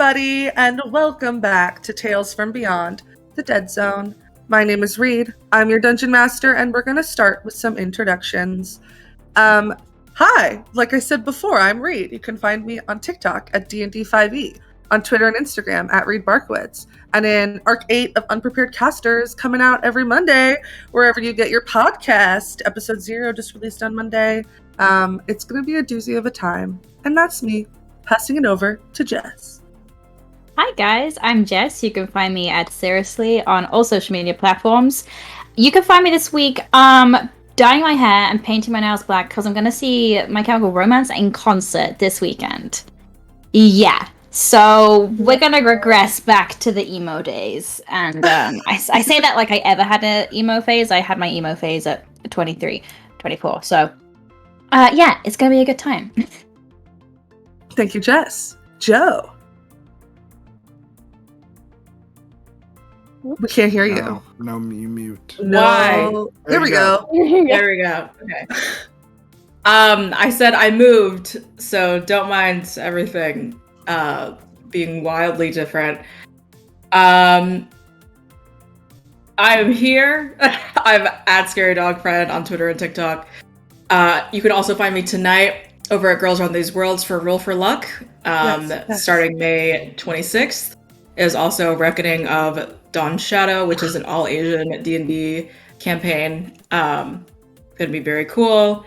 everybody, and welcome back to Tales from Beyond, the Dead Zone. My name is Reed. I'm your Dungeon Master, and we're going to start with some introductions. Hi, like I said before, I'm Reed. You can find me on TikTok at D&D5E, on Twitter and Instagram at Reed Barkwitz, and in Arc 8 of Unprepared Casters, coming out every Monday, wherever you get your podcast. Episode 0 just released on Monday. It's going to be a doozy of a time, and that's me. Passing it over to Jess. Hi guys, I'm Jess. You can find me at Seriously on all social media platforms. You can find me this week dyeing my hair and painting my nails black because I'm going to see My Chemical Romance in concert this weekend. Yeah, so we're going to regress back to the emo days. And I say that like I ever had an emo phase. I had my emo phase at 23, 24. So yeah, it's going to be a good time. Thank you, Jess. Joe. We can't hear you. No, you mute. No. Why? There we go. There we go. Okay. I said I moved, so don't mind everything being wildly different. I'm here. I'm at Scary Dog Friend on Twitter and TikTok. You can also find me tonight over at Girls Run These Worlds for Roll for Luck. Yes. Starting May 26th is also Reckoning of Dawn Shadow, which is an all-Asian D&D campaign. Gonna be very cool.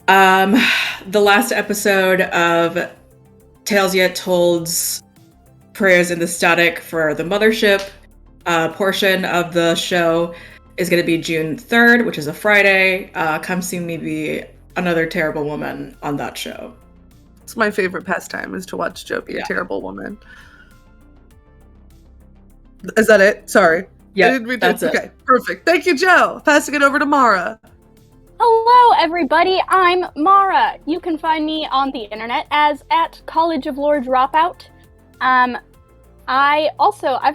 The last episode of Tales Yet Told's Prayers in the Static for the Mothership portion of the show is going to be June 3rd, which is a Friday. Come see me be another terrible woman on that show. It's my favorite pastime, is to watch Joe be a terrible woman. Is that it? Sorry. Yeah, that's it. Okay, perfect. Thank you, Joe. Passing it over to Mara. Hello, everybody. I'm Mara. You can find me on the internet as at College of Lore Dropout. I've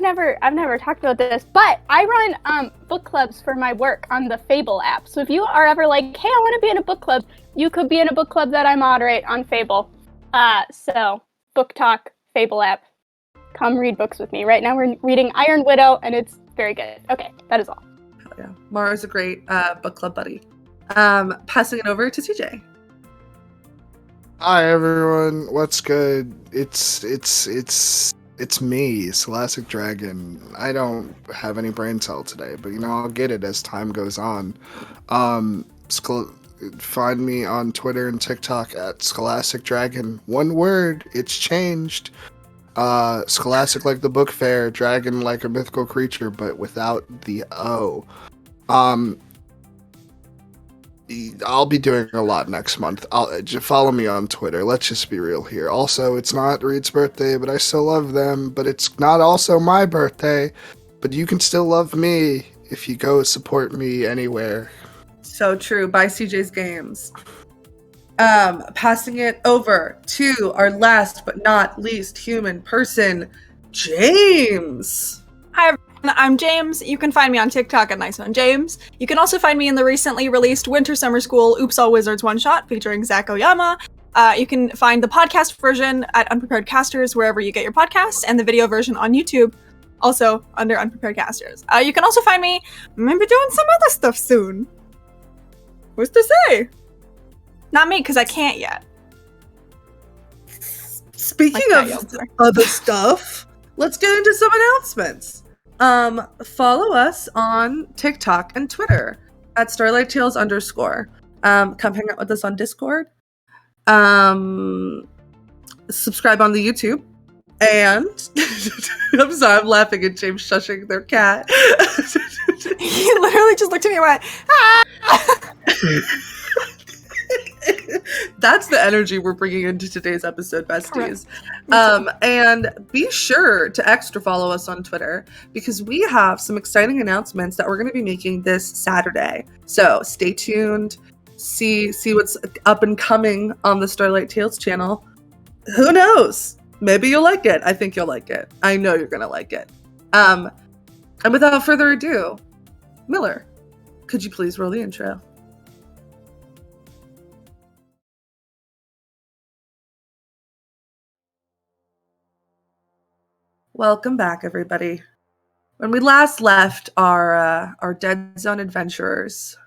never talked about this, but I run book clubs for my work on the Fable app. So if you are ever like, hey, I want to be in a book club, you could be in a book club that I moderate on Fable. So Book Talk, Fable app. Come read books with me. Right now we're reading Iron Widow, and it's very good. Okay, that is all. Hell yeah. Mara's a great book club buddy. Passing it over to TJ. Hi everyone, what's good? It's me, Scholastic Dragon. I don't have any brain cell today, but I'll get it as time goes on. Find me on Twitter and TikTok at Scholastic Dragon. One word, it's changed. Scholastic like the book fair, dragon like a mythical creature, but without the O. I'll be doing a lot next month. Follow me on Twitter. Let's just be real here. Also, it's not Reed's birthday, but I still love them. But it's not also my birthday. But you can still love me if you go support me anywhere. So true. Buy CJ's games. Passing it over to our last but not least human person, James. Hi everyone, I'm James. You can find me on TikTok at NiceOneJames. You can also find me in the recently released Winter Summer School Oops All Wizards one-shot featuring Zach Oyama. You can find the podcast version at Unprepared Casters wherever you get your podcasts, and the video version on YouTube, also under Unprepared Casters. You can also find me maybe doing some other stuff soon. Who's to say? Not me, because I can't yet. Speaking of other stuff, let's get into some announcements. Follow us on TikTok and Twitter at Starlight Tales _. Come hang out with us on Discord. Subscribe on the YouTube. And I'm sorry, I'm laughing at James shushing their cat. He literally just looked at me and went, ah! That's the energy we're bringing into today's episode, besties. And be sure to extra follow us on Twitter, because we have some exciting announcements that we're going to be making this Saturday. So stay tuned, see what's up and coming on the Starlight Tales channel. Who knows? Maybe you'll like it. I think you'll like it. I know you're going to like it. And without further ado, Miller, could you please roll the intro? Welcome back, everybody. When we last left our Dead Zone adventurers,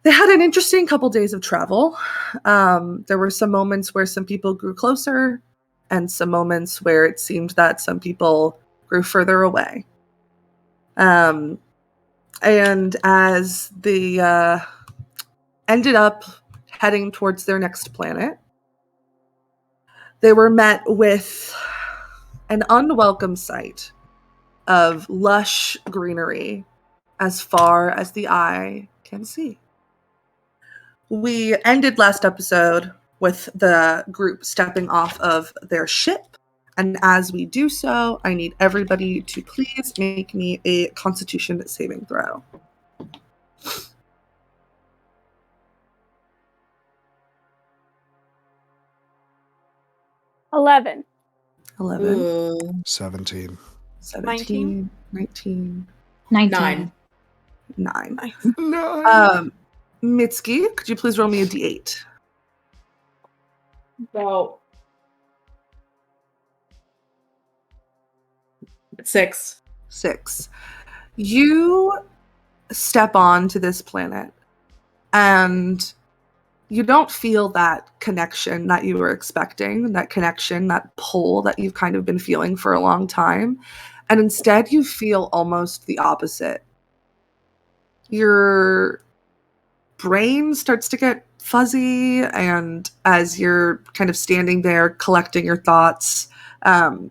they had an interesting couple days of travel. There were some moments where some people grew closer, and some moments where it seemed that some people grew further away. And as they ended up heading towards their next planet, they were met with an unwelcome sight of lush greenery as far as the eye can see. We ended last episode with the group stepping off of their ship, and as we do so, I need everybody to please make me a Constitution saving throw. $11. 11, Ooh. 17. 17, 19, 19. 9. No. Mitski, could you please roll me a d8? About 6. 6. You step onto this planet and you don't feel that connection that you were expecting, that connection, that pull that you've kind of been feeling for a long time. And instead you feel almost the opposite. Your brain starts to get fuzzy, and as you're kind of standing there collecting your thoughts, it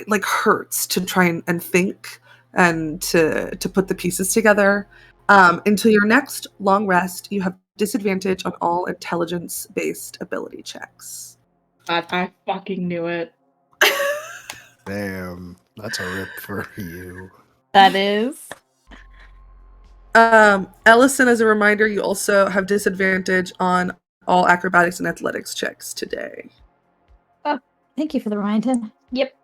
like hurts to try and think and to put the pieces together. Until your next long rest, you have disadvantage on all intelligence-based ability checks. I fucking knew it. Damn. That's a rip for you. That is. Ellison, as a reminder, you also have disadvantage on all acrobatics and athletics checks today. Oh, thank you for the reminder. Yep.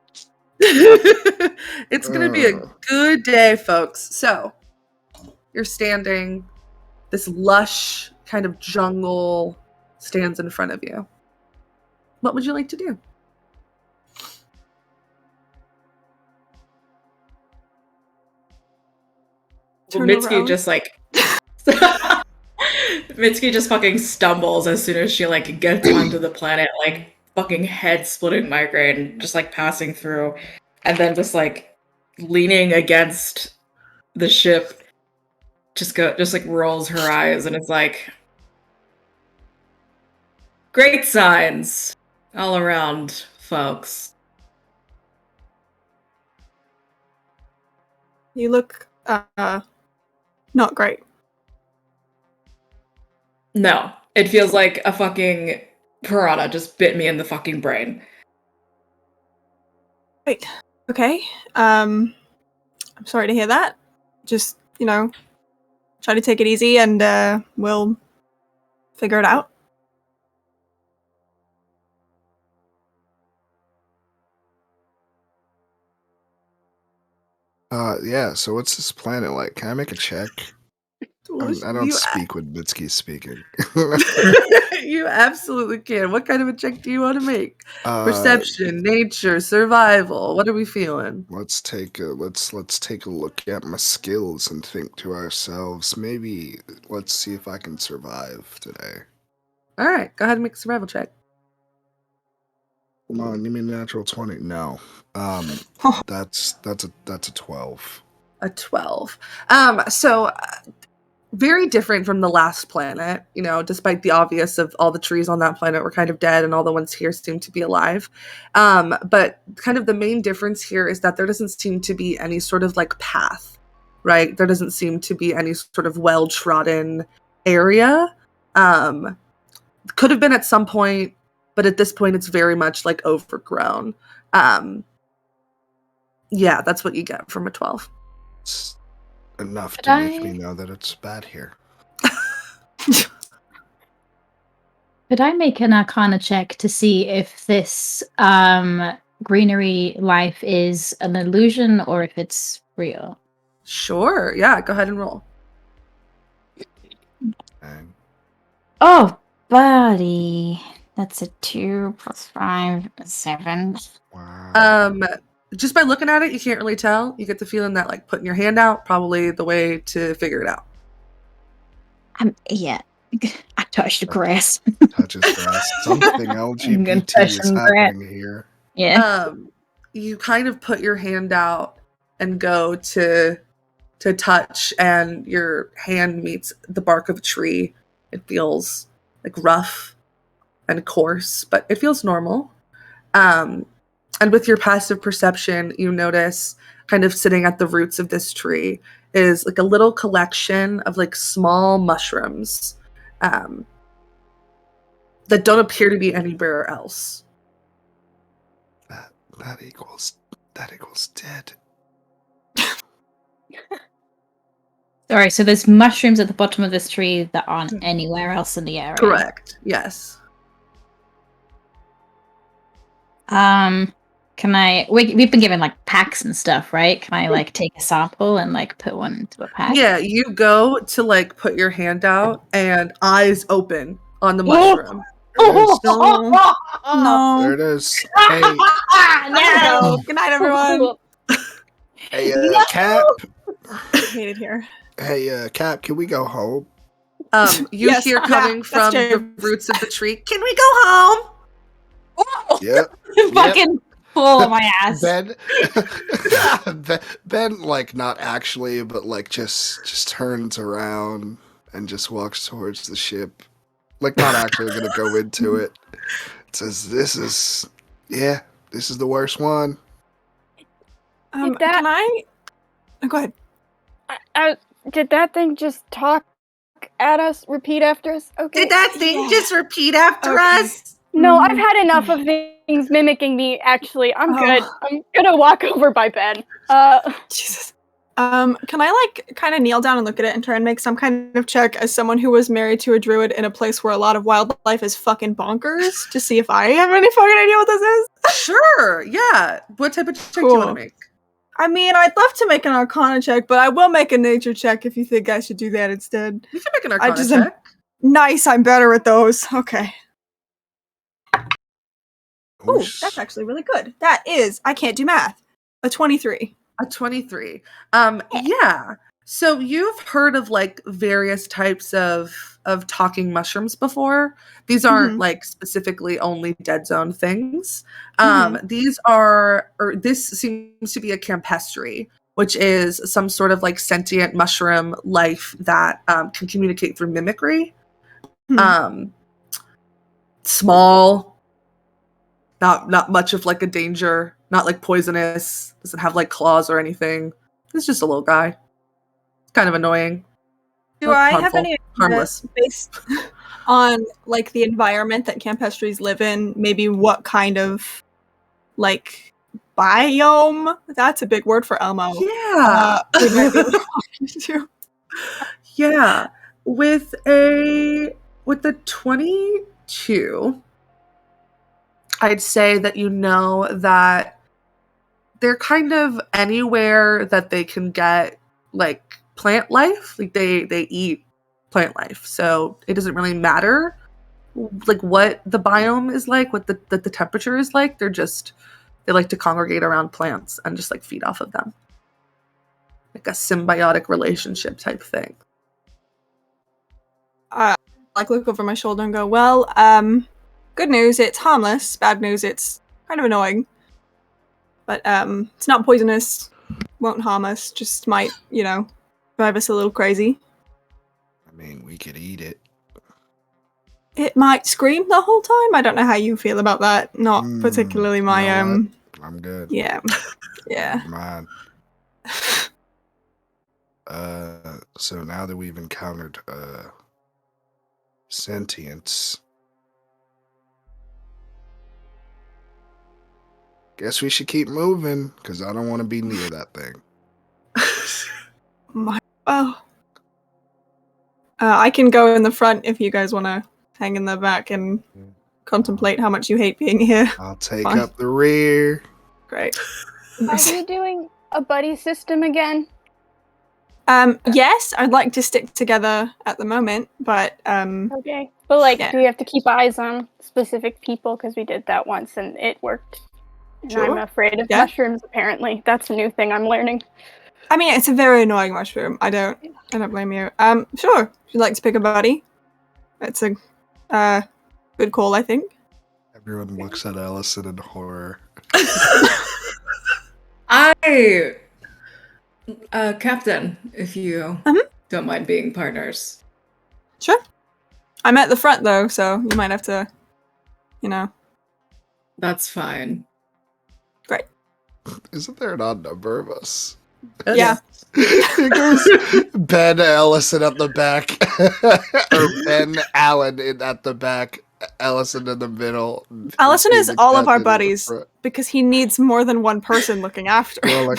It's going to be a good day, folks. So, you're standing, this lush kind of jungle stands in front of you. What would you like to do? Turn Mitski around. just like Mitski just fucking stumbles as soon as she like gets onto the planet, like fucking head splitting migraine, just like passing through, and then just like leaning against the ship, just like rolls her eyes and it's like, great signs all around, folks. You look not great. No, it feels like a fucking piranha just bit me in the fucking brain. Wait. Okay. I'm sorry to hear that. Just, try to take it easy and we'll figure it out. Yeah, so what's this planet like? Can I make a check? I don't speak when Mitski's speaking. You absolutely can. What kind of a check do you want to make? Perception, nature, survival. What are we feeling? Let's take a look at my skills and think to ourselves. Maybe let's see if I can survive today. All right, go ahead and make a survival check. Come on, give me a natural 20. No. That's a 12. A 12. So very different from the last planet, despite the obvious of all the trees on that planet were kind of dead and all the ones here seem to be alive. But kind of the main difference here is that there doesn't seem to be any sort of like path, right? There doesn't seem to be any sort of well-trodden area. Could have been at some point, but at this point it's very much like overgrown. Yeah, that's what you get from a 12. It's enough to make me know that it's bad here. Could I make an Arcana check to see if this greenery life is an illusion or if it's real? Sure. Yeah, go ahead and roll. And Oh, buddy. That's a 2 plus 5, 7. Wow. Just by looking at it, you can't really tell. You get the feeling that like putting your hand out probably the way to figure it out. Yeah. I touched the grass. Touches grass. Something I'm gonna LGBT touch is some grass. happening here. Yeah. You kind of put your hand out and go to touch, and your hand meets the bark of a tree. It feels like rough and coarse, but it feels normal. And with your passive perception, you notice kind of sitting at the roots of this tree is like a little collection of like small mushrooms that don't appear to be anywhere else. That equals dead. Sorry, so there's mushrooms at the bottom of this tree that aren't anywhere else in the area. Correct. Yes. Can I... We've been given, like, packs and stuff, right? Can I, like, take a sample and, like, put one into a pack? Yeah, you go to, like, put your hand out, and eyes open on the mushroom. There it is. No. There it is. Hey, No. Good night, everyone. hey, Cap. I hate it here. Hey, Cap. Can we go home? You Yes, hear yeah, coming that's from the James. roots of the tree, "Can we go home?" Yep. Fucking full of my ass. Ben, like not actually, but like just turns around and just walks towards the ship. Like not actually gonna go into it. It says, "This is the worst one." Did that- Can I? Oh, go ahead. Did that thing just talk at us? Repeat after us? Okay. Did that thing just repeat after Okay. us? No, I've had enough of things mimicking me, actually. I'm good. I'm gonna walk over by Ben. Jesus. Can I like kind of kneel down and look at it and try and make some kind of check as someone who was married to a druid in a place where a lot of wildlife is fucking bonkers to see if I have any fucking idea what this is? Sure, yeah. What type of check do you want Cool. to make? I mean, I'd love to make an arcana check, but I will make a nature check if you think I should do that instead. You can make an arcana just check. Nice, I'm better at those. Okay. Ooh, Whoosh. that's actually really good. That is, I can't do math. A 23. A 23. Yeah. So you've heard of like various types of talking mushrooms before. These aren't like specifically only dead zone things. These are, or this seems to be a campestry, which is some sort of like sentient mushroom life that can communicate through mimicry. Small, not much of like a danger, not like poisonous, doesn't have like claws or anything. It's just a little guy. It's kind of annoying. Do Not I have harmful, any idea, harmless. based on like the environment that campestries live in, maybe what kind of like biome? That's a big word for Elmo. Yeah. We might be talking to. Yeah. With the 22, I'd say that you know that they're kind of anywhere that they can get like plant life. Like they eat plant life. So it doesn't really matter like what the biome is like, what the temperature is like. They like to congregate around plants and just like feed off of them. Like a symbiotic relationship type thing. Like look over my shoulder and go, well, good news, it's harmless. Bad news, it's kind of annoying. But it's not poisonous, won't harm us, just might, drive us a little crazy. I mean, we could eat it. It might scream the whole time. I don't know how you feel about that. Not particularly my you know what? I'm good. Yeah. Yeah. Mine. So now that we've encountered sentience, guess we should keep moving, because I don't want to be near that thing. I can go in the front if you guys want to hang in the back and contemplate how much you hate being here. I'll take Fine. up the rear. Great. Are we doing a buddy system again? Yes, I'd like to stick together at the moment, but Okay. But, like, Yeah. do we have to keep eyes on specific people? Because we did that once and it worked. And Sure. I'm afraid of Yeah. mushrooms, apparently. That's a new thing I'm learning. I mean, it's a very annoying mushroom. I don't blame you. Sure. If you'd like to pick a buddy, it's a good call, I think. Everyone looks at Allison in horror. Captain, if you don't mind being partners. Sure. I'm at the front though, so you might have to, That's fine. Great. Isn't there an odd number of us? Yeah. There's Ben Allison at the back, or Ben Allen at the back, Allison in the middle. Allison is David all of our Captain in the buddies front. because he needs more than one person looking after. Well,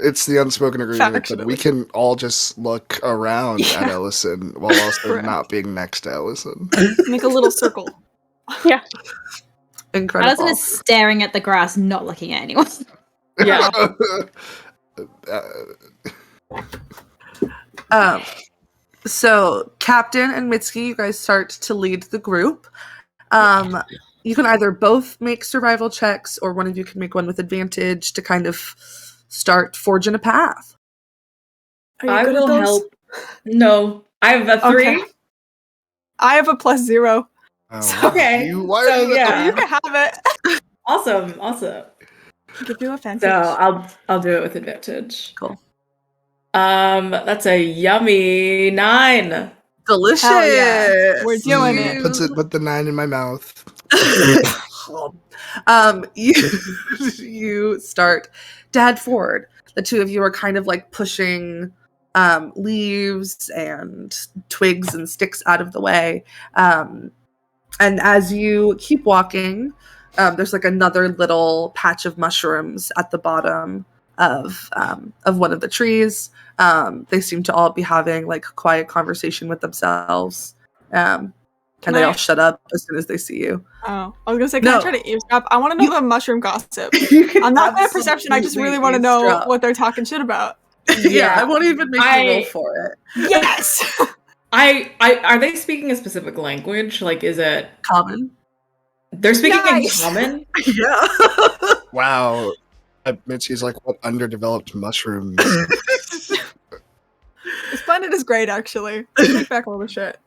it's the unspoken agreement that Factually. we can all just look around at Allison while also Correct. not being next to Allison. Make a little circle. Yeah. Incredible. Allison is staring at the grass, not looking at anyone. Yeah. So Captain and Mitsuki, you guys start to lead the group. You can either both make survival checks, or one of you can make one with advantage to kind of start forging a path. Are you I good at will those? help. No, I have a 3. Okay. I have a +0. Oh, Okay, why so are you yeah. You can have it. Awesome. Give you a fancy. So I'll do it with advantage. Cool. That's a yummy 9. Delicious. Hell yeah. We're doing it. Put the 9 in my mouth. You start to head forward. The two of you are kind of like pushing leaves and twigs and sticks out of the way. And as you keep walking, there's like another little patch of mushrooms at the bottom of one of the trees. They seem to all be having like quiet conversation with themselves. And they all shut up as soon as they see you. Oh, I was gonna say, can I try to eavesdrop? I want to know the mushroom gossip. I'm not bad at perception. I just really want to know what they're talking shit about. Yeah, I won't even make you roll for it. Yes. Are they speaking a specific language? Like, is it Common. They're speaking Nice. in common? Yeah. Wow. Mitzi's like, what underdeveloped mushrooms? Splendid is great, actually. Take back all the shit.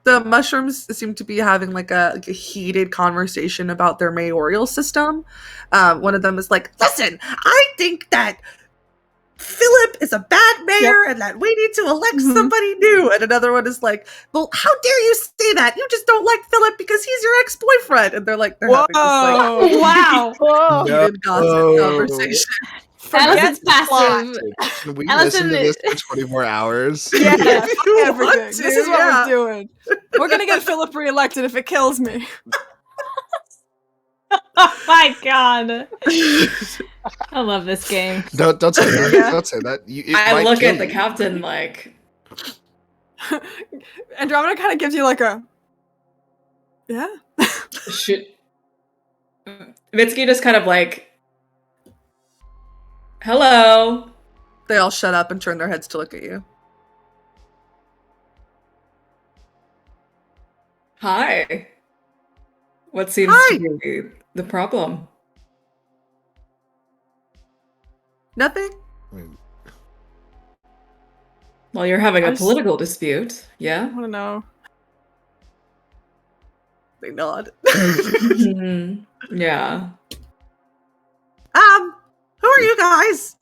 The mushrooms seem to be having like a heated conversation about their mayoral system. One of them is like, listen, I think that Philip is a bad mayor and that we need to elect somebody new. And another one is like, well, how dare you say that? You just don't like Philip because he's your ex-boyfriend. And they're like, they're having this like Wow. Whoa. heated gossip conversation. Allison's Forget passive. Can we Allison listen to this for 24 hours? Yeah, If fuck you everything. want This to, is what yeah. we're doing. We're gonna get Philip reelected if it kills me. Oh my god. I love this game. Don't say that. Yeah. Don't say that. It I might look kill at the you. captain like, Andromeda kind of gives you like a, yeah. should Mitsuki just kind of like, hello. They all shut up and turn their heads to look at you. Hi. What seems Hi. to be the problem? Nothing? I mean, Well, you're having I a just- political dispute, I yeah? want to know. They nod. Yeah. Who are you guys?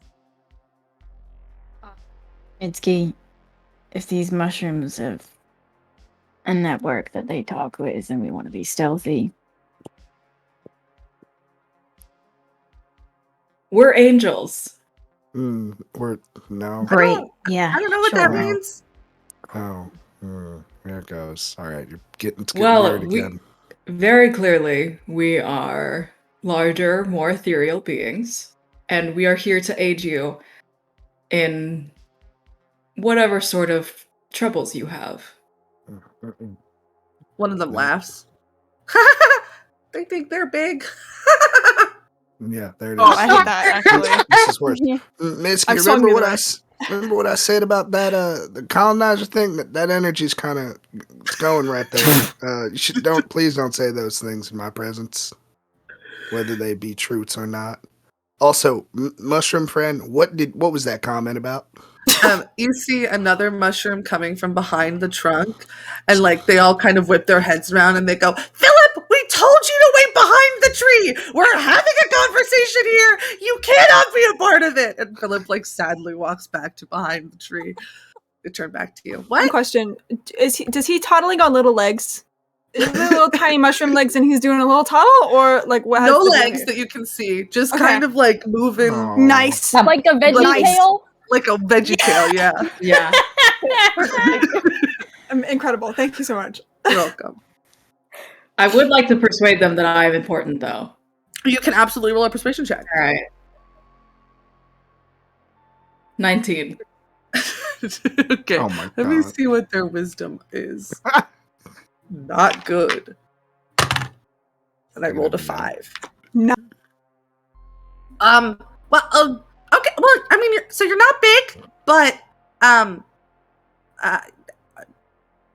Mitsuki, if these mushrooms have a network that they talk with and we want to be stealthy. We're angels. we're no. Great. Yeah. I don't know what sure. that means. Oh, there it goes. All right, it's getting Well, weird we again. very clearly we are larger, more ethereal beings, and we are here to aid you in whatever sort of troubles you have. One of them laughs. They think they're big. Yeah, there it is. Oh, I hate that, actually. This is worse. Mitsuki, I've swung remember you what the I right. Remember what I said about that the colonizer thing? That energy's kind of going right there. Please don't say those things in my presence, whether they be truths or not. Also, mushroom friend, what was that comment about? You see another mushroom coming from behind the trunk, and like they all kind of whip their heads around and they go, "Philip, we told you to wait behind the tree. We're having a conversation here. You cannot be a part of it." And Philip like sadly walks back to behind the tree. They turn back to you. One What? question: does he toddling on little legs? Is it little tiny mushroom legs, and he's doing a little toddle, or like what? No legs that you can see, just Okay. kind of like moving Aw. Nice. Like a veggie Nice. tail. like a veggie tail. Yeah, Yeah. Incredible. Thank you so much. you're welcome. I would like to persuade them that I'm important, though. You can absolutely roll a persuasion check. All right. 19. Okay. Oh my Let me god. see what their wisdom is. Not good. And I rolled a 5. No. Well, okay. Well, I mean, so you're not big, but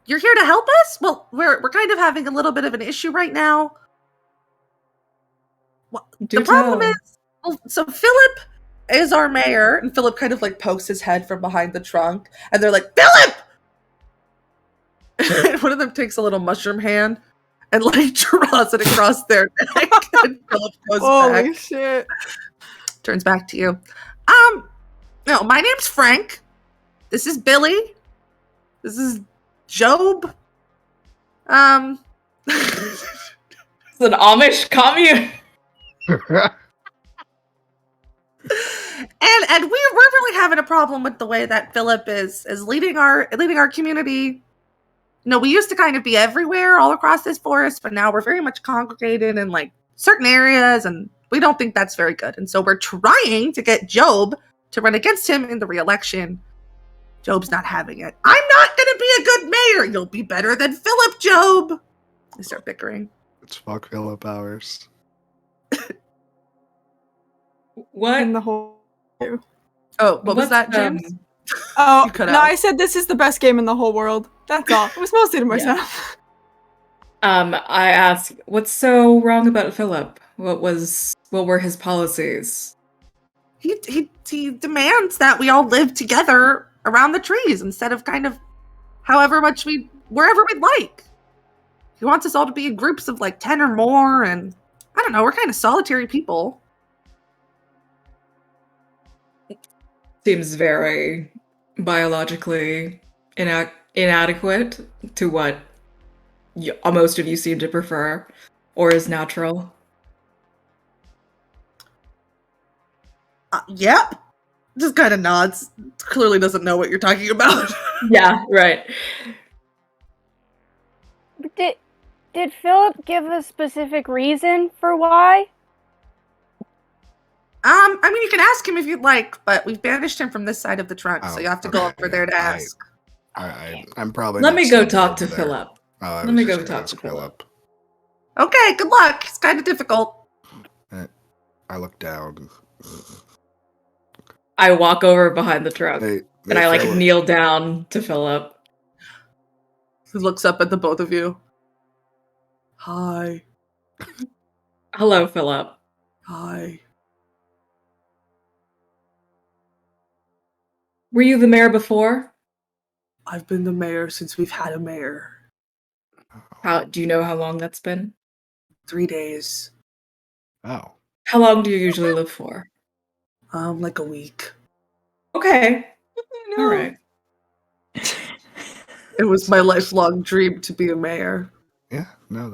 you're here to help us. Well, we're kind of having a little bit of an issue right now. Well, Do the problem tell. is, well, so Philip is our mayor, and Philip kind of like pokes his head from behind the trunk, and they're like, "Philip!" And one of them takes a little mushroom hand and like draws it across their neck, and Philip goes Holy back, shit. turns back to you. No, my name's Frank. This is Billy. This is Job. It's an Amish commune. And we're really having a problem with the way that Philip is leading our community. No, we used to kind of be everywhere all across this forest, but now we're very much congregated in like certain areas, and we don't think that's very good. And so we're trying to get Job to run against him in the re-election. Job's not having it. I'm not gonna be a good mayor. You'll be better than Philip, Job. They start bickering. It's fuck Philip hours. What? In the whole. Oh, what was What's, that, James? Oh, You cut no, out. I said this is the best game in the whole world. That's all. It was mostly to myself. I asked, what's so wrong about Philip? What were his policies? He demands that we all live together around the trees instead of kind of however much wherever we'd like. He wants us all to be in groups of like 10 or more, and I don't know, we're kind of solitary people. Seems very biologically inadequate to what most of you seem to prefer, or is natural. Yep. Just kind of nods. Clearly doesn't know what you're talking about. Yeah, right. Did Philip give a specific reason for why? I mean, you can ask him if you'd like, but we've banished him from this side of the trunk, so Oh, you have to go okay, over there to yeah, ask. I'm probably. Let not me go standing talk over to there. Philip. Oh, I Let was me just go gonna talk to ask Philip. Okay, good luck. It's kind of difficult. I look down. I walk over behind the truck Hey, and I like Philip. kneel down to Philip. He looks up at the both of you. Hi. Hello, Philip. Hi. Were you the mayor before? I've been the mayor since we've had a mayor. Do you know how long that's been? 3 days. Oh. How long do you usually live for? Like a week. Okay. All right. It was my lifelong dream to be a mayor. Yeah. No,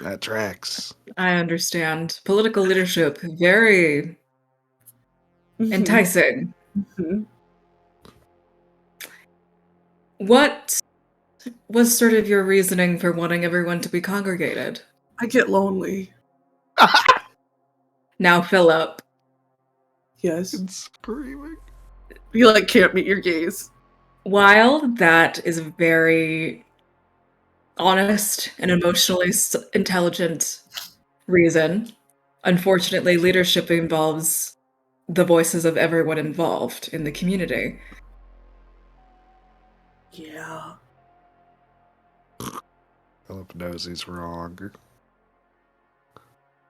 that tracks. I understand. Political leadership, very enticing. Mhm. What was sort of your reasoning for wanting everyone to be congregated? I get lonely. Now, Philip, Yes. And screaming. You like can't meet your gaze. while that is a very honest and emotionally intelligent reason, unfortunately, leadership involves the voices of everyone involved in the community. Yeah. Philip knows he's wrong.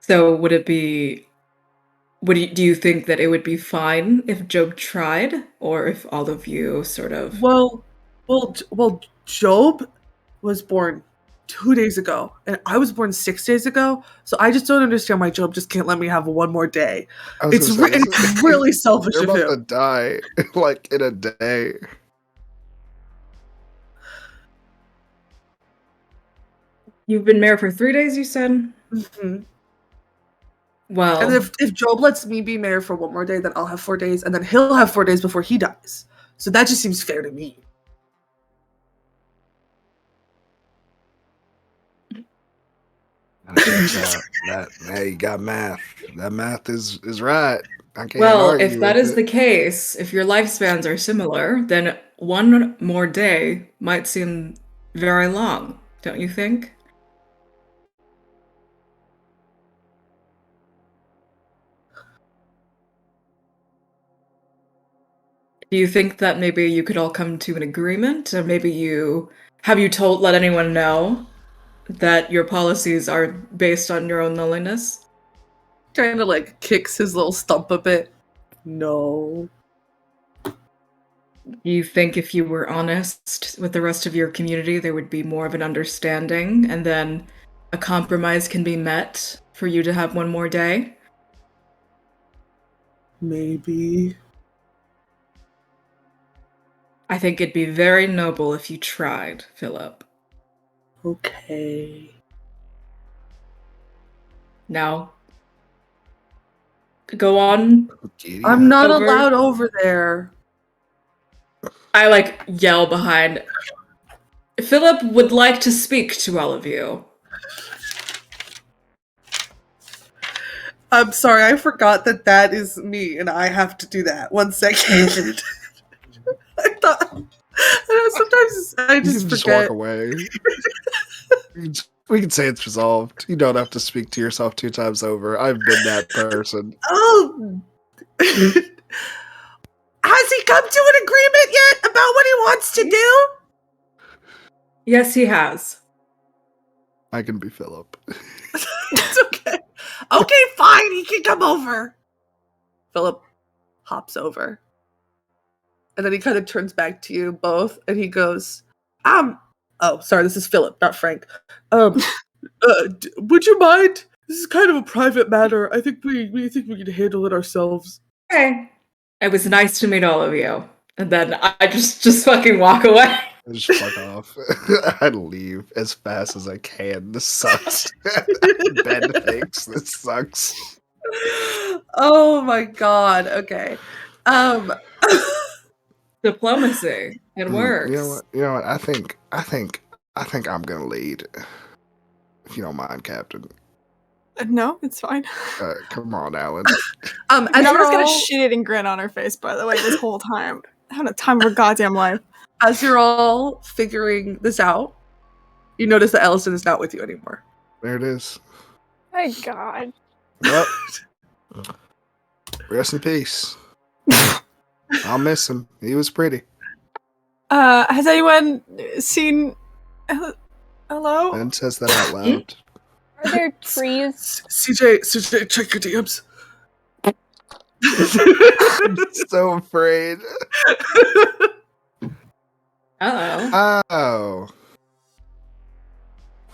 So do you think that it would be fine if Job tried, or if all of you sort of... Well, Job was born 2 days ago, and I was born 6 days ago. So I just don't understand why Job just can't let me have one more day. It's really selfish You're of about to him. die like in a day. You've been mayor for 3 days, you said? Mhm. Well, And if Job lets me be mayor for one more day, then I'll have 4 days, and then he'll have 4 days before he dies. So that just seems fair to me. Hey, you got math. That math is right. I can't well, argue if that with is it. the case, if your lifespans are similar, then one more day might seem very long, don't you think? Do you think that maybe you could all come to an agreement, or maybe let anyone know that your policies are based on your own loneliness? Kind of like kicks his little stump a bit. No. Do you think if you were honest with the rest of your community, there would be more of an understanding, and then a compromise can be met for you to have one more day? Maybe. I think it'd be very noble if you tried, Philip. Okay. Now, go on. I'm not Over. allowed over there. I yell behind. Philip would like to speak to all of you. I'm sorry, I forgot that is me, and I have to do that. 1 second. I know sometimes I You just can just forget. walk away. We can say it's resolved. You don't have to speak to yourself 2 times over. I've been that person. Oh. Has he come to an agreement yet about what he wants to do? Yes, he has. I can be Philip. It's okay. Okay, fine. He can come over. Philip hops over. And then he kind of turns back to you both and he goes, oh, sorry, this is Philip, not Frank. Would you mind? This is kind of a private matter. I think we think we can handle it ourselves. Okay. It was nice to meet all of you. And then I just fucking walk away. I just fuck off. I'd leave as fast as I can. This sucks. Ben thinks this sucks. Oh my god. Okay. Diplomacy. It works. You know what? I think I'm gonna lead. If you don't mind, Captain. No, it's fine. Come on, Alan. As I'm you're just gonna all, shit-eating grin on her face, by the way, this whole time. Having a time of her goddamn life. as you're all figuring this out, you notice that Ellison is not with you anymore. There it is. My God. Well, rest in peace. I'll miss him. He was pretty. Has anyone seen... Hello? Ben says that out loud. Are there trees? CJ, check your DMs. I'm so afraid. Uh-oh. Oh.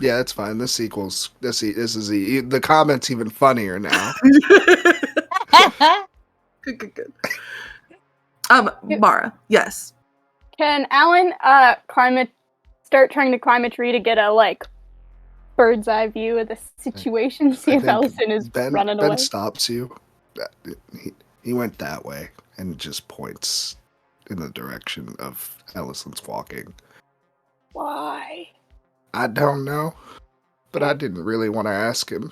Yeah, it's fine. This sequel's the comment's even funnier now. Good. Mara, yes. Can Alan start trying to climb a tree to get a bird's eye view of the situation? See if Ellison is running away. Ben stops you. He went that way and just points in the direction of Ellison's walking. Why? I don't know, but I didn't really want to ask him.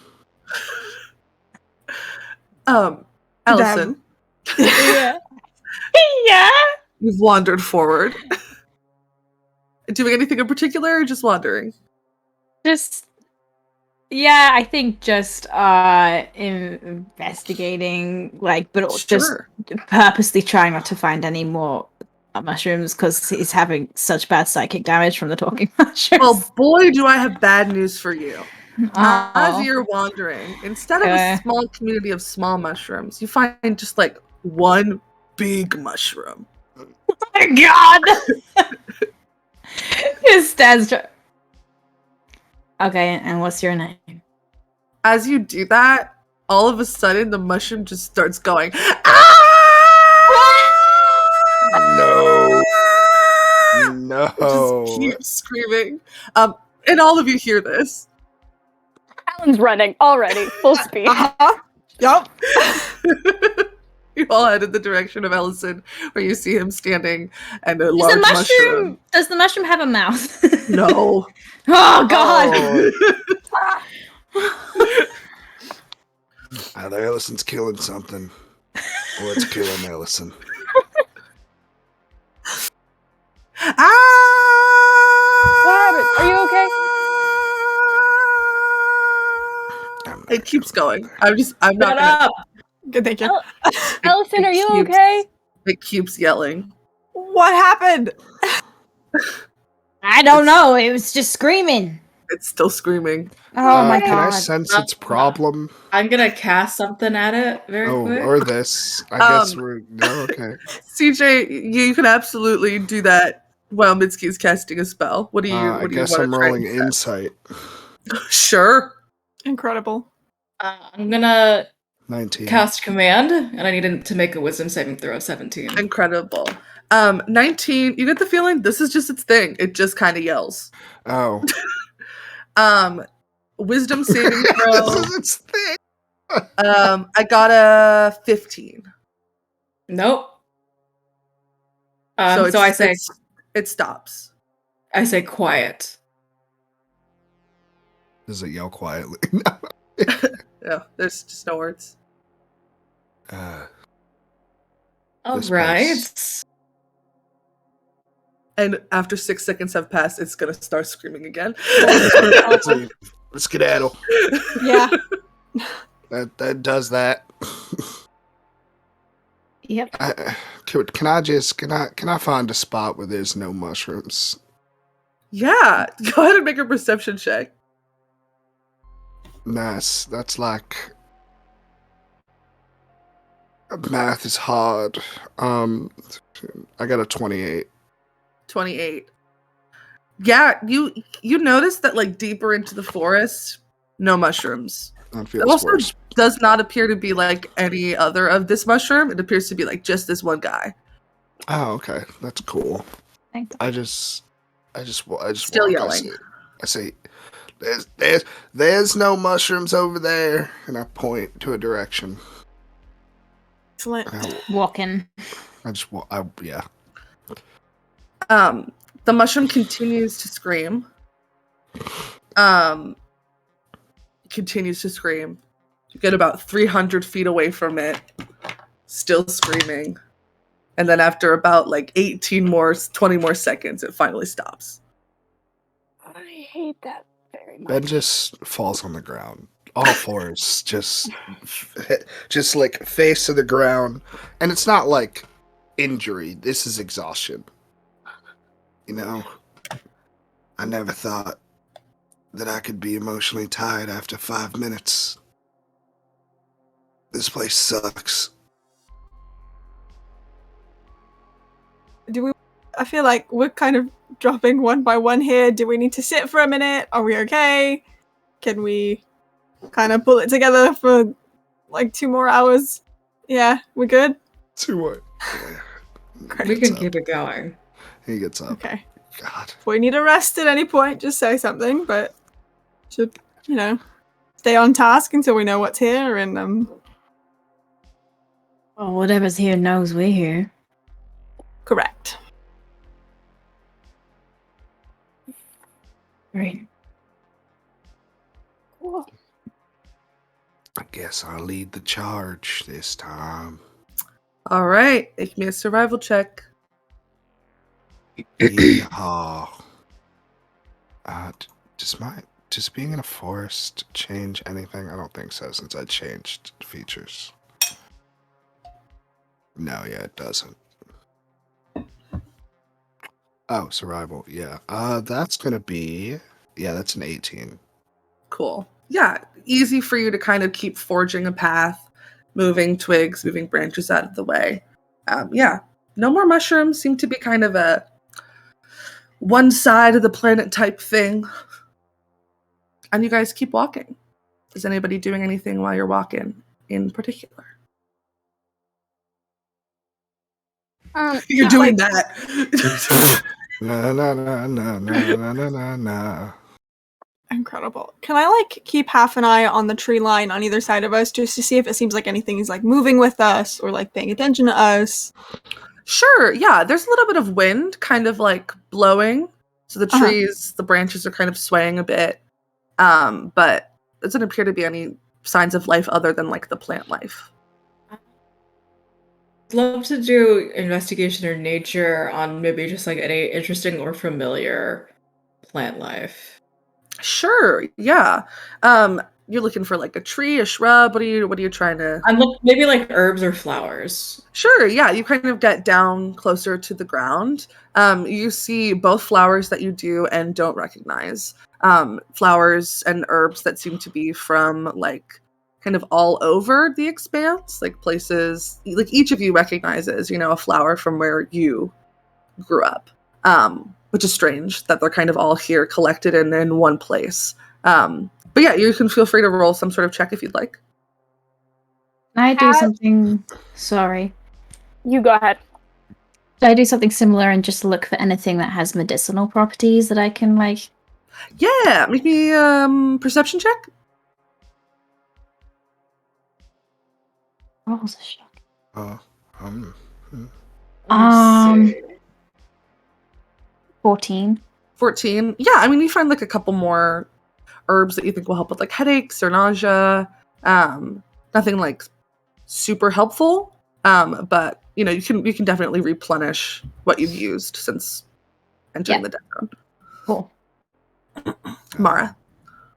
Ellison, Yeah. Yeah. you've wandered forward. Doing anything in particular or just wandering? Just Yeah, I think just investigating, like, but just Sure. purposely trying not to find any more mushrooms because he's having such bad psychic damage from the talking mushrooms. Well, boy, do I have bad news for you. As Oh, you're wandering, instead of a okay. small community of small mushrooms, you find just like one big mushroom. Oh my god! His dad's. Okay, and what's your name? As you do that, all of a sudden the mushroom just starts going. No. Just No. keeps screaming. And all of you hear this. Alan's running already, full speed. Yup. You all head in the direction of Ellison, where you see him standing and a Does large the mushroom. Does the mushroom have a mouth? No. Oh god! Either Ellison's killing something, or it's killing Ellison. What happened? Are you okay? It keeps going. I'm not Shut gonna. up! Good, thank you. Ellison, are you keeps- okay? It keeps yelling. What happened? I don't know. It was just screaming. It's still screaming. Oh my Can I god! sense its problem? I'm gonna cast something at it very quick. Or this. I guess Um, we're no okay. CJ, you can absolutely do that while Mitsuki's casting a spell. What do you? I What do you guess want I'm to try? rolling insight. Sure. Incredible. I'm gonna 19. cast command, and I need to make a wisdom saving throw of 17. Incredible. 19. You get the feeling this is just its thing. It just kind of yells. Oh. Wisdom saving This throw. is its thing. I got a 15. Nope. So So I say it stops. quiet. Does it yell quietly? Yeah, there's just no words. All This right. place. And after 6 seconds have passed, it's gonna start screaming again. Skedaddle. Yeah. That does that. Yep. Can I find a spot where there's no mushrooms? Yeah, go ahead and make a perception check. Nice. That's like math is hard. I got a 28. 28. Yeah, you notice that like deeper into the forest, no mushrooms. That It feels also worse. does not appear to be like any other of this mushroom. It appears to be like just this one guy. Oh, okay. That's cool. Thank I just Still walk, yelling. I say, there's no mushrooms over there, and I point to a direction. Excellent. And Walking. yeah. The mushroom continues to scream. Continues to scream. You get about 300 feet away from it, still screaming. And then after about like 20 more seconds, it finally stops. I hate that very much. Ben just falls on the ground. All fours, just like face to the ground, and it's not like injury. This is exhaustion. You know, I never thought that I could be emotionally tired after 5 minutes. This place sucks. I feel like we're kind of dropping one by one here. Do we need to sit for a minute? Are we okay? Can we kind of pull it together for like 2 more hours? Yeah, we good? 2 more. Great. We can keep it going. He gets up. Okay. God. If we need a rest at any point, just say something, but should, stay on task until we know what's here and Well, whatever's here knows we're here. correct. Right. Cool. I guess I'll lead the charge this time. All right, make me a survival check. Yeehaw. Does does being in a forest change anything? I don't think so, since I changed features. No, yeah, it doesn't. Oh, survival, yeah. That's gonna be... Yeah, that's an 18. Cool. Yeah, easy for you to kind of keep forging a path, moving twigs, moving branches out of the way. Yeah, no more mushrooms. Seem to be kind of a one side of the planet type thing. And you guys keep walking. Is anybody doing anything while you're walking in particular? You're doing that. No, no, no, no, no, no, no, no. Incredible. Can I keep half an eye on the tree line on either side of us just to see if it seems like anything is moving with us or paying attention to us? Sure, yeah. There's a little bit of wind kind of blowing. So the trees, the branches are kind of swaying a bit. But it doesn't appear to be any signs of life other than the plant life. I'd love to do investigation or nature on maybe just any interesting or familiar plant life. Sure, yeah. You're looking for a tree, a shrub. What are you trying to? I'm looking maybe herbs or flowers. Sure, yeah. You kind of get down closer to the ground. You see both flowers that you do and don't recognize. Flowers and herbs that seem to be from kind of all over the expanse, places each of you recognizes, a flower from where you grew up. Which is strange that they're kind of all here collected in one place. But yeah, you can feel free to roll some sort of check if you'd like. Can I do something? Sorry. You go ahead. Should I do something similar and just look for anything that has medicinal properties that I can Yeah, make me perception check. What was a shock? Let me see. 14. 14. Yeah, I mean, you find a couple more herbs that you think will help with headaches or nausea. Nothing super helpful. But you can definitely replenish what you've used since entering the death zone. Cool. Mara.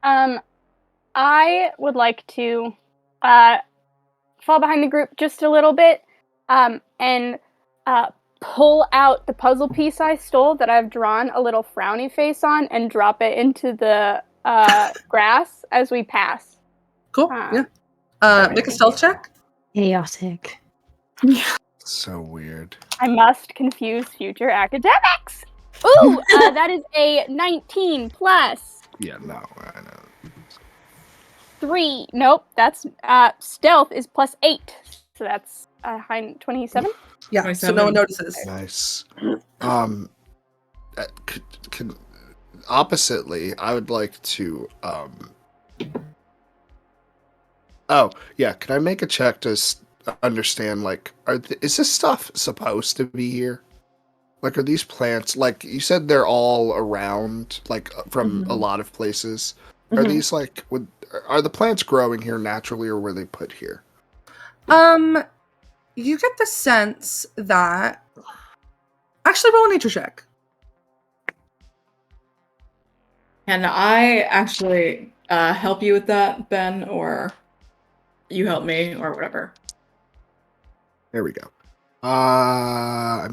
I would like to fall behind the group just a little bit and pull out the puzzle piece I stole that I've drawn a little frowny face on and drop it into the grass as we pass. Cool. Yeah. Make a stealth check. Chaotic. So weird. I must confuse future academics. Ooh, that is a 19 plus. Yeah, no, I know. 3. Nope, that's stealth is plus 8. So that's high 27. Yeah, 27. so no one notices. Nice. Oppositely, I would like to. Oh yeah, can I make a check to understand? Is this stuff supposed to be here? Are these plants? You said they're all around, from a lot of places. Are these are the plants growing here naturally, or were they put here? You get the sense that... Actually, roll a nature check. Can I actually help you with that, Ben, or you help me, or whatever? There we go. I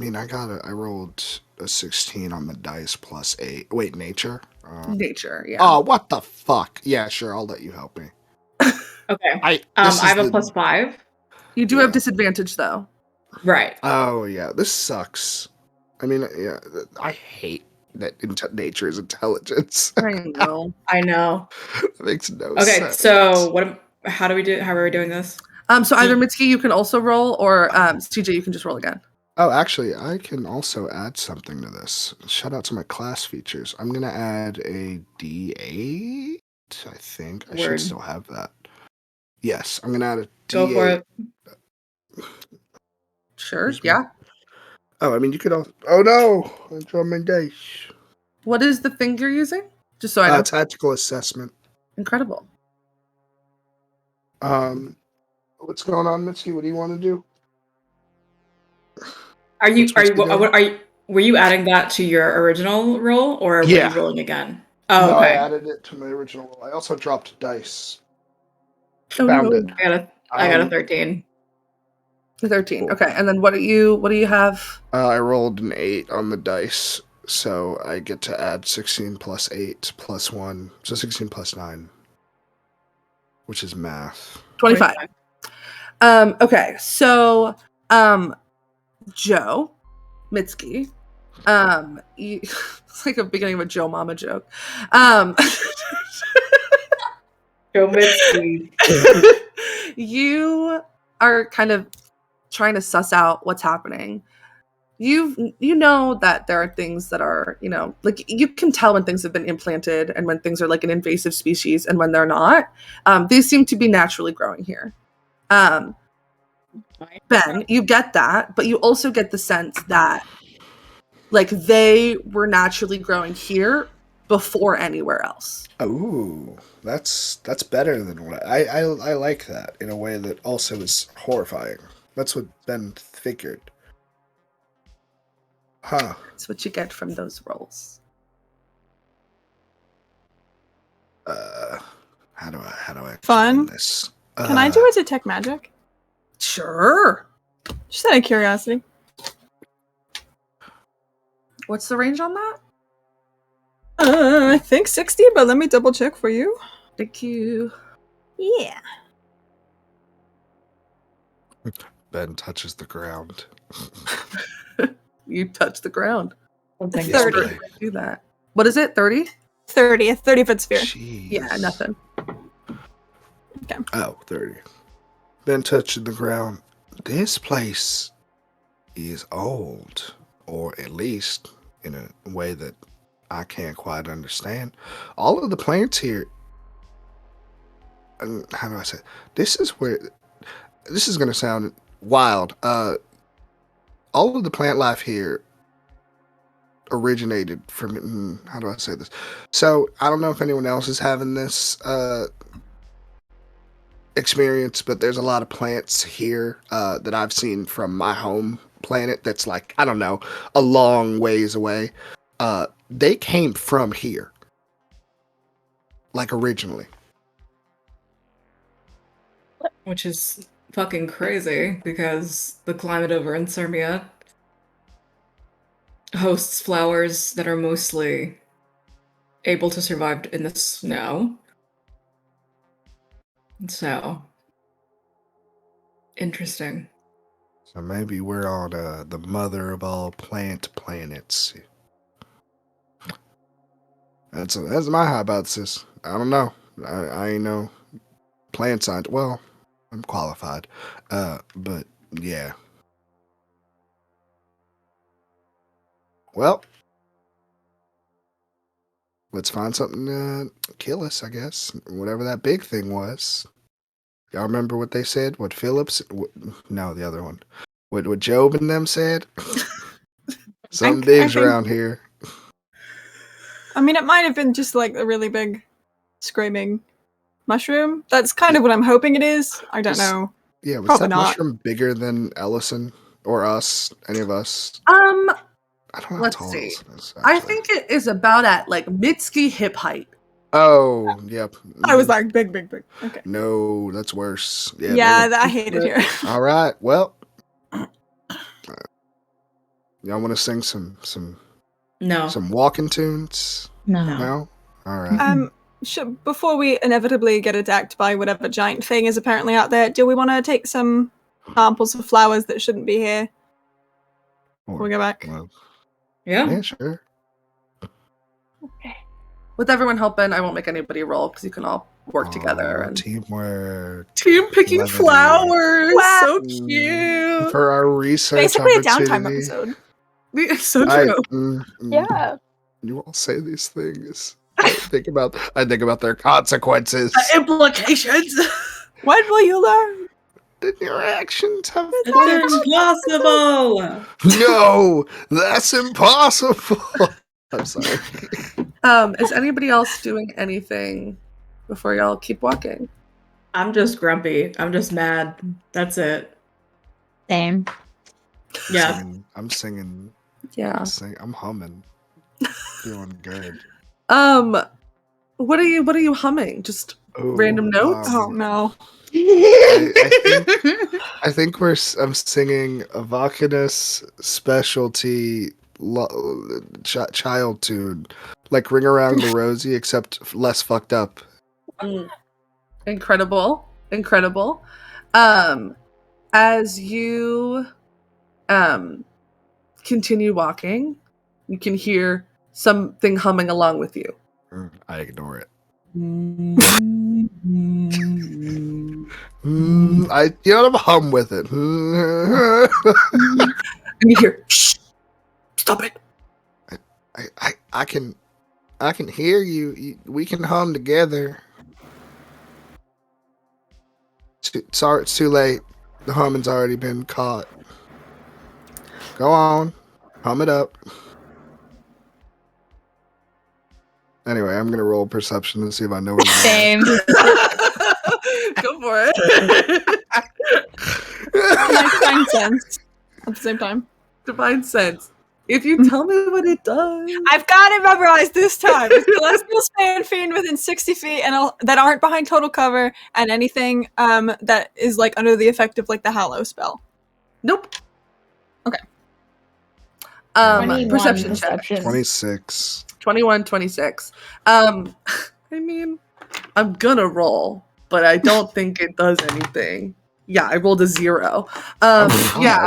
rolled a 16 on the dice plus 8. Wait, nature? Nature, yeah. Oh, what the fuck? Yeah, sure, I'll let you help me. Okay. I have a plus 5. You do have disadvantage, though. Right. Oh, yeah, this sucks. I mean, yeah, I hate that nature is intelligence. I know. I know. It makes no Okay, sense. so how are we doing this? So either Mitsuki, you can also roll, or CJ, you can just roll again. Oh, actually, I can also add something to this. Shout out to my class features. I'm going to add a D8, I think. I should still have that. Yes, I'm going to add a D8. Go for it. Sure, yeah. Oh, I mean, you could also... Oh, no! I dropped my dice. What is the thing you're using? Just so I know. Tactical assessment. Incredible. What's going on, Mitsuki? What do you want to do? Were you adding that to your original roll, or were you rolling again? Oh, No, I okay. added it to my original roll. I also dropped dice. Oh, Found no. it. I got a 13. 13. Okay, and then what do you have? I rolled an 8 on the dice, so I get to add 16 plus 8 plus 1, so 16 plus 9, which is math. 25. Okay, so Joe Mitski, it's like a beginning of a Joe Mama joke. Joe Mitski. You are kind of trying to suss out what's happening. You know that there are things that are, like you can tell when things have been implanted and when things are like an invasive species and when they're not. These seem to be naturally growing here. Ben, you get that, but you also get the sense that like they were naturally growing here before anywhere else. Ooh, that's better than what I like that in a way that also is horrifying. That's what Ben figured. Huh. That's what you get from those rolls. How do I explain Fun. this? Can I do a detect magic? Sure. Just out of curiosity. What's the range on that? I think 60, but let me double check for you. Thank you. Yeah. Ben touches the ground. You touch the ground. Something Yes, 30. boy. Do that. What is it? 30? 30, a 30-foot sphere. Jeez. Yeah, nothing. Oh, 30. Ben touching the ground. This place is old, or at least in a way that I can't quite understand. All of the plants here, and how do I say it? This is going to sound wild. All of the plant life here originated from, how do I say this? So I don't know if anyone else is having this experience, but there's a lot of plants here that I've seen from my home planet that's like, I don't know, a long ways away. They came from here, like originally. Which is fucking crazy because the climate over in Serbia hosts flowers that are mostly able to survive in the snow. So interesting. So maybe we're on the mother of all plant planets. That's my hypothesis. I don't know. I ain't no plant scientist. Well, I'm qualified. But yeah. Well, let's find something to kill us, I guess. Whatever that big thing was. Y'all remember what they said? What Phillips? No, the other one. What Job and them said? Something big's think- around here. I mean, it might have been just like a really big screaming mushroom. That's kind of what I'm hoping it is. I don't know. Yeah, was Probably that not. mushroom bigger than Ellison or us? Any of us? I don't know. Let's how tall see. Ellison is, I actually. think it is about at like Mitski hip height. Oh, yep. I was like, big. Okay. No, that's worse. Yeah, I hate it here. All right. Well, y'all want to sing some No. walking tunes? No. No. All right. Before we inevitably get attacked by whatever giant thing is apparently out there, do we want to take some samples of flowers that shouldn't be here before we go back? Well, Yeah. yeah, sure. With everyone helping, I won't make anybody roll because you can all work together. Aw, And teamwork. team picking Levity. flowers. Wow. So cute. For our research Basically a downtime opportunity. episode. So true. Yeah. You all say these things. I think about their consequences. Implications. What will you learn? Then your actions have It's impossible! No, that's impossible. I'm sorry. Is anybody else doing anything before y'all keep walking? I'm just grumpy. I'm just mad. That's it. Same. Yeah. I'm singing. Yeah. I'm humming. Feeling good. What are you humming? Just random notes? Oh no. I think I'm singing a Vacanus specialty child tune, like "Ring Around the Rosie," except less fucked up. Incredible. As you continue walking, you can hear something humming along with you. I ignore it. And I hum with it. you hear, shh, stop it. I can hear you. We can hum together. Sorry, it's too late. The humming's already been caught. Go on, hum it up. Anyway, I'm gonna roll perception and see if I know where Same. Go for it. Divine sense at the same time. Divine sense. If you tell me what it does. I've got it memorized this time. It's Celestial Span Fiend within 60 feet and that aren't behind total cover, and anything that is like under the effect of like the Hallow spell. Nope. Okay. 21 Perception check. 26. 21, 26. I mean, I'm gonna roll, but I don't think it does anything. Yeah, I rolled a 0. Yeah.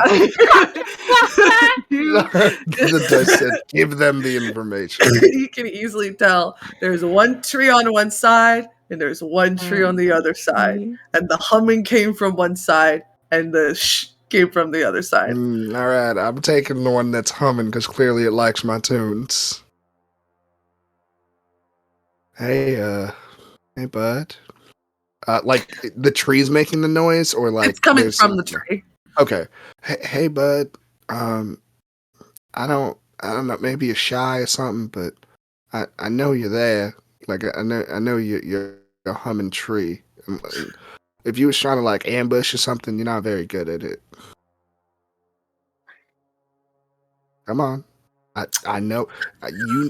The dice said, give them the information. You can easily tell there's one tree on one side and there's one tree on the other side. And the humming came from one side and the shh came from the other side. All right, I'm taking the one that's humming because clearly it likes my tunes. Hey, bud. Like the tree's making the noise, or like it's coming from the tree. Okay. Hey, bud. I don't know. Maybe you're shy or something, but I know you're there. Like I know you're a humming tree. If you was trying to like ambush or something, you're not very good at it. Come on. I know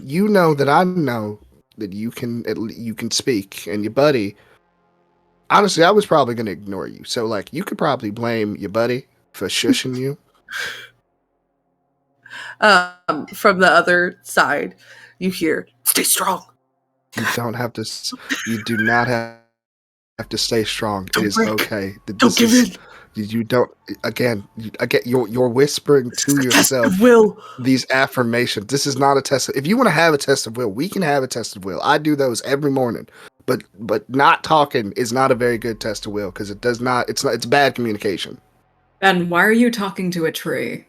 you know that I know that you can speak, and your buddy. Honestly, I was probably gonna ignore you. So like you could probably blame your buddy for shushing you. From the other side, you hear, "Stay strong." You don't have to. You do not have to stay strong. Don't it is break. okay. Don't give in. You don't. Again, you're whispering to yourself. Will. These affirmations. This is not a test. If you want to have a test of will, we can have a test of will. I do those every morning. But not talking is not a very good test of will because it does not. It's bad communication. Ben, why are you talking to a tree?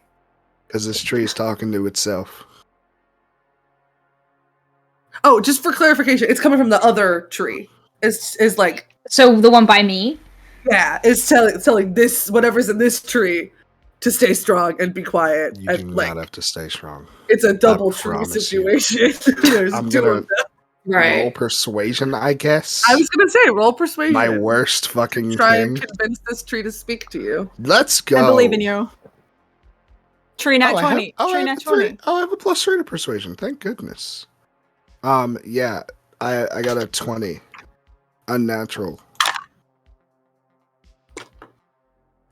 Because this tree is talking to itself. Oh, just for clarification, it's coming from the other tree. Is like, So the one by me? yeah, it's telling this whatever's in this tree to stay strong and be quiet. You and do like, not have to stay strong. it's a double I tree promise situation. There's I'm two gonna of them. roll persuasion, I guess. I was gonna say roll persuasion. My worst fucking Try thing. and convince this tree to speak to you. Let's go. I believe in you. Tree nat 20. I Tree have nat a 20. I have a +3 to persuasion. Thank goodness. Yeah, I got a 20. Unnatural.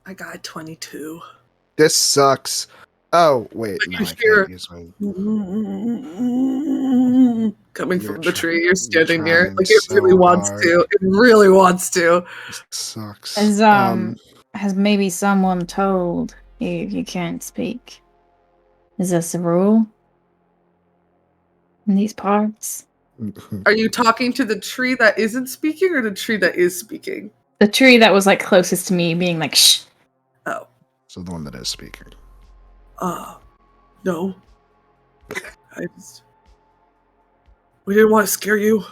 I got 22. This sucks. Oh wait, But no, you I hear- can't use my. Coming You're from the tree you're you're standing near. trying Like it really so wants hard. to. It really wants to. This sucks. Has maybe someone told you can't speak? Is this a rule in these parts? Are you talking to the tree that isn't speaking or the tree that is speaking? The tree that was like closest to me, being like, "Shh." Oh. So the one that is speaking. No. We didn't want to scare you.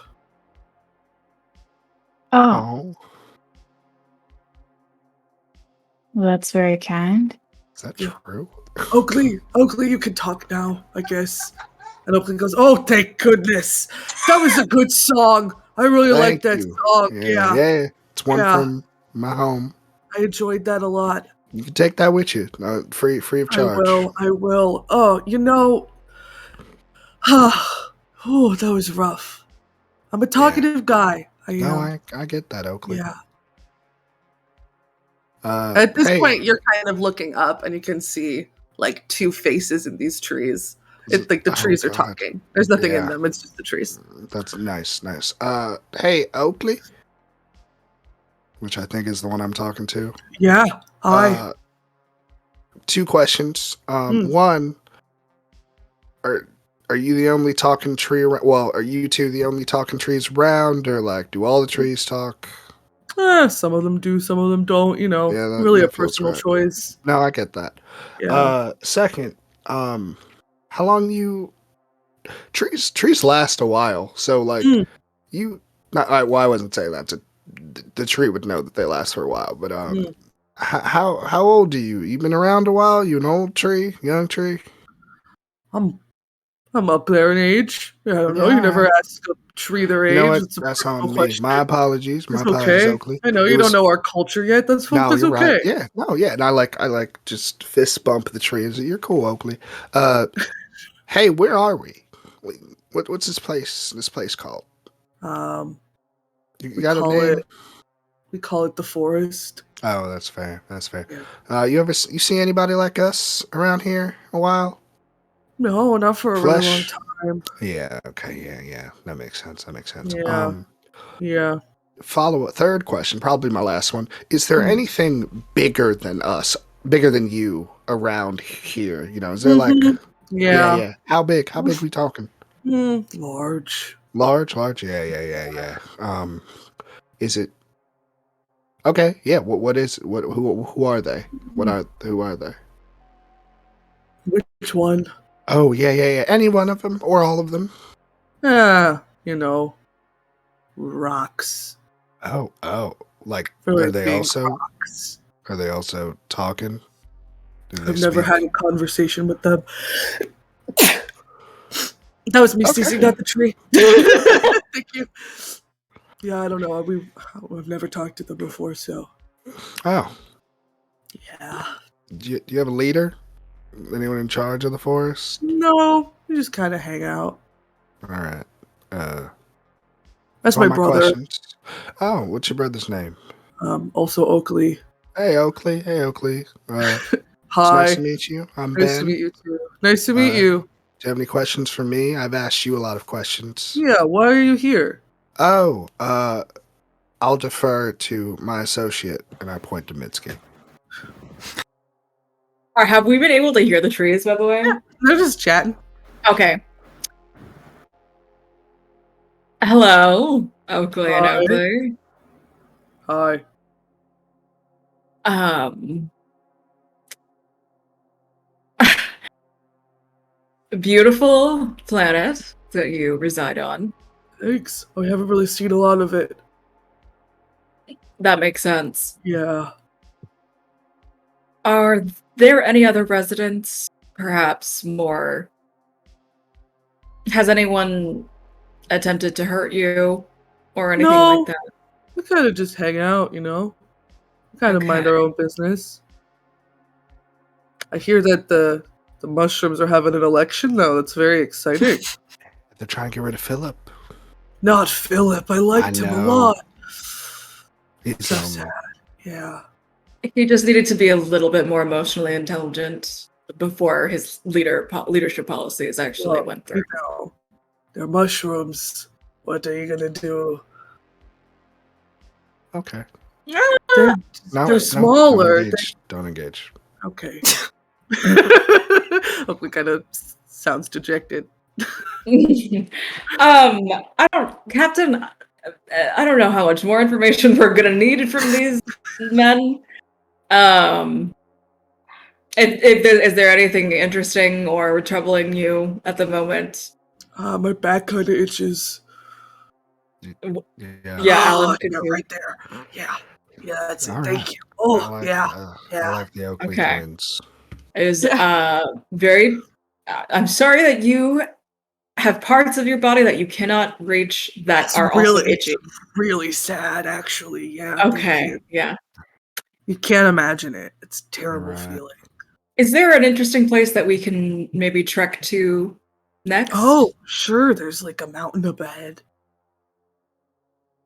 Oh, Oh, well, that's very kind. is that Yeah. true? Oakley, you can talk now, I guess. And Oakley goes, "Oh, thank goodness. That was a good song. I really like Thank that you. song. Yeah, It's one Yeah. from my home. I enjoyed that a lot. You can take that with you, free of charge. I will. Oh, oh, that was rough. I'm a talkative guy. I am. No, I get that, Oakley. Yeah. At this hey, point, you're kind of looking up, and you can see like two faces in these trees. It's like the trees are God. talking. There's nothing in Yeah. them. It's just the trees. That's nice. Hey, Oakley, which I think is the one I'm talking to. Yeah. Hi. 2 questions. One, are you the only talking tree around? Well, are you two the only talking trees around, or like do all the trees talk? Some of them do, some of them don't. You know, Yeah, really that a feels personal right. choice. No, I get that. Yeah. Second, how long you trees last a while, so like you not well, I wasn't saying that the tree would know that they last for a while, but how old are you? You been around a while? You an old tree, young tree? I'm up there in age. I don't know. Yeah. You never ask a tree their age. You know what? It's a That's personal on me. question. My apologies. My It's apologies, okay. Oakley. I know It you was- don't know our culture yet. That's No, that's you're okay. right. Yeah, no, yeah, and I like just fist bump the trees. You're cool, Oakley. Hey, where are we? What's this place? This place called? You We got a call name? we call it the forest. Oh, that's fair. That's fair. Yeah. You see anybody like us around here a while? No, not for a really long Flesh? time. Yeah. Okay. Yeah. That makes sense. Yeah. Yeah. Follow-up. Third question, probably my last one. Is there anything bigger than us, bigger than you around here? You know, is there like? Yeah. How big? How big we talking? Large. Large. Yeah. Is it? Okay. Yeah. What is? Who are they? Who are they? Which one? Oh, yeah. Any one of them or all of them? You know, rocks. Oh. Like, For are they being also? rocks. Are they also talking? Do they I've never speak? had a conversation with them. That was me sneezing out the tree. Thank you. Yeah, I don't know. We've never talked to them before, so Oh, yeah. do you have a leader? Anyone in charge of the forest? No, we just kind of hang out. All right. That's all my brother. Questions. Oh, what's your brother's name? Also Oakley. Hey, Oakley. Hi. It's nice to meet you. I'm Ben. Nice to meet you too. Nice to meet you. Do you have any questions for me? I've asked you a lot of questions. Yeah, why are you here? Oh, I'll defer to my associate, and I point to Mitski. Have we been able to hear the trees, by the way? Yeah, they're just chatting. Okay. Hello, Oakley and Hi. Oakley. Hi. Beautiful planet that you reside on. Thanks. We haven't really seen a lot of it. That makes sense. Yeah. Are there any other residents? Perhaps more. Has anyone attempted to hurt you or anything No. like that? We kind of just hang out, you know? We kind of mind Okay. our own business. I hear that the mushrooms are having an election, though. That's very exciting. They're trying to get rid of Philip. Not Philip. I liked him a lot. He's So sad. Yeah. He just needed to be a little bit more emotionally intelligent before his leadership policies actually went through. You know, they're mushrooms. What are you gonna do? Okay. They're smaller. Don't engage. Okay. Oakley kind of sounds dejected. Captain, I don't know how much more information we're gonna need from these men. Is there anything interesting or troubling you at the moment? My back kind of itches. Yeah. Alan, Yeah, right there. Yeah, that's it. All Thank right. you. Oh, I yeah. like the Oakley Okay. twins. It is very. I'm sorry that you have parts of your body that you cannot reach that It's are also itchy. It's really sad, actually. Yeah. Thank Okay. you. Yeah. You can't imagine it. It's a terrible Right. feeling. Is there an interesting place that we can maybe trek to next? Oh, sure. There's like a mountain up ahead.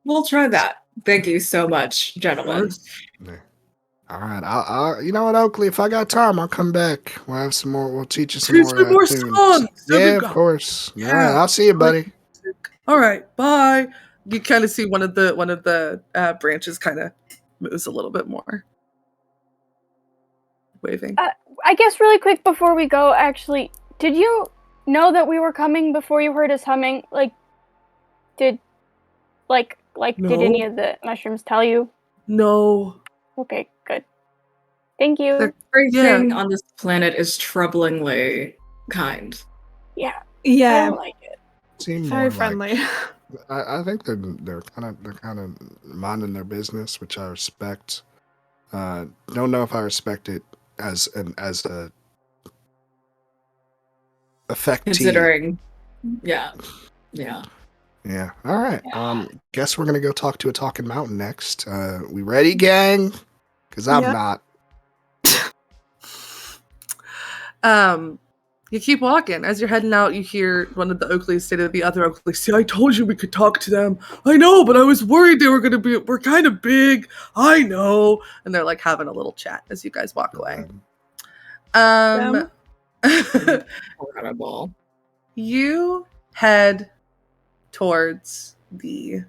We'll try that. Thank you so much, gentlemen. All right, I'll you know what, Oakley? If I got time, I'll come back. We'll have some more. We'll teach you some Teach more, me more tunes. songs. There we Yeah, go. of course. Yeah. All right, I'll see you, buddy. All right, bye. You kind of see one of the branches kind of moves a little bit more, waving. I guess really quick before we go, actually, did you know that we were coming before you heard us humming? Did any of the mushrooms tell you? No. Okay, good. Thank you. Everything on this planet is troublingly kind. Yeah, I Yeah, don't like it. Seem very more friendly. I think they're kind of minding their business, which I respect. Don't know if I respect it as a effect. Considering, yeah. Yeah. All right. Yeah. Guess we're gonna go talk to a talking mountain next. We ready, gang? Because I'm Yeah. not. You keep walking. As you're heading out, you hear one of the Oakleys say to the other Oakley, "See, I told you we could talk to them. I know, but I was worried they were we're kind of big. I know." And they're like having a little chat as you guys walk away. Incredible. You head towards the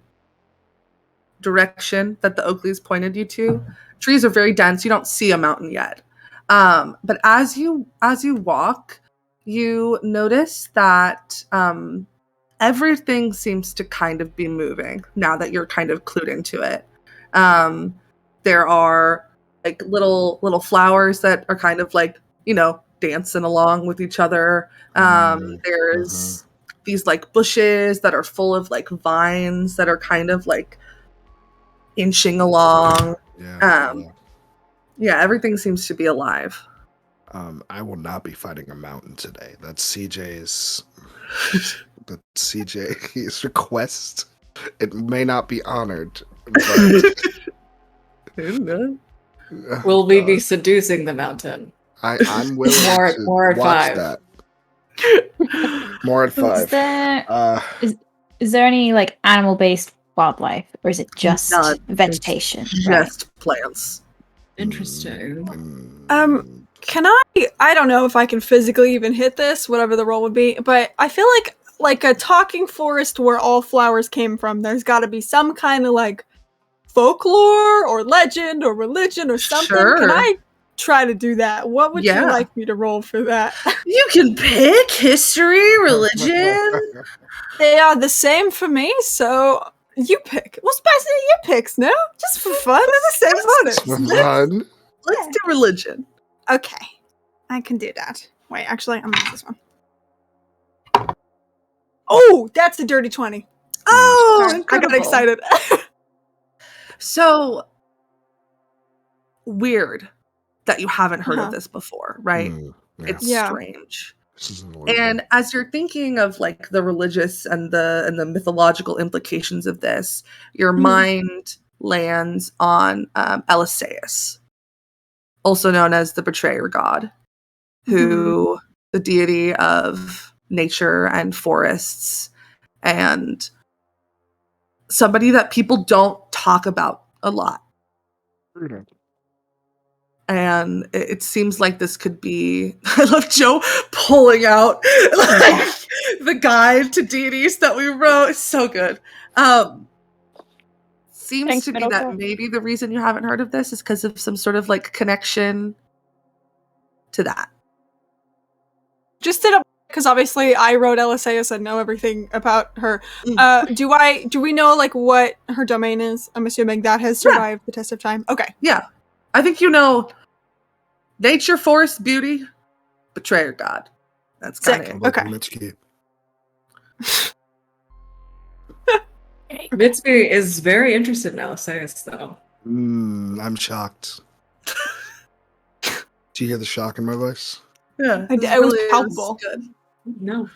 direction that the Oakleys pointed you to. Trees are very dense. You don't see a mountain yet. But as you walk, you notice that everything seems to kind of be moving now that you're kind of clued into it. There are like little flowers that are kind of like, dancing along with each other. There's these like bushes that are full of like vines that are kind of like inching along. Yeah, everything seems to be alive. I will not be fighting a mountain today. That's CJ's his request. It may not be honored, but Will we be seducing the mountain? I'm willing to more at watch 5. that. More at 5. Is there any like animal-based wildlife, or is it just None. vegetation? Just plants. Interesting. Can I don't know if I can physically even hit this, whatever the roll would be, but I feel like a talking forest where all flowers came from, there's got to be some kind of like folklore or legend or religion or something. Sure. Can I try to do that? What would you like me to roll for that? You can pick history, religion. They are the same for me, so you pick. What's best in your picks, no? Just for fun. They're the same bonus. Let's do religion. Okay. I can do that. Wait, actually, I'm gonna use this one. Oh, that's a dirty 20. Oh, I got excited. So weird that you haven't heard of this before, right? It's strange. And as you're thinking of like the religious and the mythological implications of this, your mind lands on Eliseus, also known as the betrayer god, who the deity of nature and forests, and somebody that people don't talk about a lot. And it seems like this could be. I love Joe pulling out like the guide to deities that we wrote. It's so good. Seems to be that maybe the reason you haven't heard of this is because of some sort of like connection to that. Just did it because obviously I wrote Eliseus and know everything about her. Do we know like what her domain is? I'm assuming that has survived the test of time. Okay. Yeah. I think nature, forest, beauty, betrayer god. That's kind of okay. Mitsubi is very interested in Eliseus, though. I'm shocked. Do you hear the shock in my voice? Yeah, it was palpable. Good. No.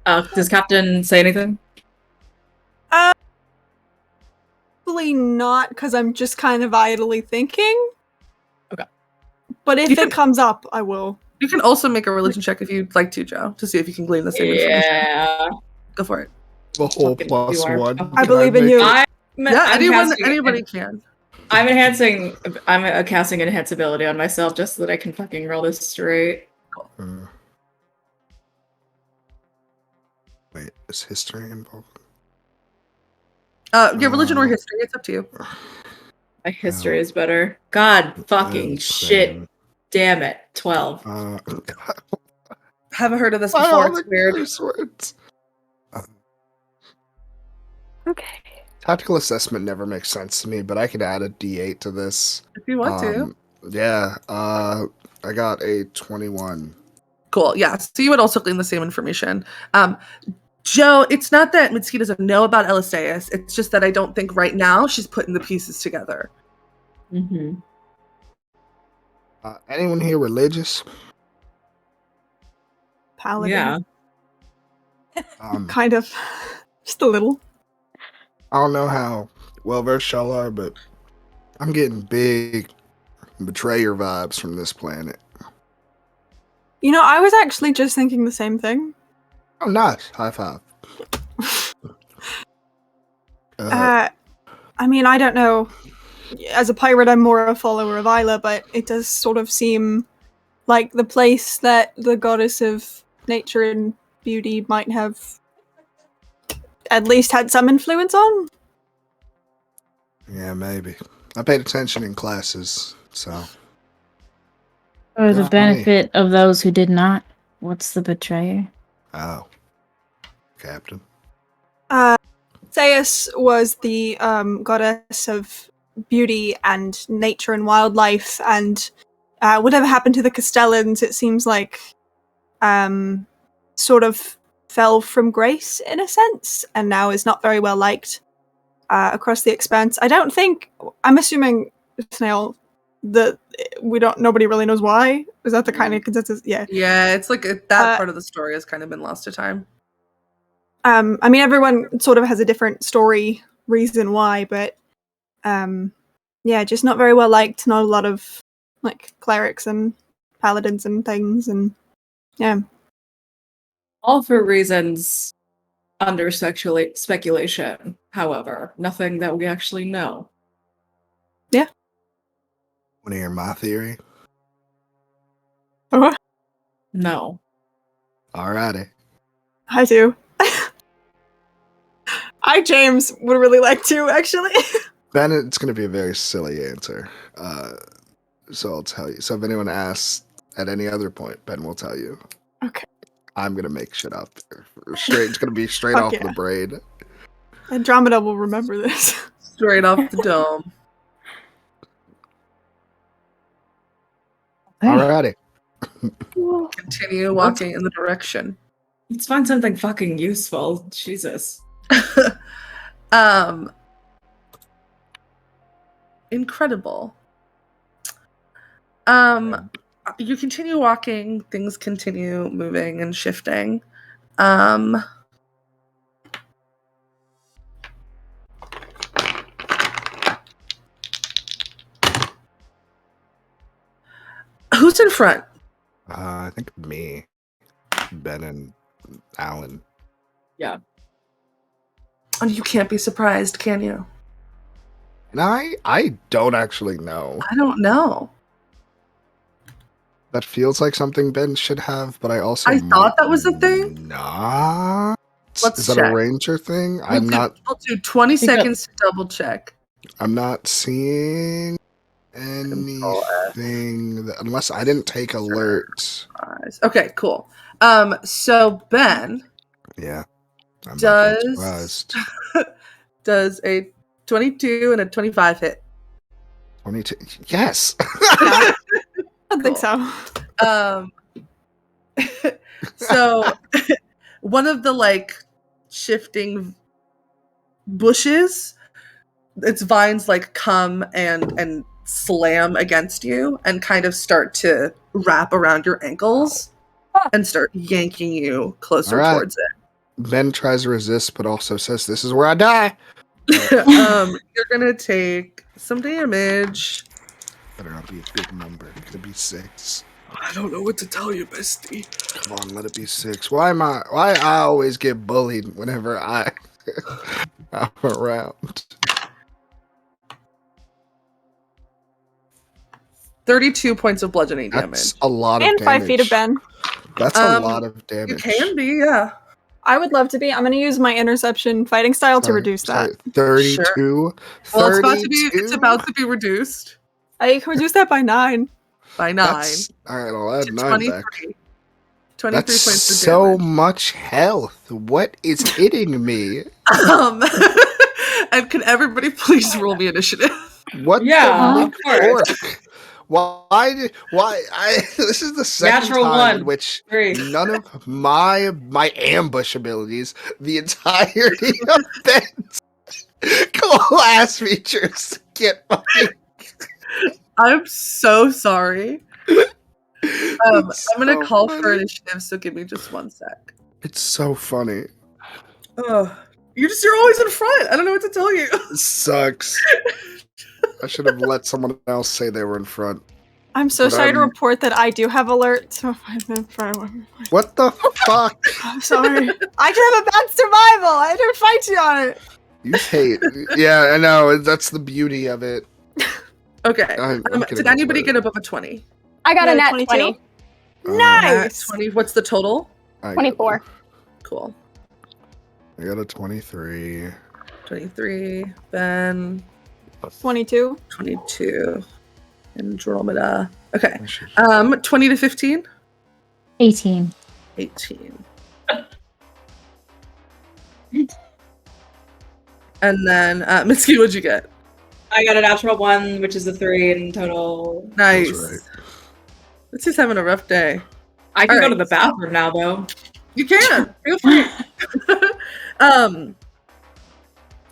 Does Captain say anything? Probably not, because I'm just kind of idly thinking. Okay. But if it comes up, I will. You can also make a religion check if you'd like to, Joe, to see if you can glean the same information. Yeah. Go for it. The whole Fucking plus you are. one. I believe in you. Anybody can. I'm casting enhanceability on myself just so that I can fucking roll this straight. Wait, is history involved? Yeah, religion or history. It's up to you. My history is better. God fucking shit. Damn it. 12. Haven't heard of this before. It's weird. Words. Okay. Tactical assessment never makes sense to me, but I could add a D8 to this. If you want to. Yeah. I got a 21. Cool. Yeah. So you would also glean the same information. Joe, it's not that Mitsuki doesn't know about Eliseus. It's just that I don't think right now she's putting the pieces together. Mm-hmm. Anyone here religious? Paladin. Yeah. Kind of. Just a little. I don't know how well versed y'all are, but I'm getting big betrayer vibes from this planet. You know, I was actually just thinking the same thing. Oh, nice. High five. I mean, I don't know. As a pirate, I'm more a follower of Isla, but it does sort of seem like the place that the goddess of nature and beauty might have at least had some influence on. Yeah, maybe. I paid attention in classes, so. For the Yeah, benefit of those who did not, what's the betrayer? Oh. Captain. Zeus was the goddess of beauty and nature and wildlife, and whatever happened to the Castellans, it seems like sort of fell from grace in a sense, and now is not very well liked across the expanse. I'm assuming, Snail, that nobody really knows why. Is that the kind of consensus? Yeah. Yeah, it's like that part of the story has kind of been lost to time. I mean, everyone sort of has a different story reason why, but yeah, just not very well liked. Not a lot of like clerics and paladins and things, and yeah. All for reasons under speculation, however. Nothing that we actually know. Yeah. Want to hear my theory? No. Alrighty. I do. James, would really like to, actually. Ben, it's going to be a very silly answer. So I'll tell you. So if anyone asks at any other point, Ben will tell you. Okay. I'm going to make shit up there. It's going to be straight Fuck off yeah. the brain. Andromeda will remember this. Straight off the dome. Alrighty. Continue walking in the direction. Let's find something fucking useful. Jesus. Incredible. You continue walking, things continue moving and shifting. Who's in front? I think me, Ben, and Alan. Yeah. Oh, you can't be surprised, can you? And I don't actually know. I don't know. That feels like something Ben should have, but I also I thought that was a thing. Not. Let's Is that check. a ranger thing? We'll do 20 seconds to double check. I'm not seeing anything that, unless I didn't take alert. Okay, cool. So Ben. Yeah. I'm Does does a 22 and a 25 hit? 22. Yes. I don't think so. So one of the like shifting bushes, its vines like come and slam against you and kind of start to wrap around your ankles and start yanking you closer towards it. Ben tries to resist, but also says, "This is where I die." You're gonna take some damage. Better not be a big number. It could be 6. I don't know what to tell you, bestie. Come on, let it be 6. Why I always get bullied whenever I'm around? 32 points of bludgeoning That's damage. a lot of And damage. 5 feet of Ben. That's a lot of You damage. can be, yeah. I would love to be. I'm going to use my interception fighting style to reduce that. 32. Sure. Well, it's about to be reduced I can reduce that by 9. by 9. All right, I'll add to 9 23. back. 23 That's points of so damage. much health. What is hitting me? And can everybody please roll me initiative? What Yeah, the of course. fork? Why? This is the second Natural time one. in which 3. none of my ambush abilities, the entirety of Ben's class features get fucking. I'm so sorry. I'm gonna call for funny. initiative, so give me just 1 sec. It's so funny. Ugh. You're always in front. I don't know what to tell you. It sucks. I should have let someone else say they were in front. I'm so But sorry to I'm- report that I do have alert. So What the fuck? I'm sorry. I just have a bad survival. I didn't fight you on it. You hate. Yeah, I know. That's the beauty of it. Okay. I'm Did getting anybody over get it. above a 20? I got a Yeah, nat 22? 20. Nice. Nat 20. What's the total? I got 24. Cool. I got a 23. 23. Ben. 22. 22. Andromeda. Okay. I should- 20 to 15? 18. 18. And then, Mitsuki, what'd you get? I got a natural 1, which is a 3 in total. Nice. right. Mitsuki's having a rough day. I can All go right. to the bathroom now, though. You can. Feel free.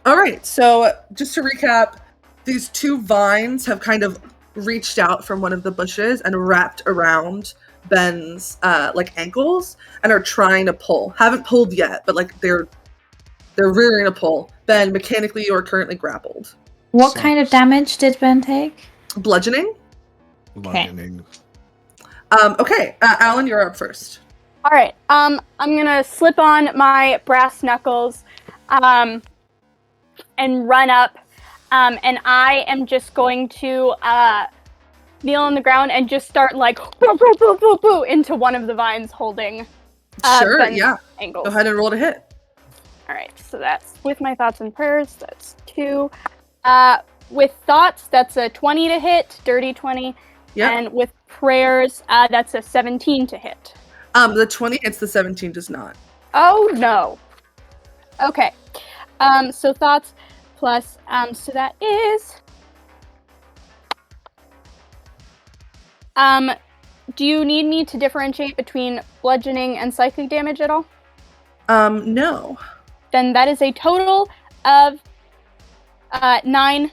All right. So just to recap, these 2 vines have kind of reached out from one of the bushes and wrapped around Ben's ankles and are trying to pull. Haven't pulled yet, but they're rearing to pull. Ben, mechanically, you are currently grappled. What So- kind of damage did Ben take? Bludgeoning. Lightning. Okay. Alan, you're up first. All right. I'm gonna slip on my brass knuckles, and run up, and I am just going to kneel on the ground and just start boo boo boo boo boo into one of the vines holding. Sure. Ben's Yeah. ankles. Go ahead and roll to hit. All right. So that's with my thoughts and prayers. That's 2. With thoughts, that's a 20 to hit, dirty 20. Yeah. And with prayers, that's a 17 to hit. The 20 hits, the 17 does not. Oh no. Okay. So thoughts plus so that is do you need me to differentiate between bludgeoning and psychic damage at all? No. Then that is a total of 9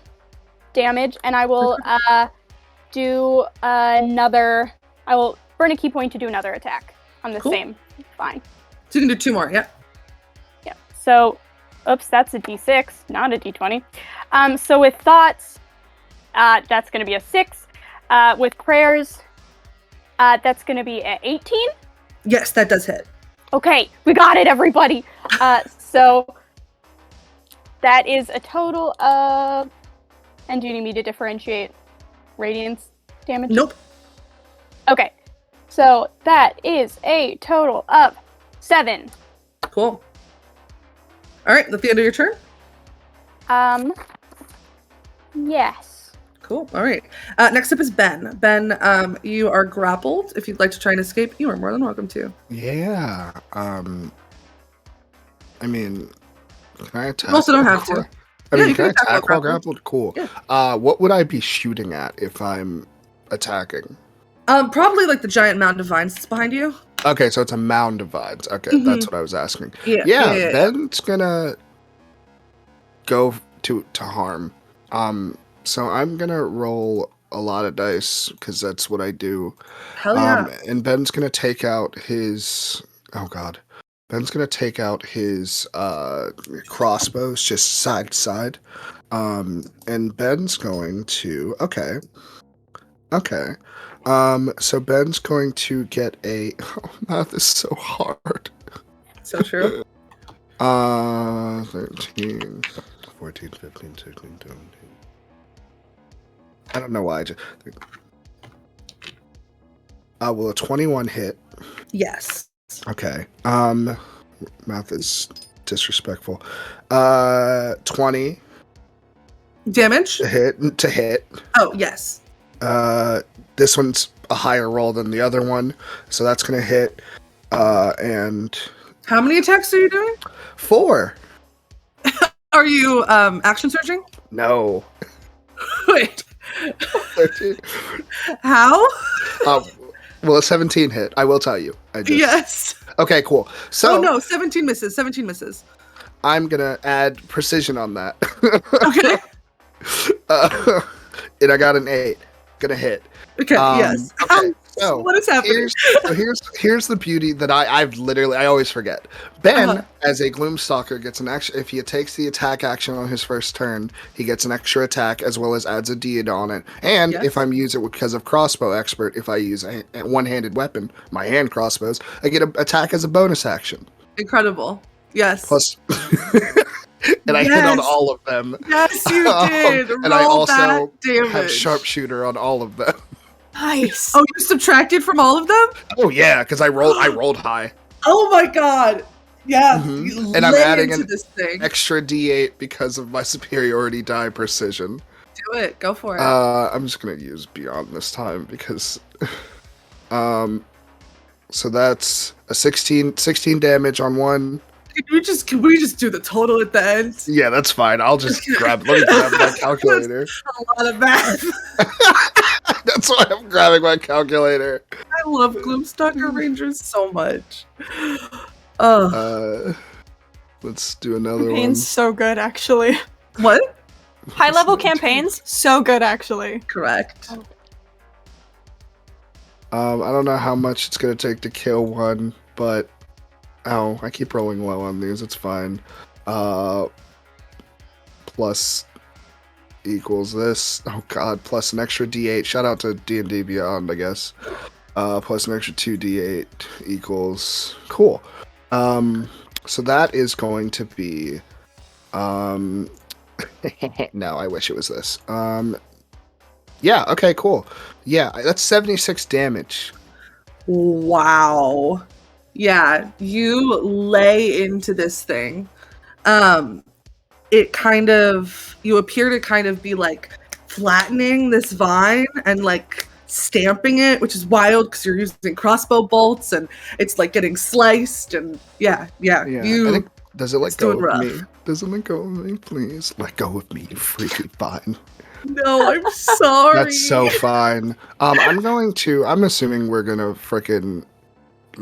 damage, and I will do another. I will burn a key point to do another attack on the Cool. same. Fine. So you can do 2 more, yeah. Yeah. So, oops, that's a d6, not a d20. So with thoughts, that's going to be a 6. With prayers, that's going to be an 18. Yes, that does hit. Okay, we got it, everybody. So that is a total of. And do you need me to differentiate radiance damage? Nope. Okay, so that is a total of 7. Cool. All right, at the end of your turn. Yes. Cool. All right. Next up is Ben. Ben, you are grappled. If you'd like to try and escape, you are more than welcome to. Yeah. I mean, can I attack? You also don't while have to. gra- Yeah, I mean, you can I can attack attack while while grappled? Cool. Yeah. What would I be shooting at if I'm attacking? Probably the giant mound of vines that's behind you. Okay, so it's a mound of vines. Okay, that's what I was asking. Yeah. Ben's gonna go to harm. So I'm gonna roll a lot of dice because that's what I do. Hell yeah. And Ben's gonna take out his. Oh God. Ben's gonna take out his crossbows just side to side. And Ben's going to. Okay. So Ben's going to get a. Oh, math is so hard. So true. 13, 14, 15, 16, 17. I don't know why. Will a 21 hit? Yes. Okay. Math is disrespectful. 20 Damage? to hit. Oh, yes. This one's a higher roll than the other one, so that's gonna hit. And How many attacks are you doing? 4. Are you action searching? No. Wait. 13. How? Well, a 17 hit. I will tell you. Yes. Okay, cool. So Oh no, 17 misses. 17 misses. I'm gonna add precision on that. Okay. And I got an 8. Gonna hit. Okay. Yes. Okay, so What is happening? here's the beauty that I always forget. Ben, Uh-huh. as a Gloomstalker, gets an action. If he takes the attack action on his first turn, he gets an extra attack as well as adds a D on it. And Yes. if I'm using it because of Crossbow Expert, if I use a one-handed weapon, my hand crossbows, I get an attack as a bonus action. Incredible. Yes. Plus, and I hit on Yes. all of them. Yes, you did. And I Roll also that damage. have Sharpshooter on all of them. Nice. Oh, you subtracted from all of them? Oh yeah, because I rolled high. Oh my god. Yeah. Mhm. You And I'm lay adding into an this thing. Extra D8 because of my superiority die precision. Do it. Go for it. I'm just gonna use Beyond this time because so that's a 16 damage on one. Can we just do the total at the end? Yeah, that's fine. I'll just let me grab my calculator. A lot of math. That's why I'm grabbing my calculator. I love Gloomstalker Rangers so much. Oh, Let's do another one. Campaigns so good, actually. what? High level campaigns, so good, actually. Correct. I don't know how much it's gonna take to kill one, but I keep rolling low on these. It's fine. Plus equals this. Oh god, plus an extra D8. Shout out to D&D Beyond, I guess. Plus an extra 2D8 equals cool. So that is going to be no, I wish it was this. Yeah, okay, cool. Yeah, that's 76 damage. Wow. Yeah, you lay into this thing. You appear to kind of be like flattening this vine and like stamping it, which is wild because you're using crossbow bolts and it's like getting sliced and yeah. I think, does it let it's go doing of rough. me? Does it let go of me? Please let go of me, you freaking vine. No, I'm sorry. That's so fine. I'm assuming we're gonna frickin'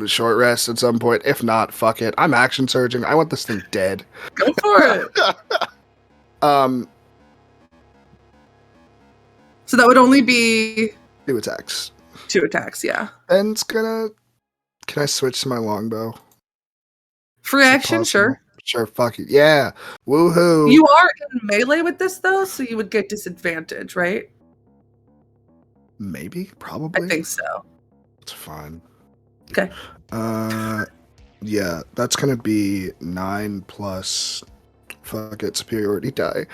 short rest at some point. If not, fuck it. I'm action surging. I want this thing dead. Go for it. So that would only be 2 attacks. 2 attacks, yeah. Ben's gonna. Can I switch to my longbow? Free Is it action, possible? sure. Sure, fuck it. Yeah. Woohoo. You are in melee with this though, so you would get disadvantage, right? Maybe? Probably? I think so. It's fine. Okay. Yeah, that's gonna be 9 plus. Fuck it, superiority die.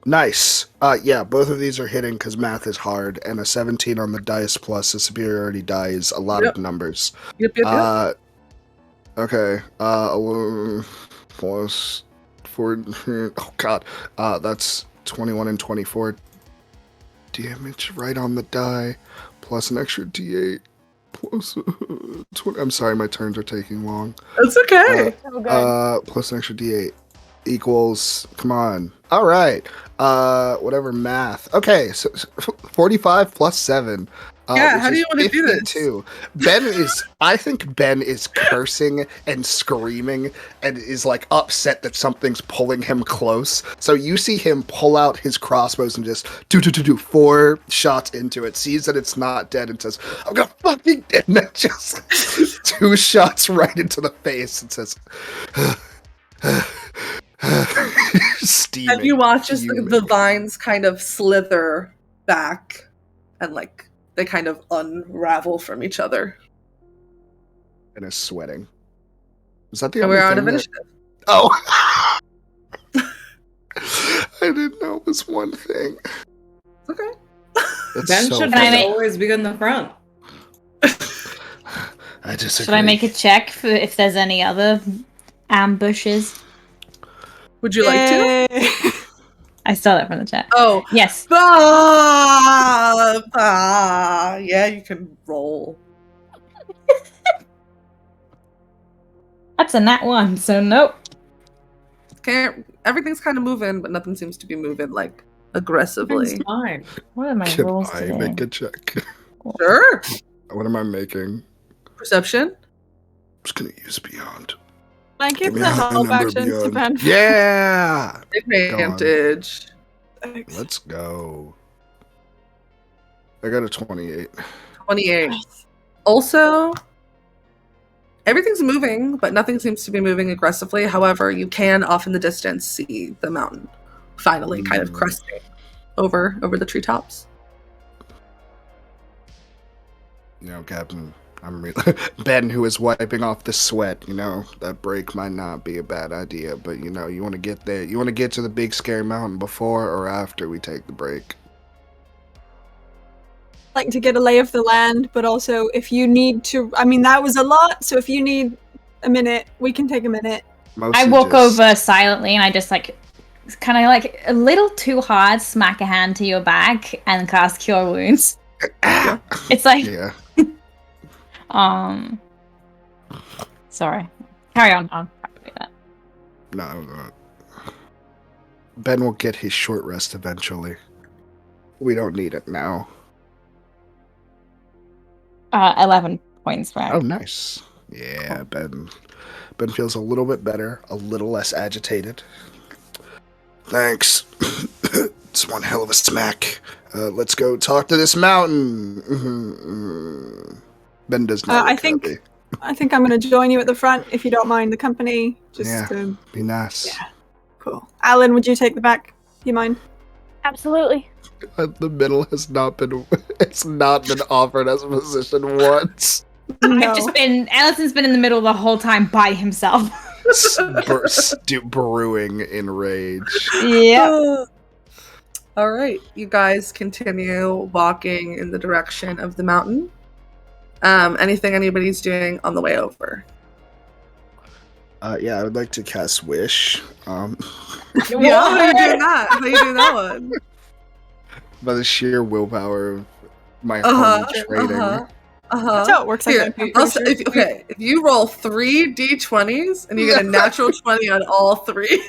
Nice. Yeah, both of these are hitting because math is hard, and a 17 on the dice plus a superiority die is a lot of numbers. Yep. Okay. 11 plus 4. Oh god. That's 21 and 24 damage right on the die, plus an extra D8. Plus 20. I'm sorry, my turns are taking long. That's okay. So good. Plus an extra D8 equals. Come on. All right. Whatever math. Okay, so 45 plus 7. Yeah, how do you want to do this? 52. I think Ben is cursing and screaming and is like upset that something's pulling him close. So you see him pull out his crossbows and just do 4 shots into it, sees that it's not dead and says, I'm gonna fucking dead, and then just 2 shots right into the face and says, Steaming. And you watch as fuming. the vines kind of slither back and like they kind of unravel from each other. And is sweating. Is that the And only we're out thing of that... initiative. Oh! I didn't know it was one thing. Okay. That's Ben so should funny. always be in the front. I disagree. Should I make a check for if there's any other ambushes? Would you like to? Yay. I stole that from the chat. Oh. Yes. Yeah, you can roll. That's a nat 1, so nope. Everything's kind of moving, but nothing seems to be moving like aggressively. It's fine. What are my Can rolls I today? make a check? Sure. What am I making? Perception. I'm just gonna use Beyond. I Give give me the a high help number action to Beyond. Ben. Yeah! Advantage. Let's go. I got a 28. 28. Also, everything's moving, but nothing seems to be moving aggressively. However, you can off in the distance see the mountain finally kind of cresting over the treetops. You know, Captain, Ben, who is wiping off the sweat, you know, that break might not be a bad idea, but you know, you want to get there. You want to get to the big scary mountain before or after we take the break. Like to get a lay of the land, but also if you need to, I mean, that was a lot, so if you need a minute, we can take a minute. Mostly I walk just- over silently and I just like, kind of like a little too hard, smack a hand to your back and cast Cure Wounds. Ah! It's like, Yeah. Sorry. Carry on. I'll probably do that. No. Ben will get his short rest eventually. We don't need it now. 11 points for Oh, nice. Yeah, Ben feels a little bit better, a little less agitated. Thanks. It's one hell of a smack. Let's go talk to this mountain. Ben does not. I think I'm going to join you at the front if you don't mind the company. Just Yeah. to... Be nice. Yeah. Cool. Alan, would you take the back? You mind? Absolutely. The middle has not been. It's not been offered as a position once. No. I've just been, Allison's been in the middle the whole time by himself. Brewing in rage. Yeah. All right, you guys continue walking in the direction of the mountain. Anything anybody's doing on the way over? Yeah, I would like to cast Wish. Yeah, how are you doing that? How are you doing that one? By the sheer willpower of my holy trading. That's how it works. Here, I think. I'm pretty sure. if you roll 3 d20s and you get a natural 20 on all 3.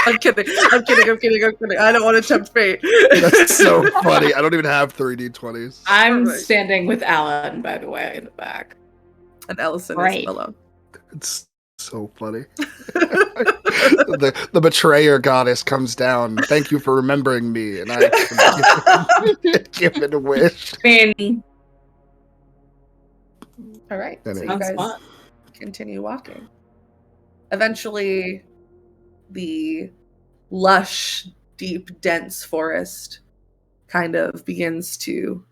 I'm kidding. I don't want to tempt fate. That's so funny. I don't even have 3d20s. I'm Alright. standing with Alan, by the way, in the back. And Ellison Right. is alone. It's so funny. the betrayer goddess comes down. Thank you for remembering me, and I give it a wish. I mean, All right, so you sounds guys fun. continue walking. Eventually, the lush, deep, dense forest kind of begins to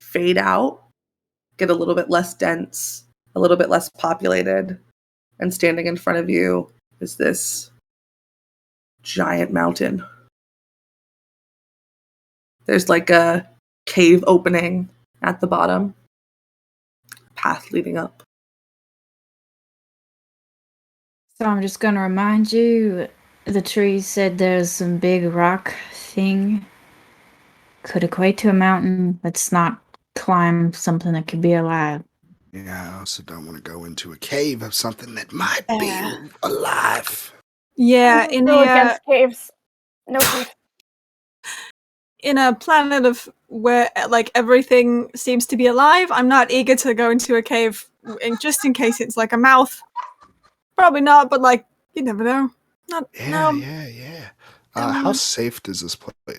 fade out, get a little bit less dense, a little bit less populated, and standing in front of you is this giant mountain. There's like a cave opening at the bottom, path leading up. So I'm just gonna remind you, the tree said there's some big rock thing. Could equate to a mountain. Let's not climb something that could be alive. Yeah, I also don't want to go into a cave of something that might be Yeah. alive. Yeah, in Go a against caves. No cave. in a planet of where like everything seems to be alive, I'm not eager to go into a cave just in case it's like a mouth. Probably not, but like you never know. Not no. Yeah. How safe does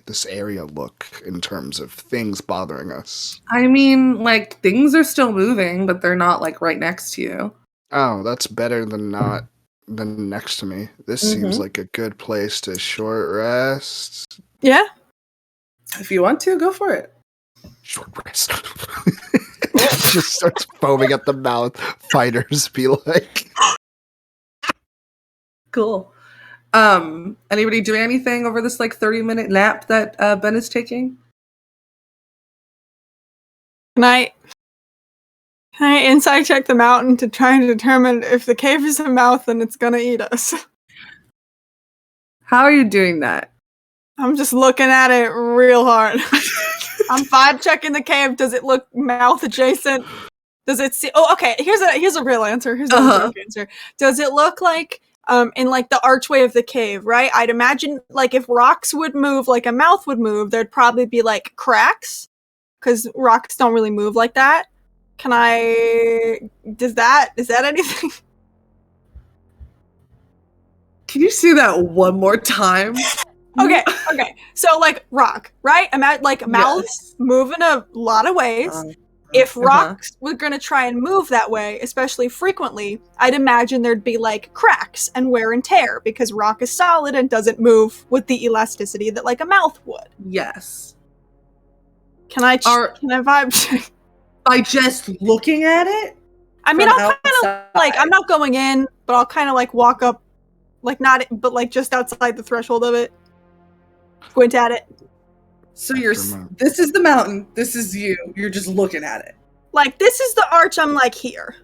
this area look in terms of things bothering us? I mean, like, things are still moving, but they're not, like, right next to you. Oh, that's better than not then next to me. This seems like a good place to short rest. Yeah. If you want to, go for it. Short rest. Just starts foaming at the mouth. Fighters be like. Cool. Anybody doing anything over this like 30-minute nap that Ben is taking? Can I inside check the mountain to try and determine if the cave is a mouth and it's gonna eat us? How are you doing that? I'm just looking at it real hard. I'm vibe checking the cave. Does it look mouth adjacent? Does it see? Oh, okay. Here's a real answer. Here's a joke answer. Does it look like in like the archway of the cave? Right. I'd imagine like if rocks would move like a mouth would move, there'd probably be like cracks because rocks don't really move like that. Can I? Is that anything? Can you see that one more time? Okay. So like rock, right? Like mouths move in a lot of ways. If rocks were gonna try and move that way, especially frequently, I'd imagine there'd be like cracks and wear and tear because rock is solid and doesn't move with the elasticity that like a mouth would. Yes. Can I vibe check? By just looking at it? I mean, I'll kind of like, I'm not going in, but I'll kind of like walk up, like not, but like just outside the threshold of it. Squint at it. So this is the mountain. This is you. You're just looking at it. Like this is the arch. I'm like here.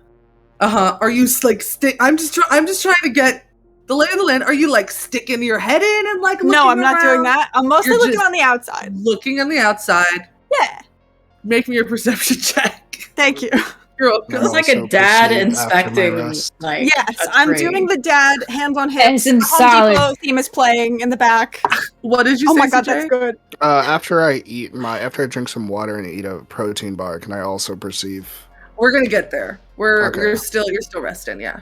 Are you like I'm just trying to get the lay of the land. Are you like sticking your head in and like looking No, I'm not around? doing that. I'm mostly looking on the outside. Looking on the outside. Yeah. Make me a perception check. Thank you. You're welcome. It's like a dad inspecting. Like, yes, I'm doing the dad hands on hips. Home Depot theme is playing in the back. What did you say? Oh my god, CJ? that's good. After I drink some water and eat a protein bar, can I also perceive? We're gonna get there. You're still resting. Yeah.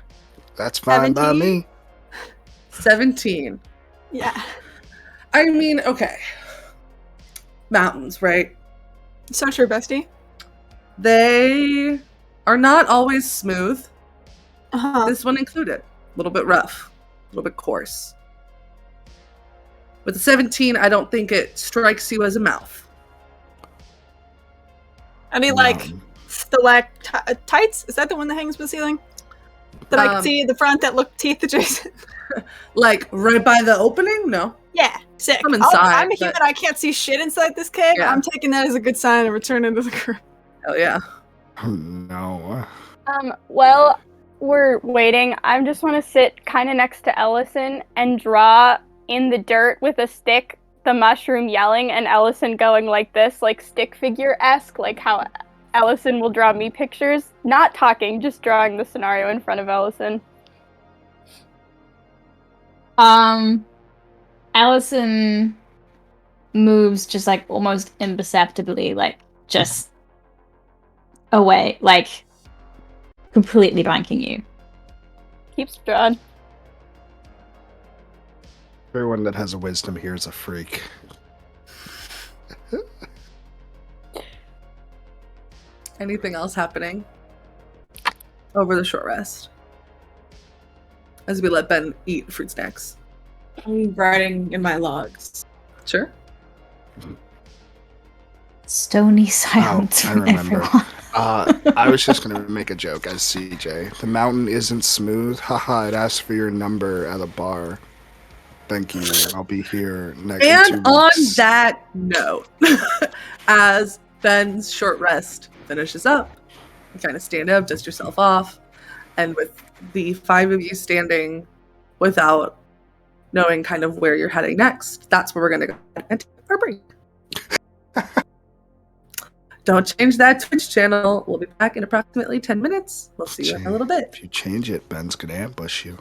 That's fine by me. 17. Yeah. I mean, okay. Mountains, right? So true, bestie. They are not always smooth. Uh-huh. This one included. A little bit rough, a little bit coarse. With the 17, I don't think it strikes you as a mouth. I mean, like, stalactites? Is that the one that hangs from the ceiling? That I can see in the front that look teeth adjacent? Like, right by the opening? No. Yeah, sick. From inside, I'm a human, I can't see shit inside this cave. Yeah. I'm taking that as a good sign and returning to the group. Hell yeah. Oh, no. While we're waiting, I just want to sit kind of next to Ellison and draw in the dirt with a stick the mushroom yelling and Ellison going like this, like stick figure-esque, like how Ellison will draw me pictures. Not talking, just drawing the scenario in front of Ellison. Ellison moves just like almost imperceptibly, like just away, like completely blanking you. Keeps drawing. Everyone that has a wisdom here is a freak. Anything else happening over the short rest? As we let Ben eat fruit snacks. I'm writing in my logs. Sure. Stony silence I from remember. everyone. I was just going to make a joke as CJ. The mountain isn't smooth. Haha, it asks for your number at a bar. Thank you. I'll be here next week. And on that note, as Ben's short rest finishes up, you kind of stand up, dust yourself off, and with the 5 of you standing without knowing kind of where you're heading next, that's where we're going to go and take our break. Don't change that Twitch channel. We'll be back in approximately 10 minutes. We'll see you in a little bit. If you change it, Ben's going to ambush you.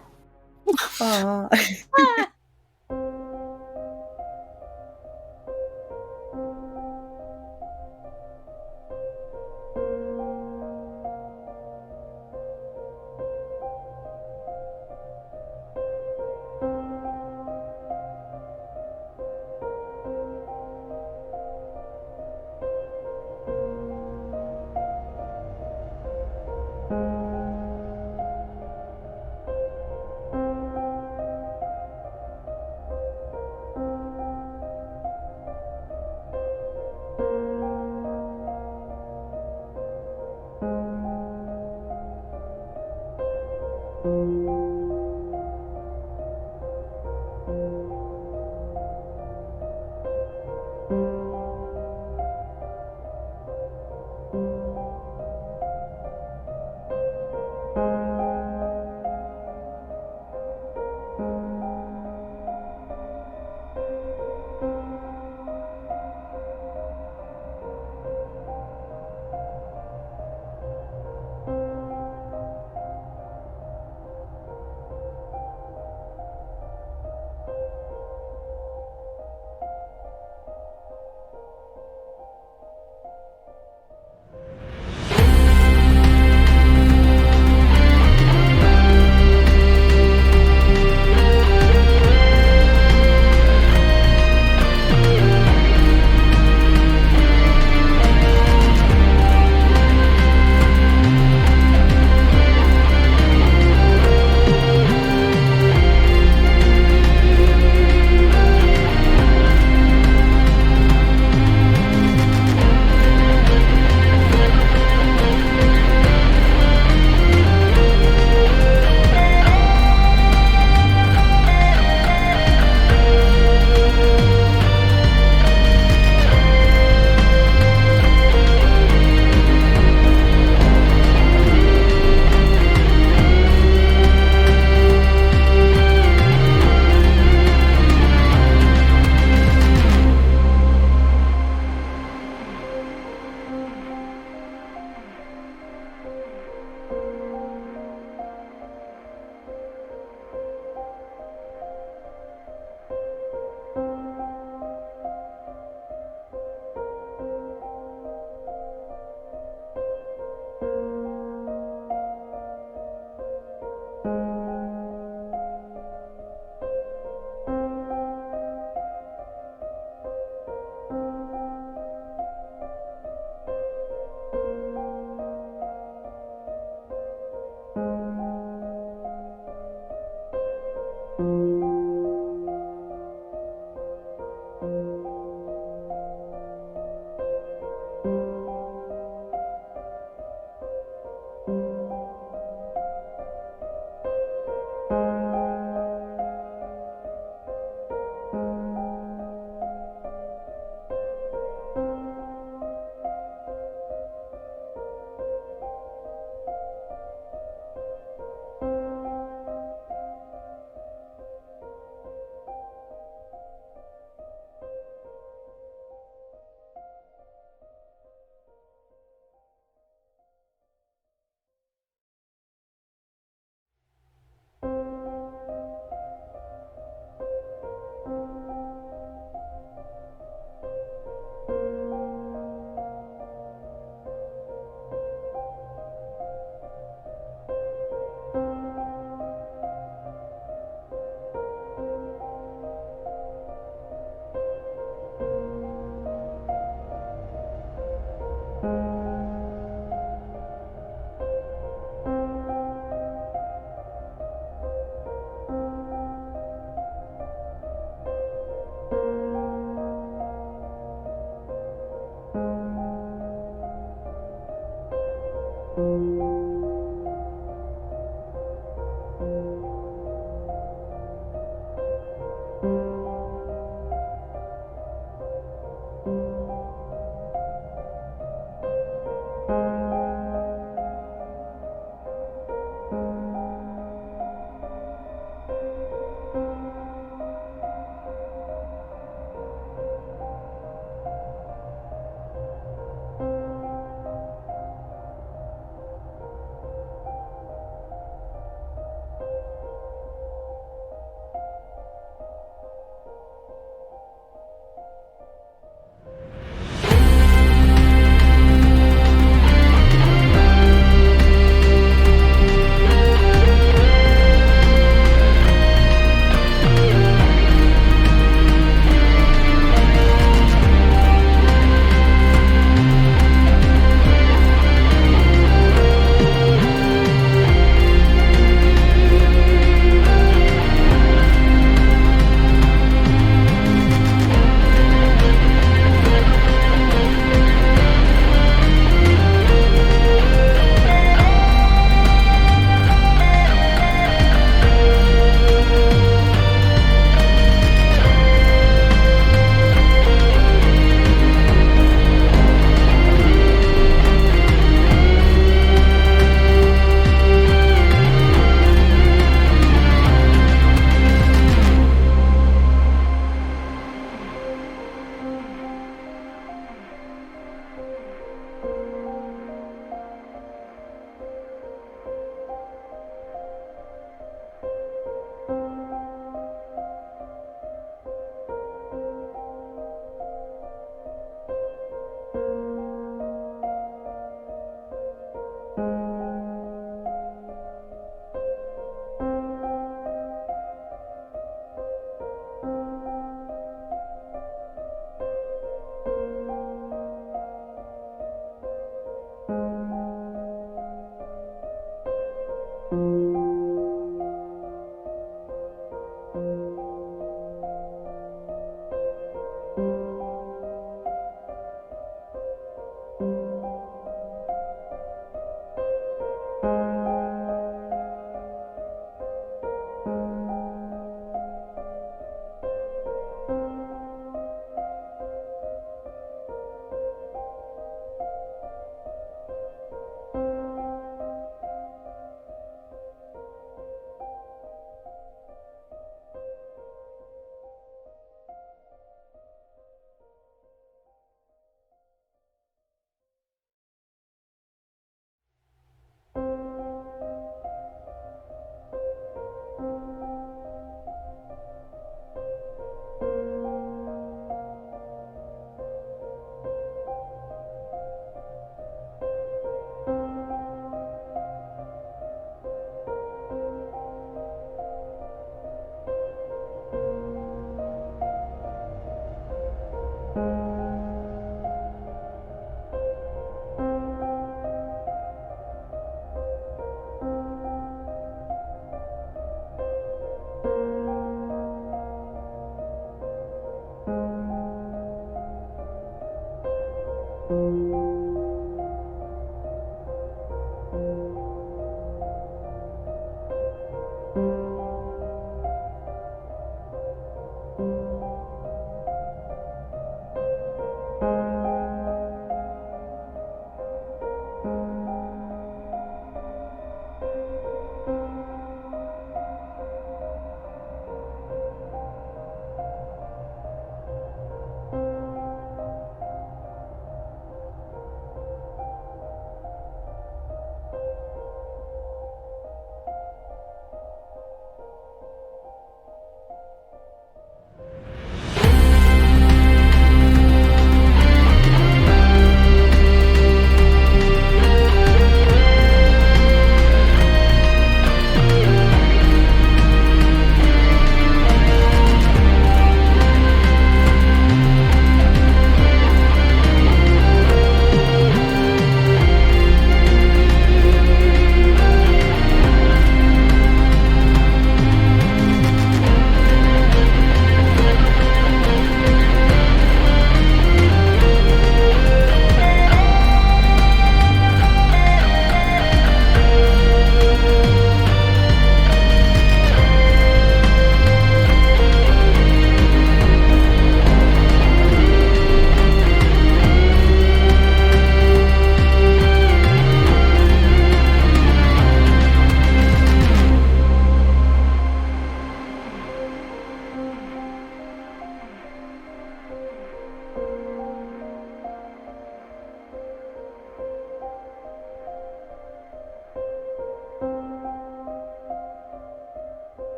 And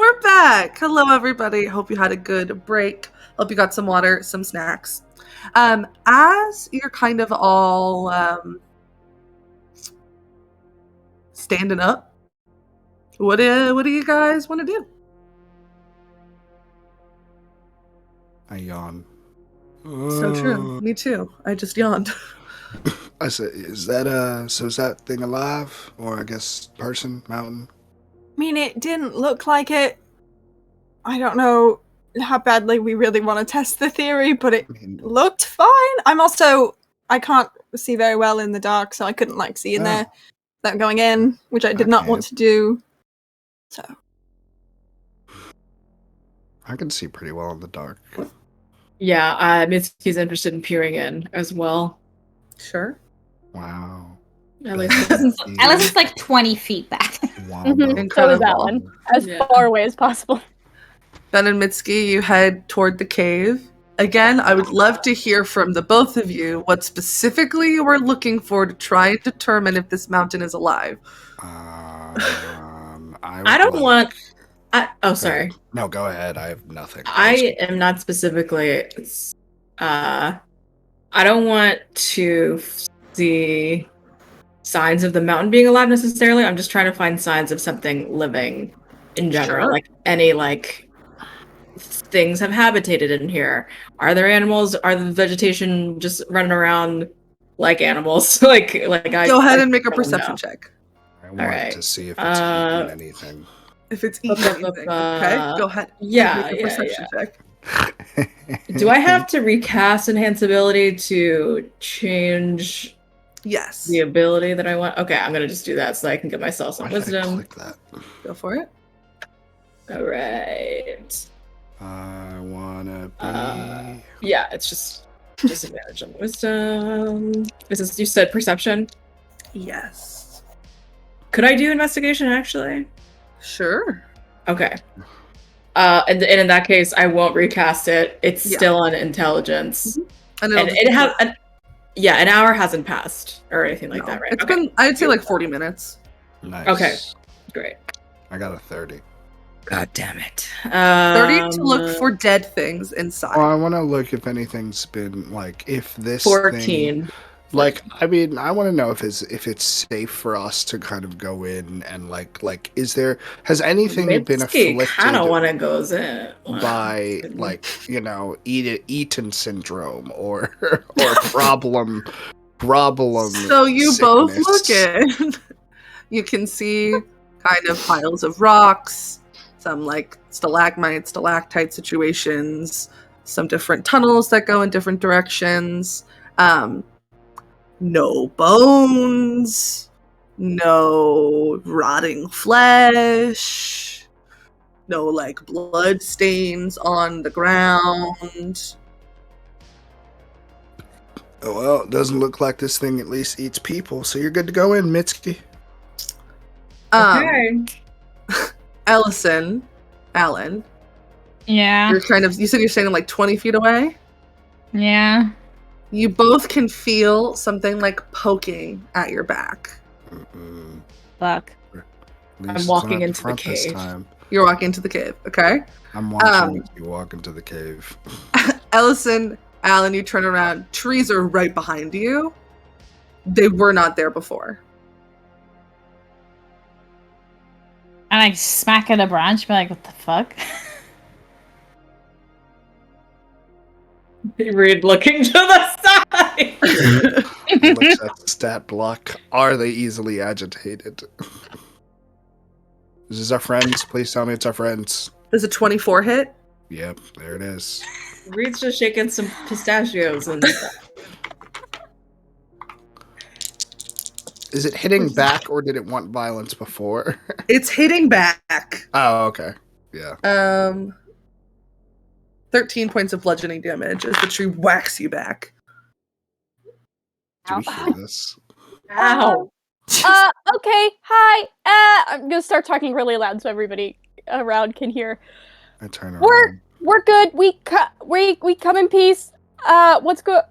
we're back. Hello, everybody. Hope you had a good break. Hope you got some water, some snacks. As you're kind of all standing up, what do you guys want to do? I yawn. So true. Me too. I just yawned. I said, is that thing alive? Or I guess person, mountain? I mean, it didn't look like it. I don't know how badly we really want to test the theory, but it looked fine. I can't see very well in the dark, so I couldn't see in there without going in, which I did not want to do. So I can see pretty well in the dark. Yeah, Mitsuki's interested in peering in as well. Sure. Wow. At least Alice is 20 feet back. Wow. So is that one. As far away as possible. Ben and Mitsuki, you head toward the cave. Again, I would love to hear from the both of you what specifically you were looking for to try and determine if this mountain is alive. I don't want... sorry. No, go ahead. I have nothing. I am not specifically... I don't want to see signs of the mountain being alive necessarily. I'm just trying to find signs of something living in general. Sure. Any things have habitated in here. Are there animals? Are the vegetation just running around like animals? Go ahead and make a perception check. I want right. to see if it's eating anything. If it's eating anything, okay? Go ahead. Yeah, Make a perception check. Do I have to recast enhance ability to change Yes. the ability that I want? Okay, I'm gonna just do that so I can give myself some Why did I wisdom. click that? Go for it. All right. I wanna be. Yeah, it's just disadvantage on wisdom. Is this, you said perception? Yes. Could I do investigation actually? Sure. Okay. And in that case, I won't recast it. It's Yeah. still on intelligence, And and it has an hour hasn't passed or anything like that, right? It's been, I'd say, like 40 minutes. Nice. Okay. Great. I got a 30. God damn it. 30 to look for dead things inside. Well, I want to look if anything's been like if this 14. thing, like I mean, I want to know if it's safe for us to kind of go in and like has anything been afflicted? Kind of want to go in by Eaton syndrome or problem. So you both sickness. look in. You can see kind of piles of rocks, some like stalagmite, stalactite situations, some different tunnels that go in different directions. No bones, no rotting flesh, no like blood stains on the ground. Oh, well, it doesn't look like this thing at least eats people, so you're good to go in, Mitski. Okay. Alan, Yeah. you said you're standing like 20 feet away? Yeah. You both can feel something like poking at your back. Mm-mm. Fuck. At least I'm it's walking not into the front this cave. time. You're walking into the cave, okay? I'm watching you walk into the cave. Ellison, Alan, you turn around. Trees are right behind you. They were not there before. And I smack at a branch, be like, what the fuck? Reed looking to the side. Looks at the stat block. Are they easily agitated? Is this our friends? Please tell me it's our friends. There's a 24 hit. Yep, there it is. Reed's just shaking some pistachios and stuff. Is it hitting back or did it want violence before? It's hitting back. Oh, okay. Yeah. 13 points of bludgeoning damage as the tree whacks you back. Do we hear this? Ow. Okay, hi. I'm gonna start talking really loud so everybody around can hear. I turn around. We're good. We come in peace. What's good?